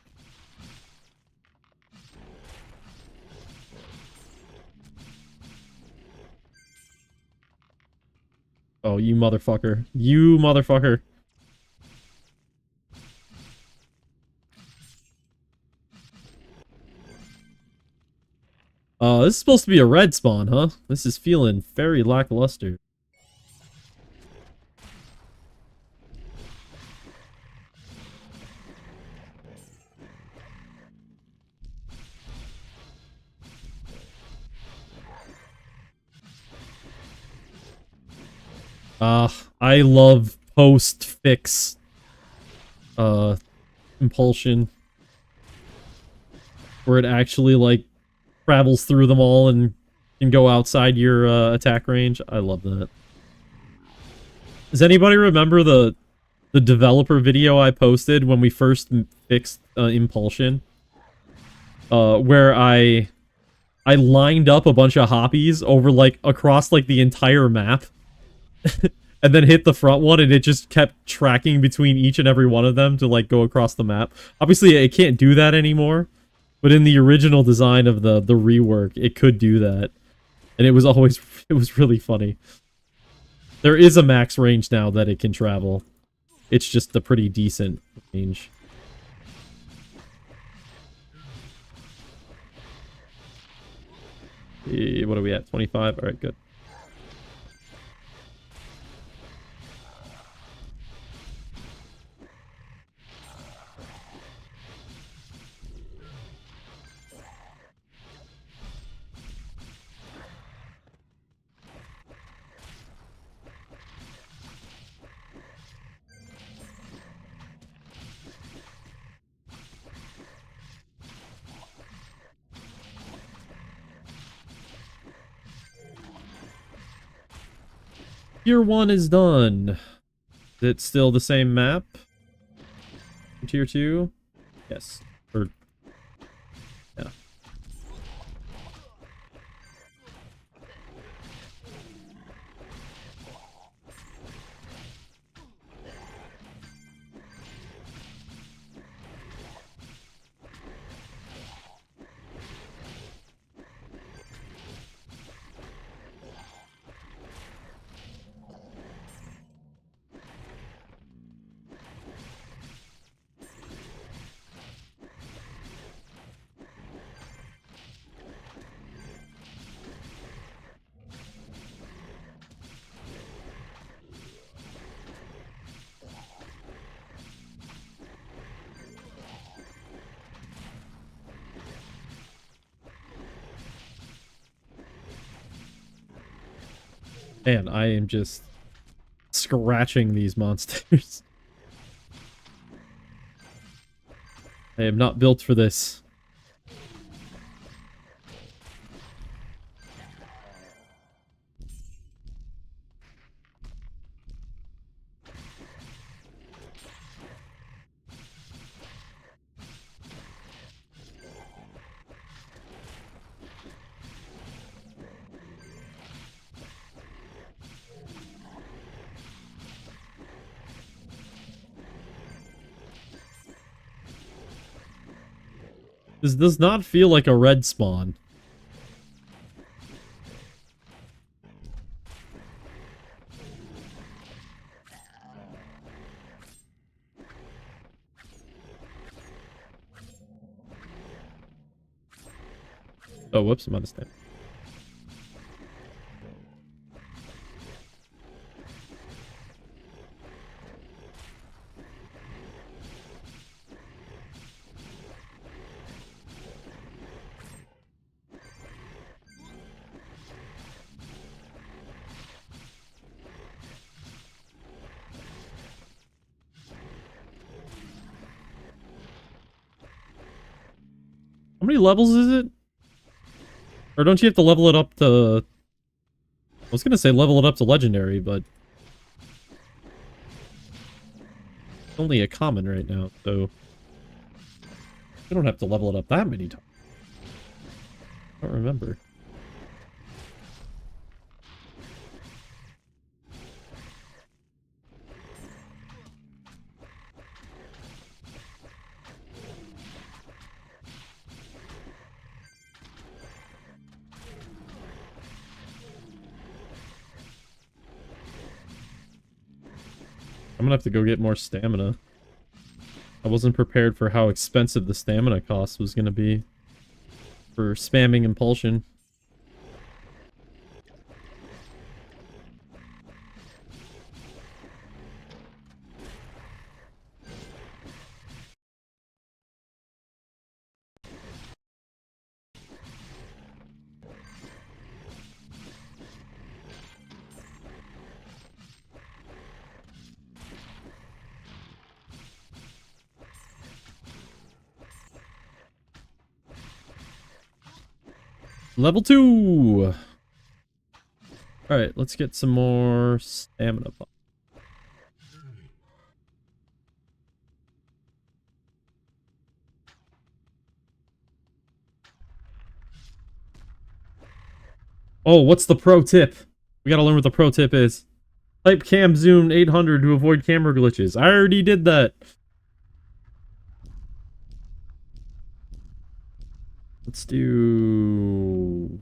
Oh, you motherfucker. You motherfucker. This is supposed to be a red spawn, huh? This is feeling very lackluster. I love post-fix, impulsion. Where it actually, like, travels through them all and can go outside your, attack range. I love that. Does anybody remember the developer video I posted when we first fixed, impulsion? Where I lined up a bunch of hoppies over, like, across, like, the entire map. And then hit the front one, and it just kept tracking between each and every one of them to, like, go across the map. Obviously, it can't do that anymore. But in the original design of the rework, it could do that. And it was really funny. There is a max range now that it can travel. It's just a pretty decent range. What are we at? 25? Alright, good. Tier 1 is done. Is it still the same map? Tier 2? Yes. Or... yeah. Man, I am just scratching these monsters. I am not built for this. This does not feel like a red spawn. Oh, whoops, I'm out of stamina. How many levels is it? Or don't you have to level it up to... I was gonna say level it up to legendary, but... it's only a common right now, so... you don't have to level it up that many times. I don't remember. I'm gonna have to go get more stamina. I wasn't prepared for how expensive the stamina cost was gonna be for spamming impulsion. Level 2! Alright, let's get some more stamina pop. Oh, what's the pro tip? We gotta learn what the pro tip is. Type cam zoom 800 to avoid camera glitches. I already did that. Let's do...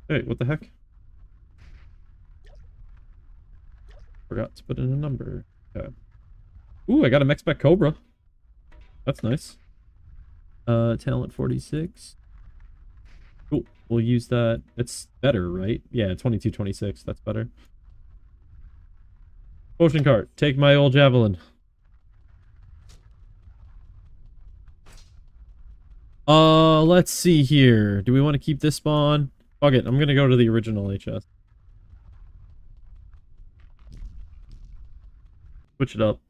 Hey, what the heck? Forgot to put in a number. Okay. Ooh, I got a mech spec Cobra. That's nice. Talent 46. Cool. We'll use that. It's better, right? Yeah, 2226. That's better. Potion cart. Take my old javelin. Let's see here. Do we want to keep this spawn? Fuck it. I'm gonna go to the original HS. Switch it up.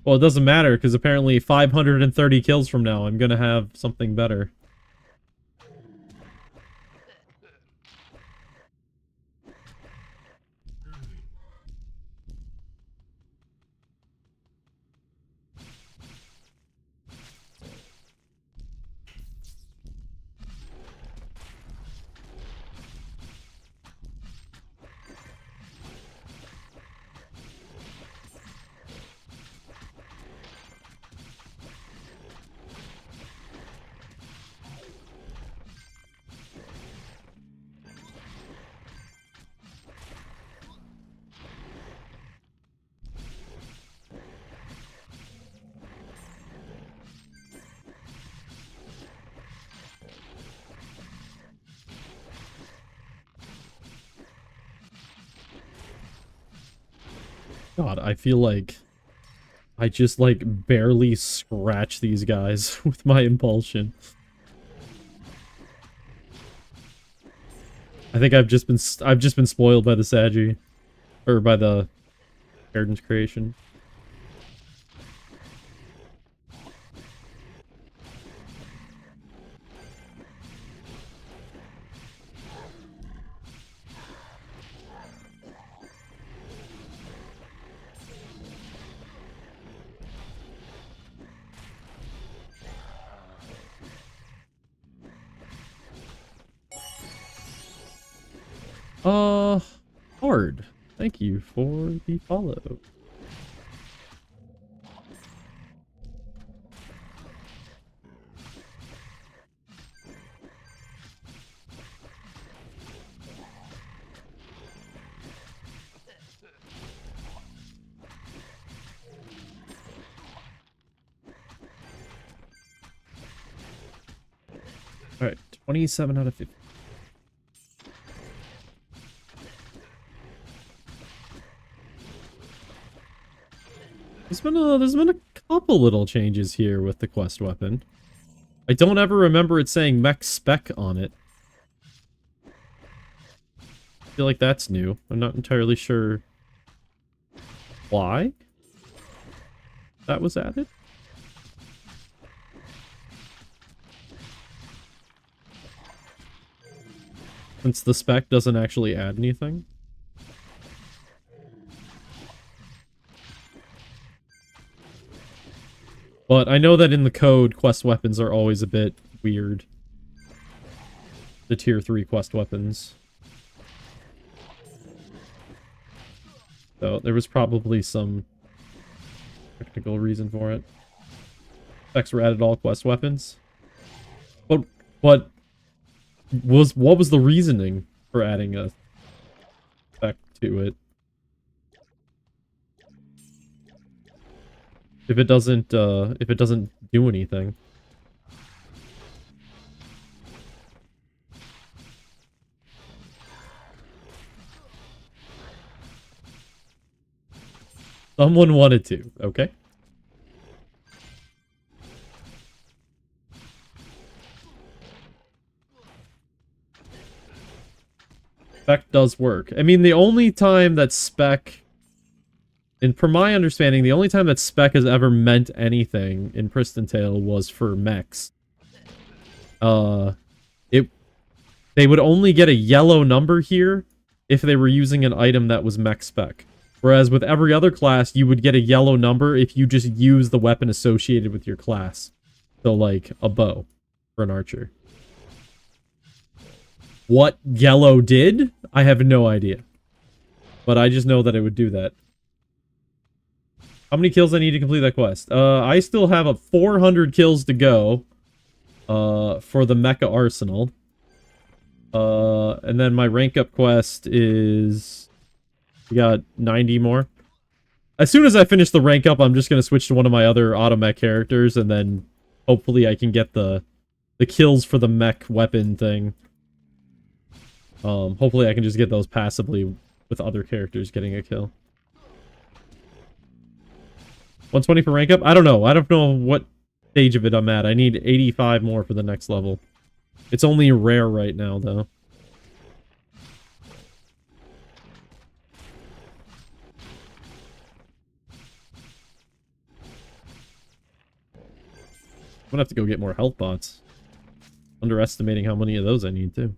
Well, it doesn't matter, because apparently 530 kills from now, I'm gonna have something better. God, I feel like I just, like, barely scratch these guys with my impulsion. I think I've just been spoiled by the Sagi. Or by the Garden's creation. Hard. Thank you for the follow. Alright, 27 out of 50. There's been a couple little changes here with the quest weapon. I don't ever remember it saying mech spec on it. I feel like that's new. I'm not entirely sure why that was added. Since the spec doesn't actually add anything. But I know that in the code, quest weapons are always a bit weird. The tier 3 quest weapons. So there was probably some technical reason for it. Specs were added all quest weapons. But what was the reasoning for adding a spec to it? If it doesn't do anything. Someone wanted to, okay? spec does work. I mean, the only time that spec, and from my understanding, the only time that spec has ever meant anything in Pristontale was for mechs. They would only get a yellow number here if they were using an item that was mech spec. Whereas with every other class, you would get a yellow number if you just use the weapon associated with your class. So, like, a bow for an archer. What yellow did? I have no idea. But I just know that it would do that. How many kills I need to complete that quest? I still have 400 kills to go. For the Mecha Arsenal. And then my rank up quest is... We got 90 more. As soon as I finish the rank up, I'm just going to switch to one of my other Automech characters, and then hopefully I can get the kills for the mech weapon thing. Hopefully I can just get those passively with other characters getting a kill. 120 for rank up? I don't know. I don't know what stage of it I'm at. I need 85 more for the next level. It's only rare right now, though. I'm gonna have to go get more health bots. Underestimating how many of those I need, too.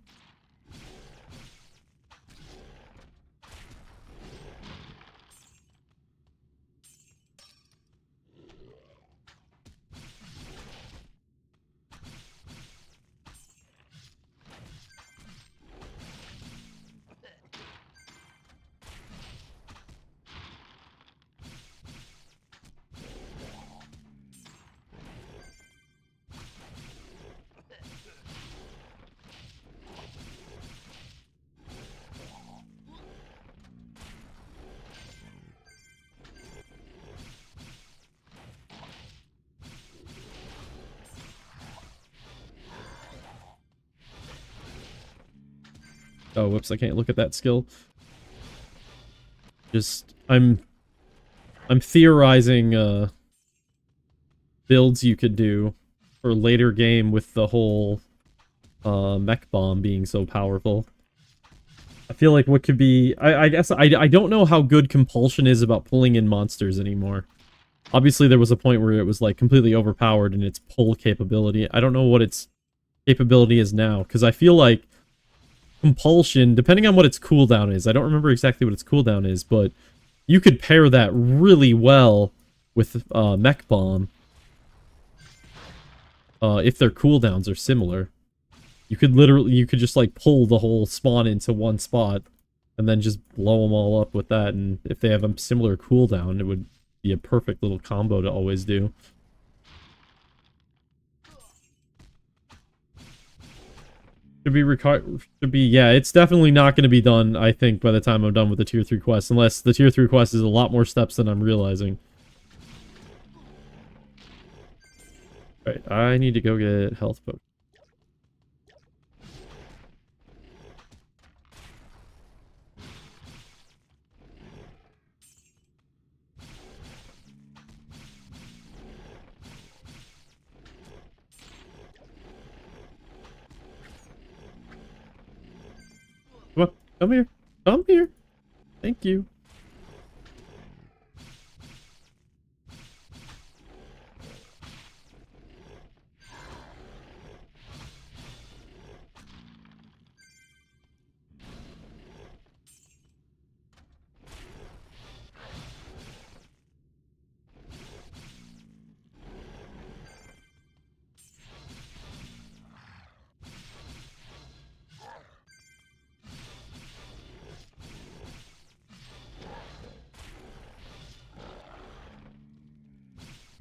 Oh, whoops, I can't look at that skill. Just, I'm theorizing, builds you could do for later game with the whole, mech bomb being so powerful. I feel like what could be... I guess, I don't know how good Compulsion is about pulling in monsters anymore. Obviously, there was a point where it was, like, completely overpowered in its pull capability. I don't know what its capability is now, because I feel like Compulsion, depending on what its cooldown is, I don't remember exactly what its cooldown is, but you could pair that really well with Mech Bomb. If their cooldowns are similar. You could just like pull the whole spawn into one spot and then just blow them all up with that, and if they have a similar cooldown, it would be a perfect little combo to always do. Yeah, it's definitely not going to be done, I think, by the time I'm done with the tier 3 quest, unless the tier 3 quest is a lot more steps than I'm realizing. Alright, I need to go get health potion. Come on, come here. Come here. Thank you.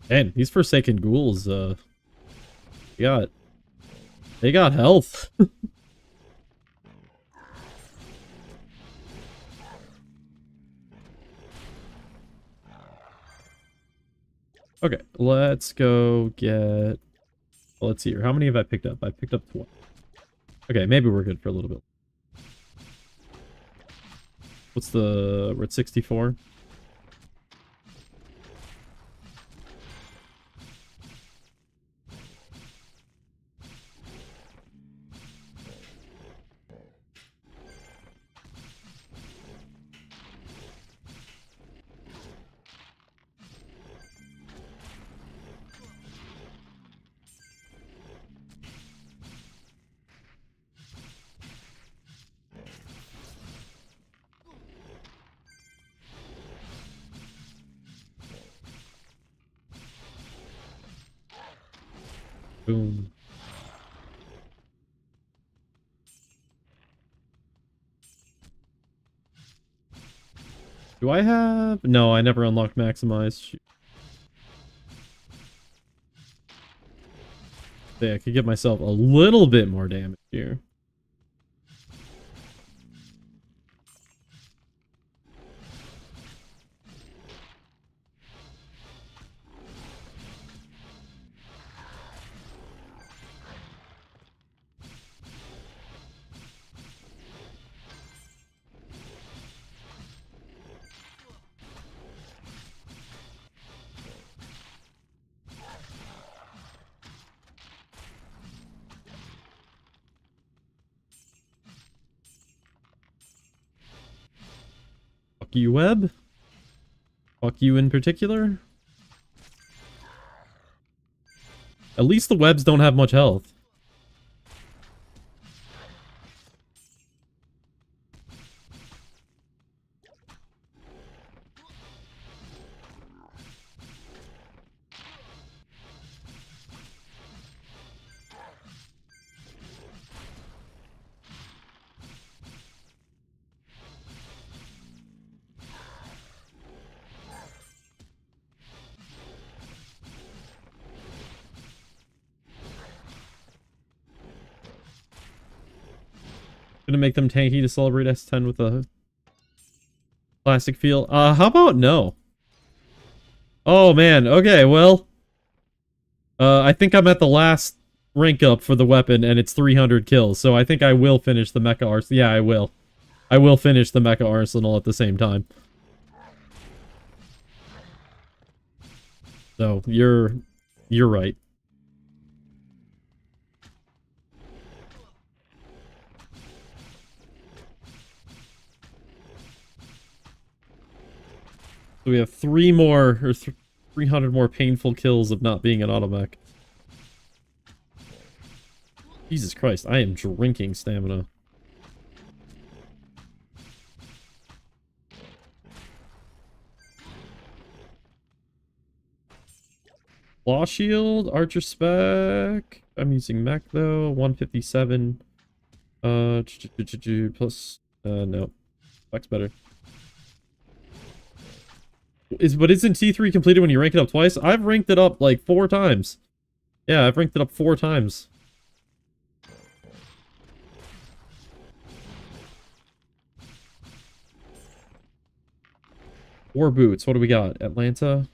Man, these Forsaken Ghouls, they got health. Okay, let's go get... Well, let's see here. How many have I picked up? I picked up 20. Okay, maybe we're good for a little bit. What's the... We're at 64? Boom. Do I have... No, I never unlocked Maximize. Shoot. Yeah, I could give myself a little bit more damage here. Fuck you, Web. Fuck you in particular. At least the webs don't have much health. Gonna make them tanky to celebrate S10 with a classic feel. How about no? Oh man, okay, well. I think I'm at the last rank up for the weapon and it's 300 kills, so I think I will finish the Mecha Arsenal. Yeah, I will. I will finish the Mecha Arsenal at the same time. So, you're right. So we have 300 more painful kills of not being an Automech. Jesus Christ, I am drinking stamina. Claw shield, archer spec. I'm using mech though. 157. Plus. No. Spec's better. But isn't T3 completed when you rank it up twice? I've ranked it up like 4 times. Yeah, I've ranked it up 4 times. War boots. What do we got? Atlanta.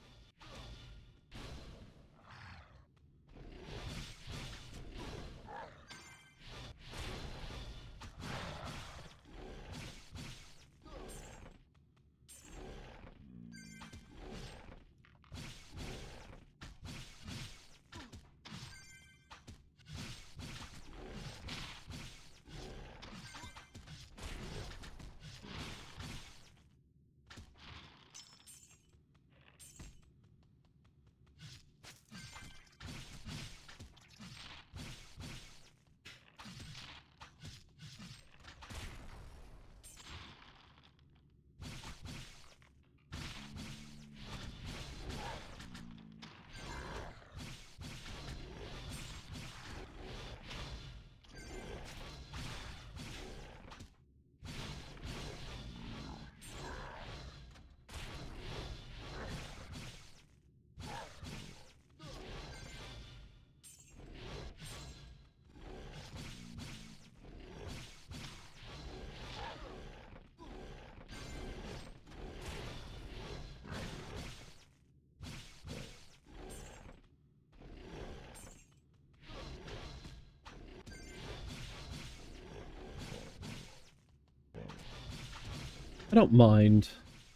I don't mind.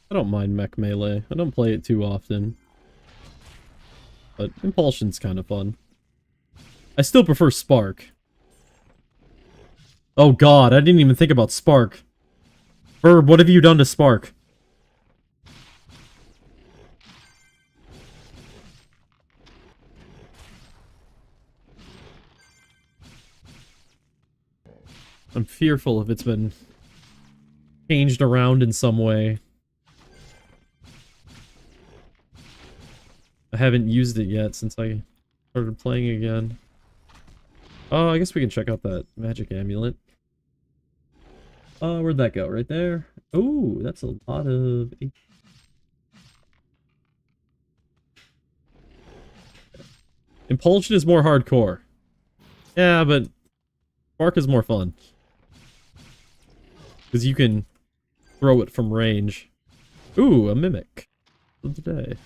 I don't mind mech melee. I don't play it too often. But Impulsion's kind of fun. I still prefer Spark. Oh god, I didn't even think about Spark. Verb, what have you done to Spark? I'm fearful if it's been changed around in some way. I haven't used it yet since I started playing again. Oh, I guess we can check out that magic amulet. Where'd that go? Right there? Oh, that's a lot of... Impulsion is more hardcore. Yeah, but Spark is more fun. Because you can throw it from range. Ooh, a mimic of the day.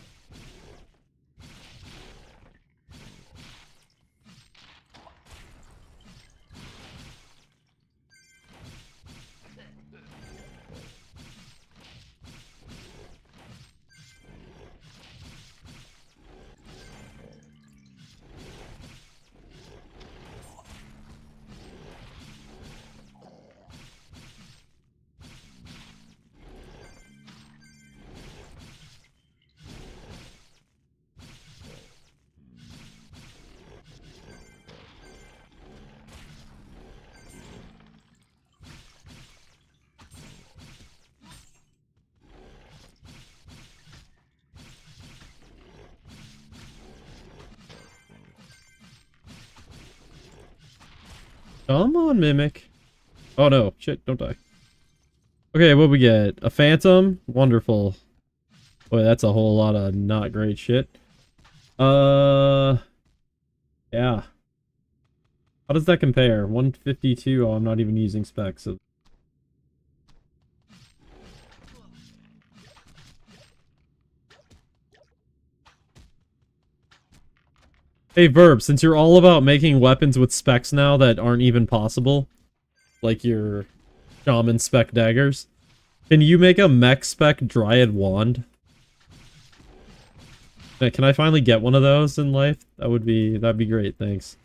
Come on, mimic. Oh no, shit, don't die. Okay, what we get? A phantom? Wonderful. Boy, that's a whole lot of not great shit. Yeah. How does that compare? 152? Oh, I'm not even using specs. So. Hey, Verb, since you're all about making weapons with specs now that aren't even possible, like your shaman spec daggers, can you make a mech spec dryad wand? Can I finally get one of those in life? That'd be great, thanks.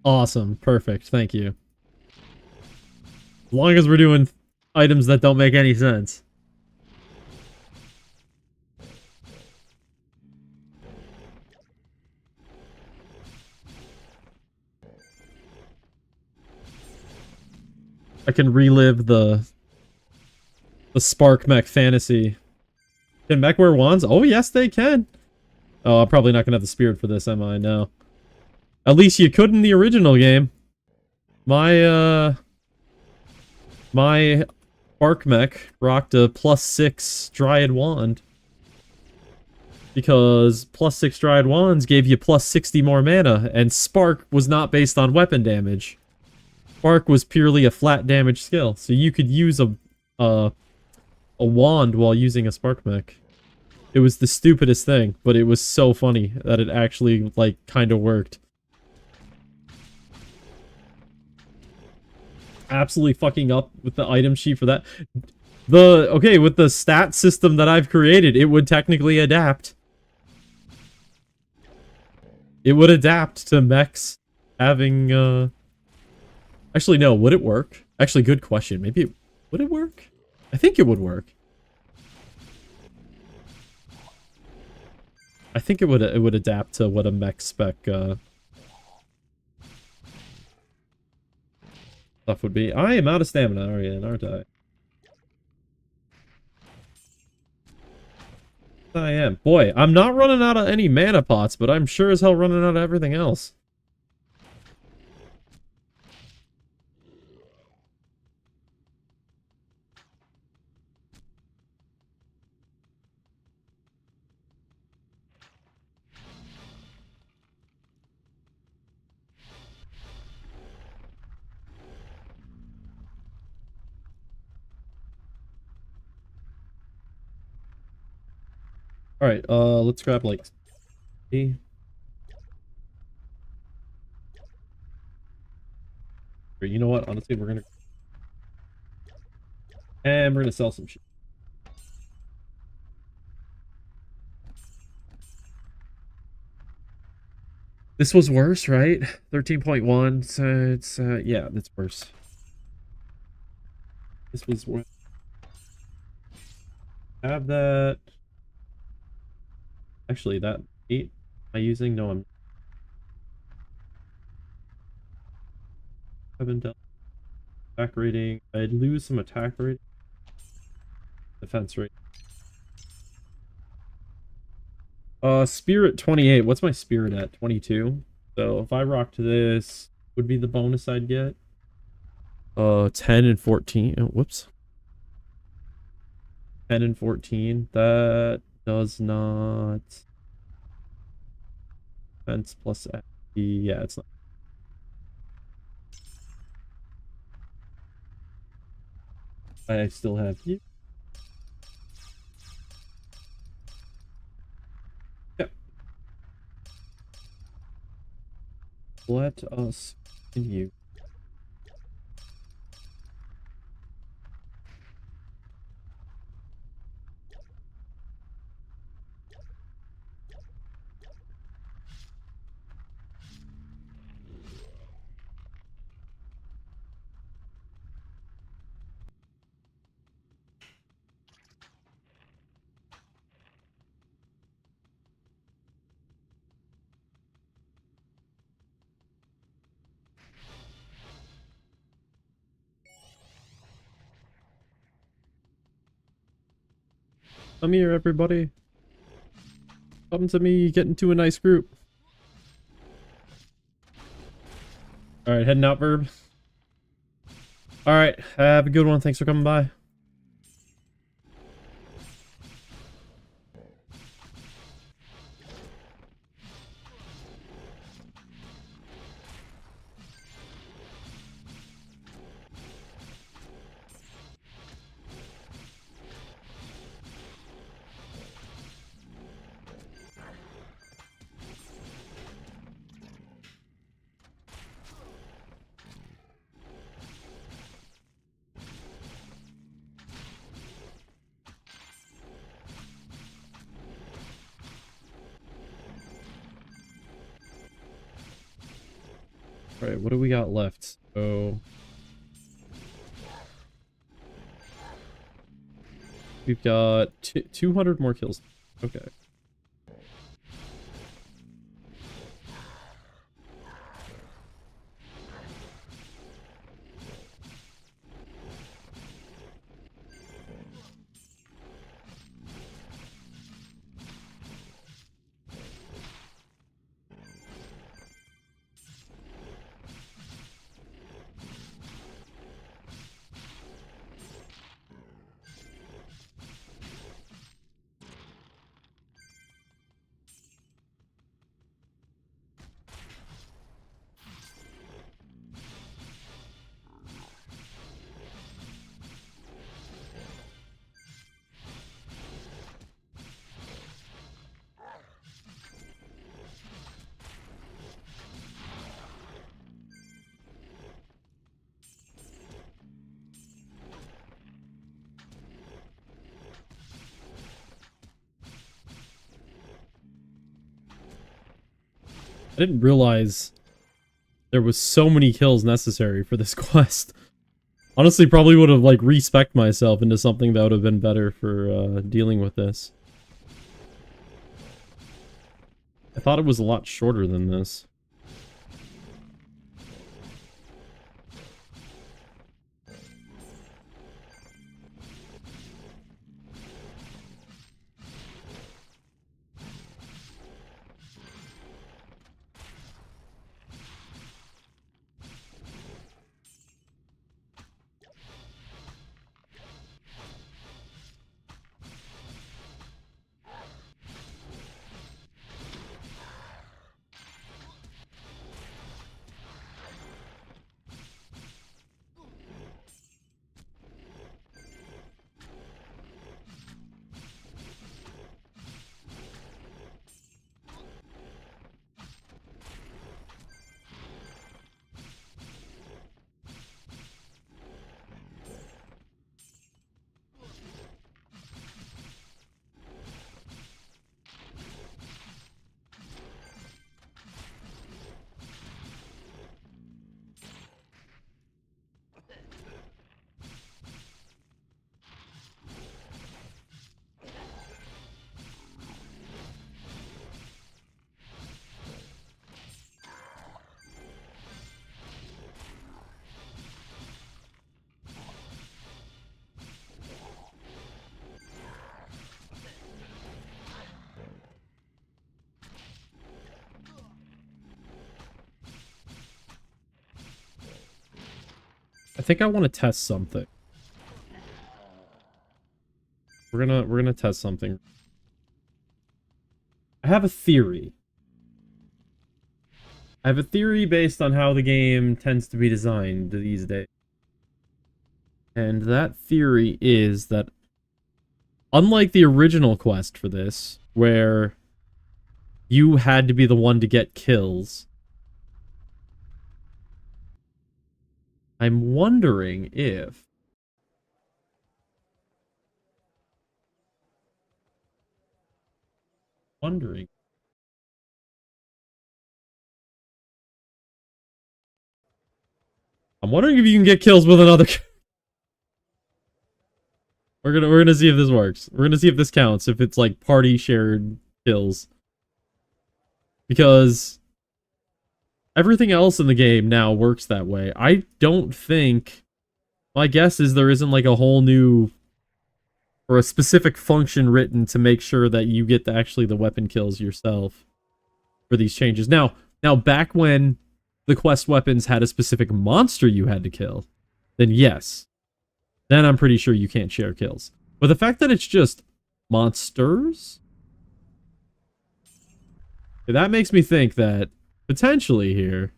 Awesome, perfect, thank you. As long as we're doing items that don't make any sense. I can relive the Spark mech fantasy. Can mech wear wands? Oh, yes, they can. Oh, I'm probably not gonna have the spirit for this, am I? No. At least you could in the original game. My Spark mech rocked a +6 Dryad wand. Because +6 Dryad wands gave you +60 more mana, and Spark was not based on weapon damage. Spark was purely a flat damage skill, so you could use a wand while using a Spark mech. It was the stupidest thing, but it was so funny that it actually, like, kind of worked. Absolutely fucking up with the item sheet for that. Okay, with the stat system that I've created, it would technically adapt. It would adapt to mechs having, Actually, no, would it work? Actually, good question. Maybe would it work? I think it would work. I think it would adapt to what a mech spec, stuff would be. I am out of stamina, aren't I? I am. Boy, I'm not running out of any mana pots, but I'm sure as hell running out of everything else. Alright, let's grab, like, you know what? Honestly, we're gonna... And we're gonna sell some shit. This was worse, right? 13.1, so it's, yeah, that's worse. This was worse. Have that. Actually, that 8 am I using? No, I'm... haven't done attack rating. I'd lose some attack rating. defense rate. Spirit 28. What's my spirit at? 22. So if I rocked this, would be the bonus I'd get. 10 and 14. Oh, whoops. 10 and 14. That does not. Defense plus FP. Yeah, it's not. I still have you. Yep. Let us continue. Come here, everybody. Come to me. Get into a nice group. All right, heading out, Verb. All right, have a good one. Thanks for coming by. All right, what do we got left? So we've got 200 more kills. Okay. I didn't realize there was so many kills necessary for this quest. Honestly, probably would have, like, respec'd myself into something that would have been better for, dealing with this. I thought it was a lot shorter than this. I think I want to test something. We're gonna test something. I have a theory. I have a theory based on how the game tends to be designed these days. And that theory is that unlike the original quest for this, where you had to be the one to get kills, I'm wondering if... Wondering. I'm wondering if you can get kills with another... We're gonna see if this works. We're gonna see if this counts, if it's like party shared kills. Because everything else in the game now works that way. I don't think... My guess is there isn't like a whole new... or a specific function written to make sure that you get actually the weapon kills yourself for these changes. Now back when the quest weapons had a specific monster you had to kill, then yes. Then I'm pretty sure you can't share kills. But the fact that it's just monsters, that makes me think that potentially here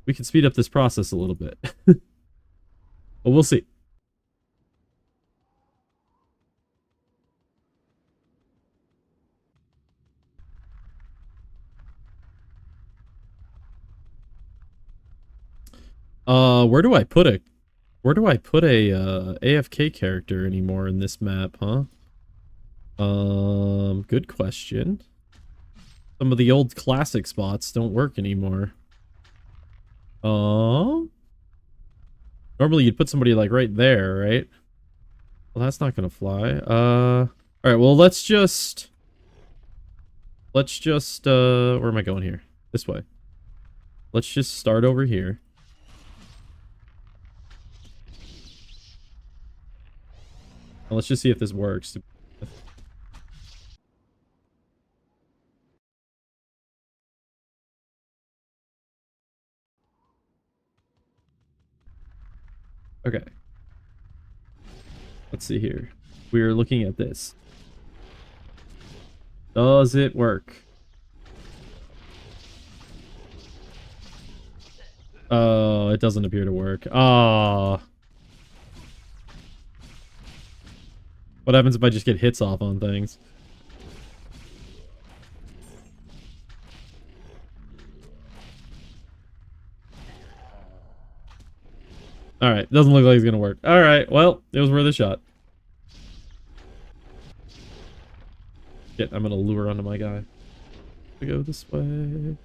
we can speed up this process a little bit. But we'll see. Where do I put a AFK character anymore in this map, huh? Good question. Some of the old classic spots don't work anymore. Normally you'd put somebody like right there, right? Well, that's not gonna fly. Alright, well let's just where am I going here? This way. Let's just start over here. And let's just see if this works. Okay. Let's see here. We're looking at this. Does it work? Oh, it doesn't appear to work. Ah. What happens if I just get hits off on things? Alright, doesn't look like it's gonna work. Alright, well, it was worth a shot. Shit, I'm gonna lure onto my guy. We go this way.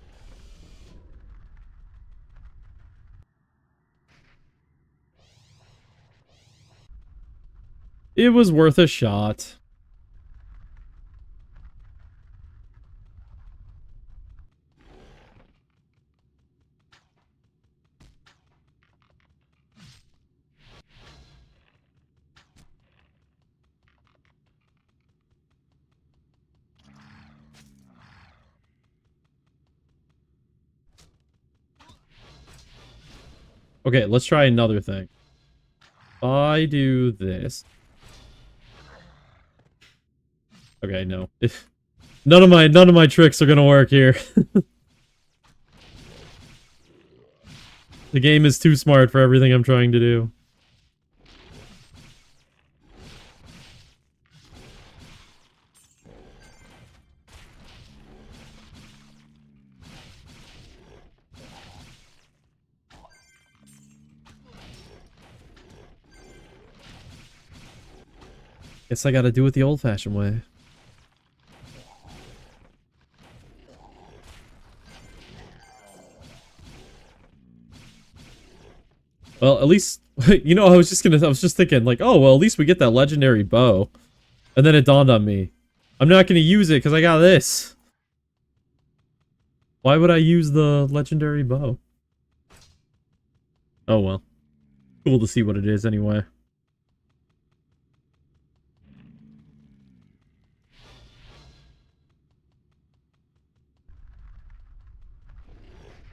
It was worth a shot. Okay, let's try another thing. If I do this. Okay, no. None of my tricks are gonna work here. The game is too smart for everything I'm trying to do. Guess I gotta do it the old-fashioned way. Well, at least, you know, I was just thinking, like, oh, well, at least we get that legendary bow. And then it dawned on me. I'm not gonna use it because I got this. Why would I use the legendary bow? Oh, well. Cool to see what it is anyway.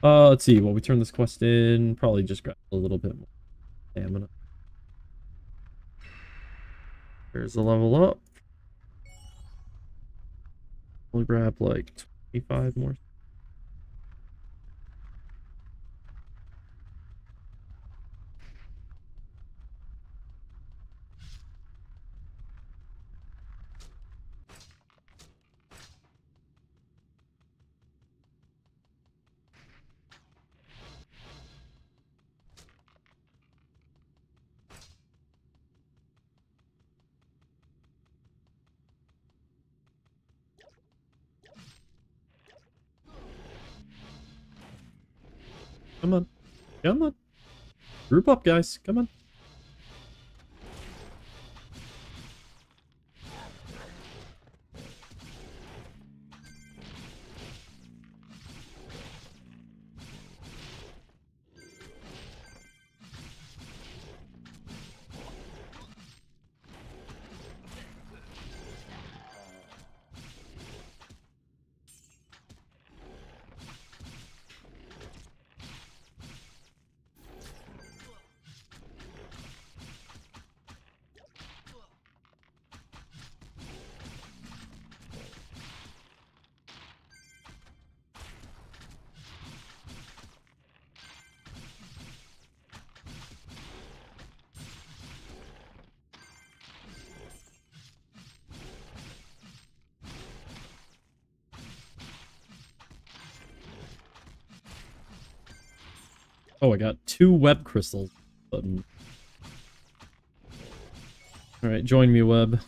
Let's see. Well, we turn this quest in. Probably just grab a little bit more. Stamina. There's a level up. We'll grab like 25 more. Come on. Come on. Group up, guys. Come on. Oh, I got 2 web crystals. Button. Alright, join me, web.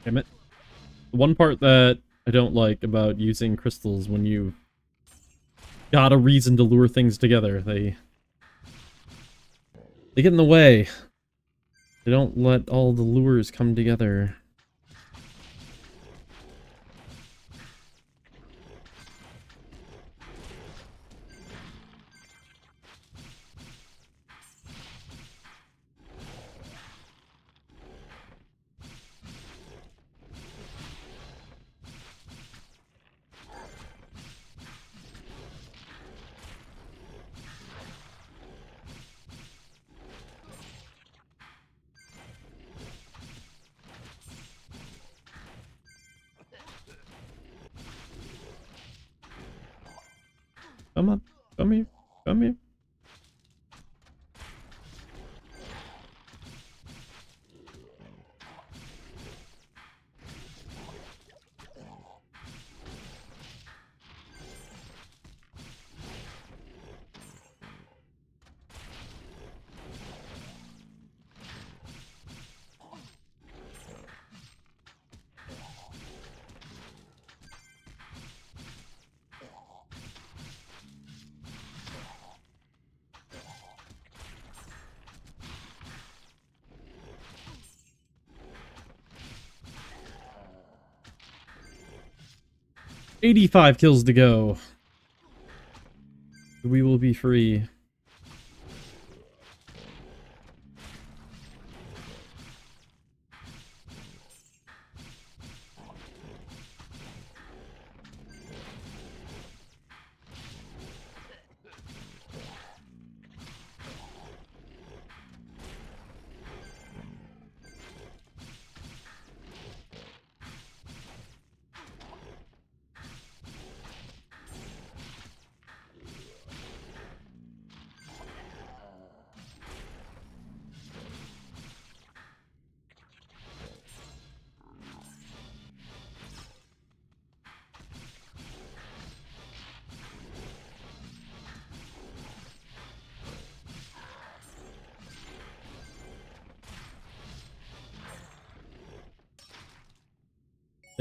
Damn it. The one part that I don't like about using crystals when you've got a reason to lure things together, they get in the way. They don't let all the lures come together. Come on. Come here. Come here. $85 kills to go. We will be free.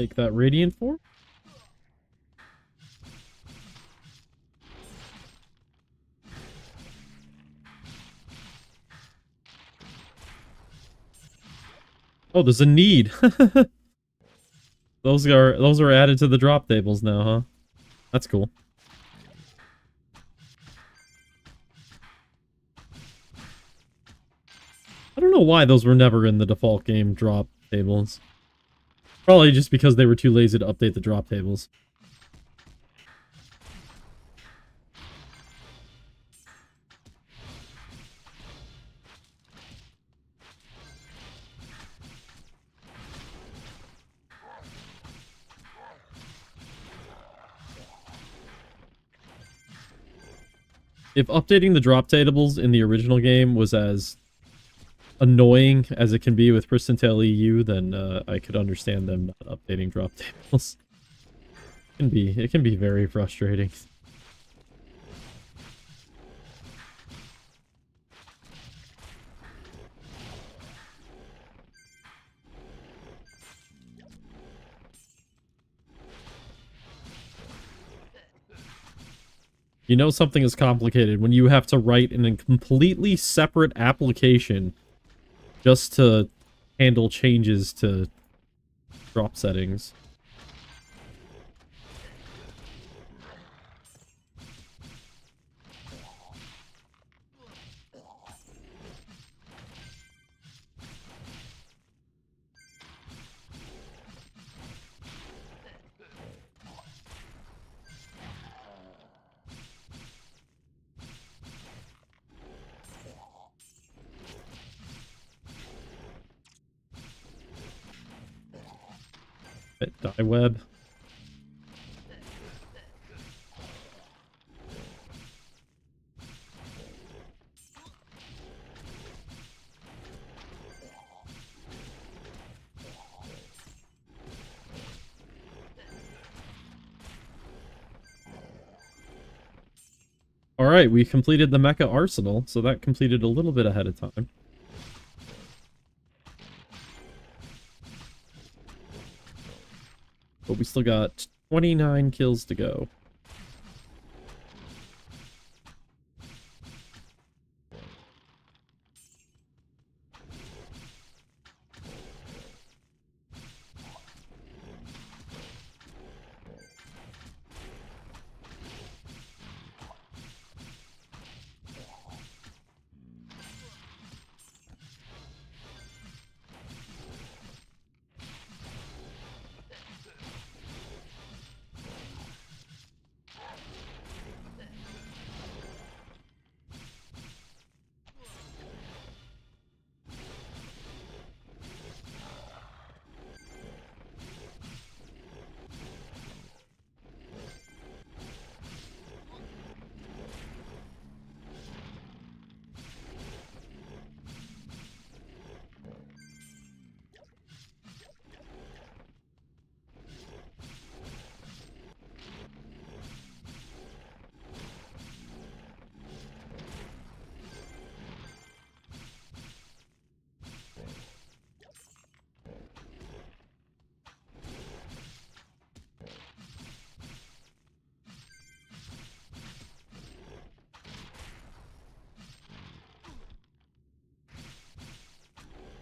Take that radiant for. Oh, there's a need. Those are added to the drop tables now, huh? That's cool. I don't know why those were never in the default game drop tables. Probably just because they were too lazy to update the drop tables. If updating the drop tables in the original game was as annoying as it can be with Pristontale EU, then I could understand them not updating drop tables. It can be very frustrating. You know something is complicated when you have to write in a completely separate application just to handle changes to drop settings. Die web. Alright, we completed the Mecha Arsenal, so that completed a little bit ahead of time. But we still got 29 kills to go.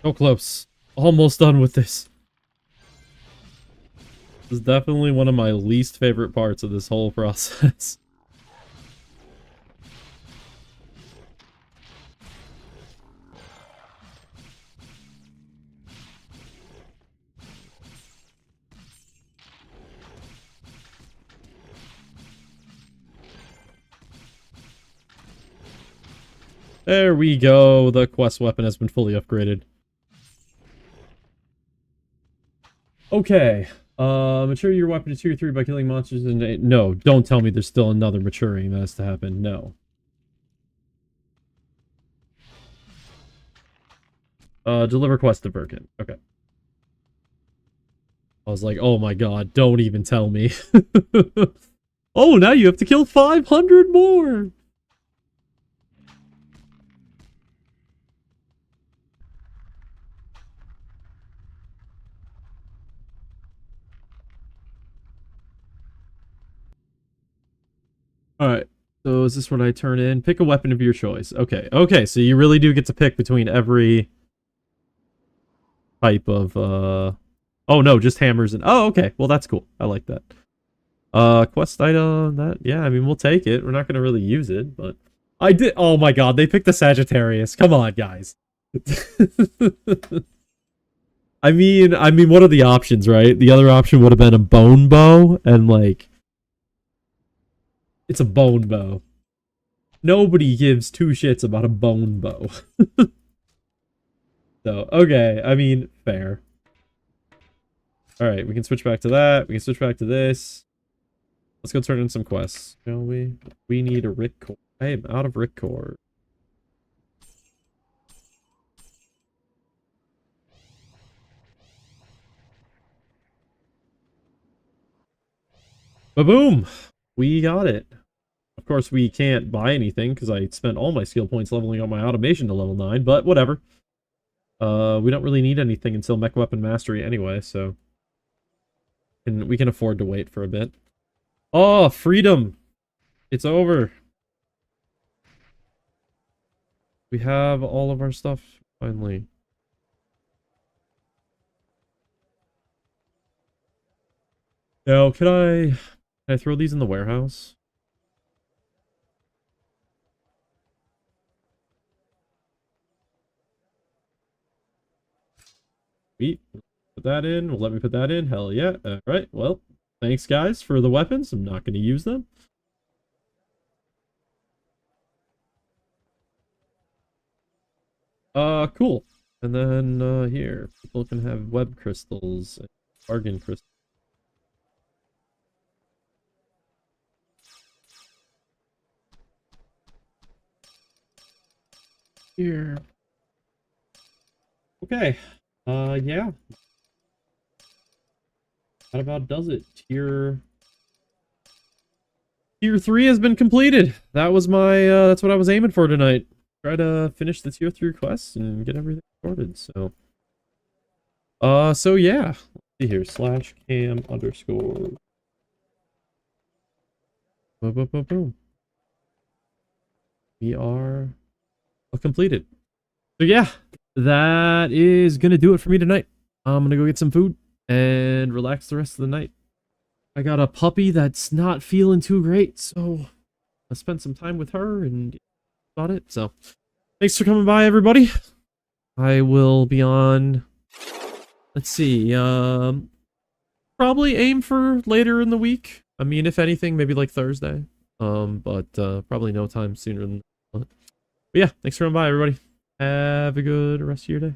So close. Almost done with this. This is definitely one of my least favorite parts of this whole process. There we go. The quest weapon has been fully upgraded. Okay. Mature your weapon to tier 3 by killing monsters and no, don't tell me there's still another maturing that has to happen. No. Deliver quest to Birkin. Okay. I was like, oh my god, don't even tell me. Oh, now you have to kill 500 more! Alright. So is this what I turn in? Pick a weapon of your choice. Okay. Okay, so you really do get to pick between every type of, Oh, no, just hammers and... Oh, okay. Well, that's cool. I like that. Quest item, that... Yeah, I mean, we'll take it. We're not gonna really use it, but... I did... Oh my god, they picked the Sagittarius. Come on, guys. I mean, what are the options, right? The other option would have been a bone bow, and, like... It's a bone bow. Nobody gives two shits about a bone bow. So, okay, I mean, fair. Alright, we can switch back to that. We can switch back to this. Let's go turn in some quests, shall we? We need a Rick core. I am out of Rick core. Ba-boom! We got it. Of course, we can't buy anything because I spent all my skill points leveling up my automation to level 9, but whatever. We don't really need anything until Mech Weapon Mastery anyway, so... And we can afford to wait for a bit. Oh, freedom! It's over. We have all of our stuff, finally. Now, can I throw these in the warehouse? Sweet. Put that in. Will let me put that in. Hell yeah. Alright, well, thanks guys for the weapons. I'm not going to use them. Cool. And then, here, people can have web crystals and bargain crystals. Here. Okay. Yeah. That about does it. Tier 3 has been completed. That was my, that's what I was aiming for tonight. Try to finish the tier 3 quests and get everything sorted, so. So yeah. Let's see here, /cam_. Boom, boom, boom, boom. We are completed. So yeah, that is gonna do it for me tonight. I'm gonna go get some food and relax the rest of the night. I got a puppy that's not feeling too great, so I spent some time with her and about it. So thanks for coming by, everybody. I will be on, let's see, probably aim for later in the week. I mean, if anything, maybe like Thursday. But probably no time sooner than that. But yeah, thanks for coming by, everybody. Have a good rest of your day.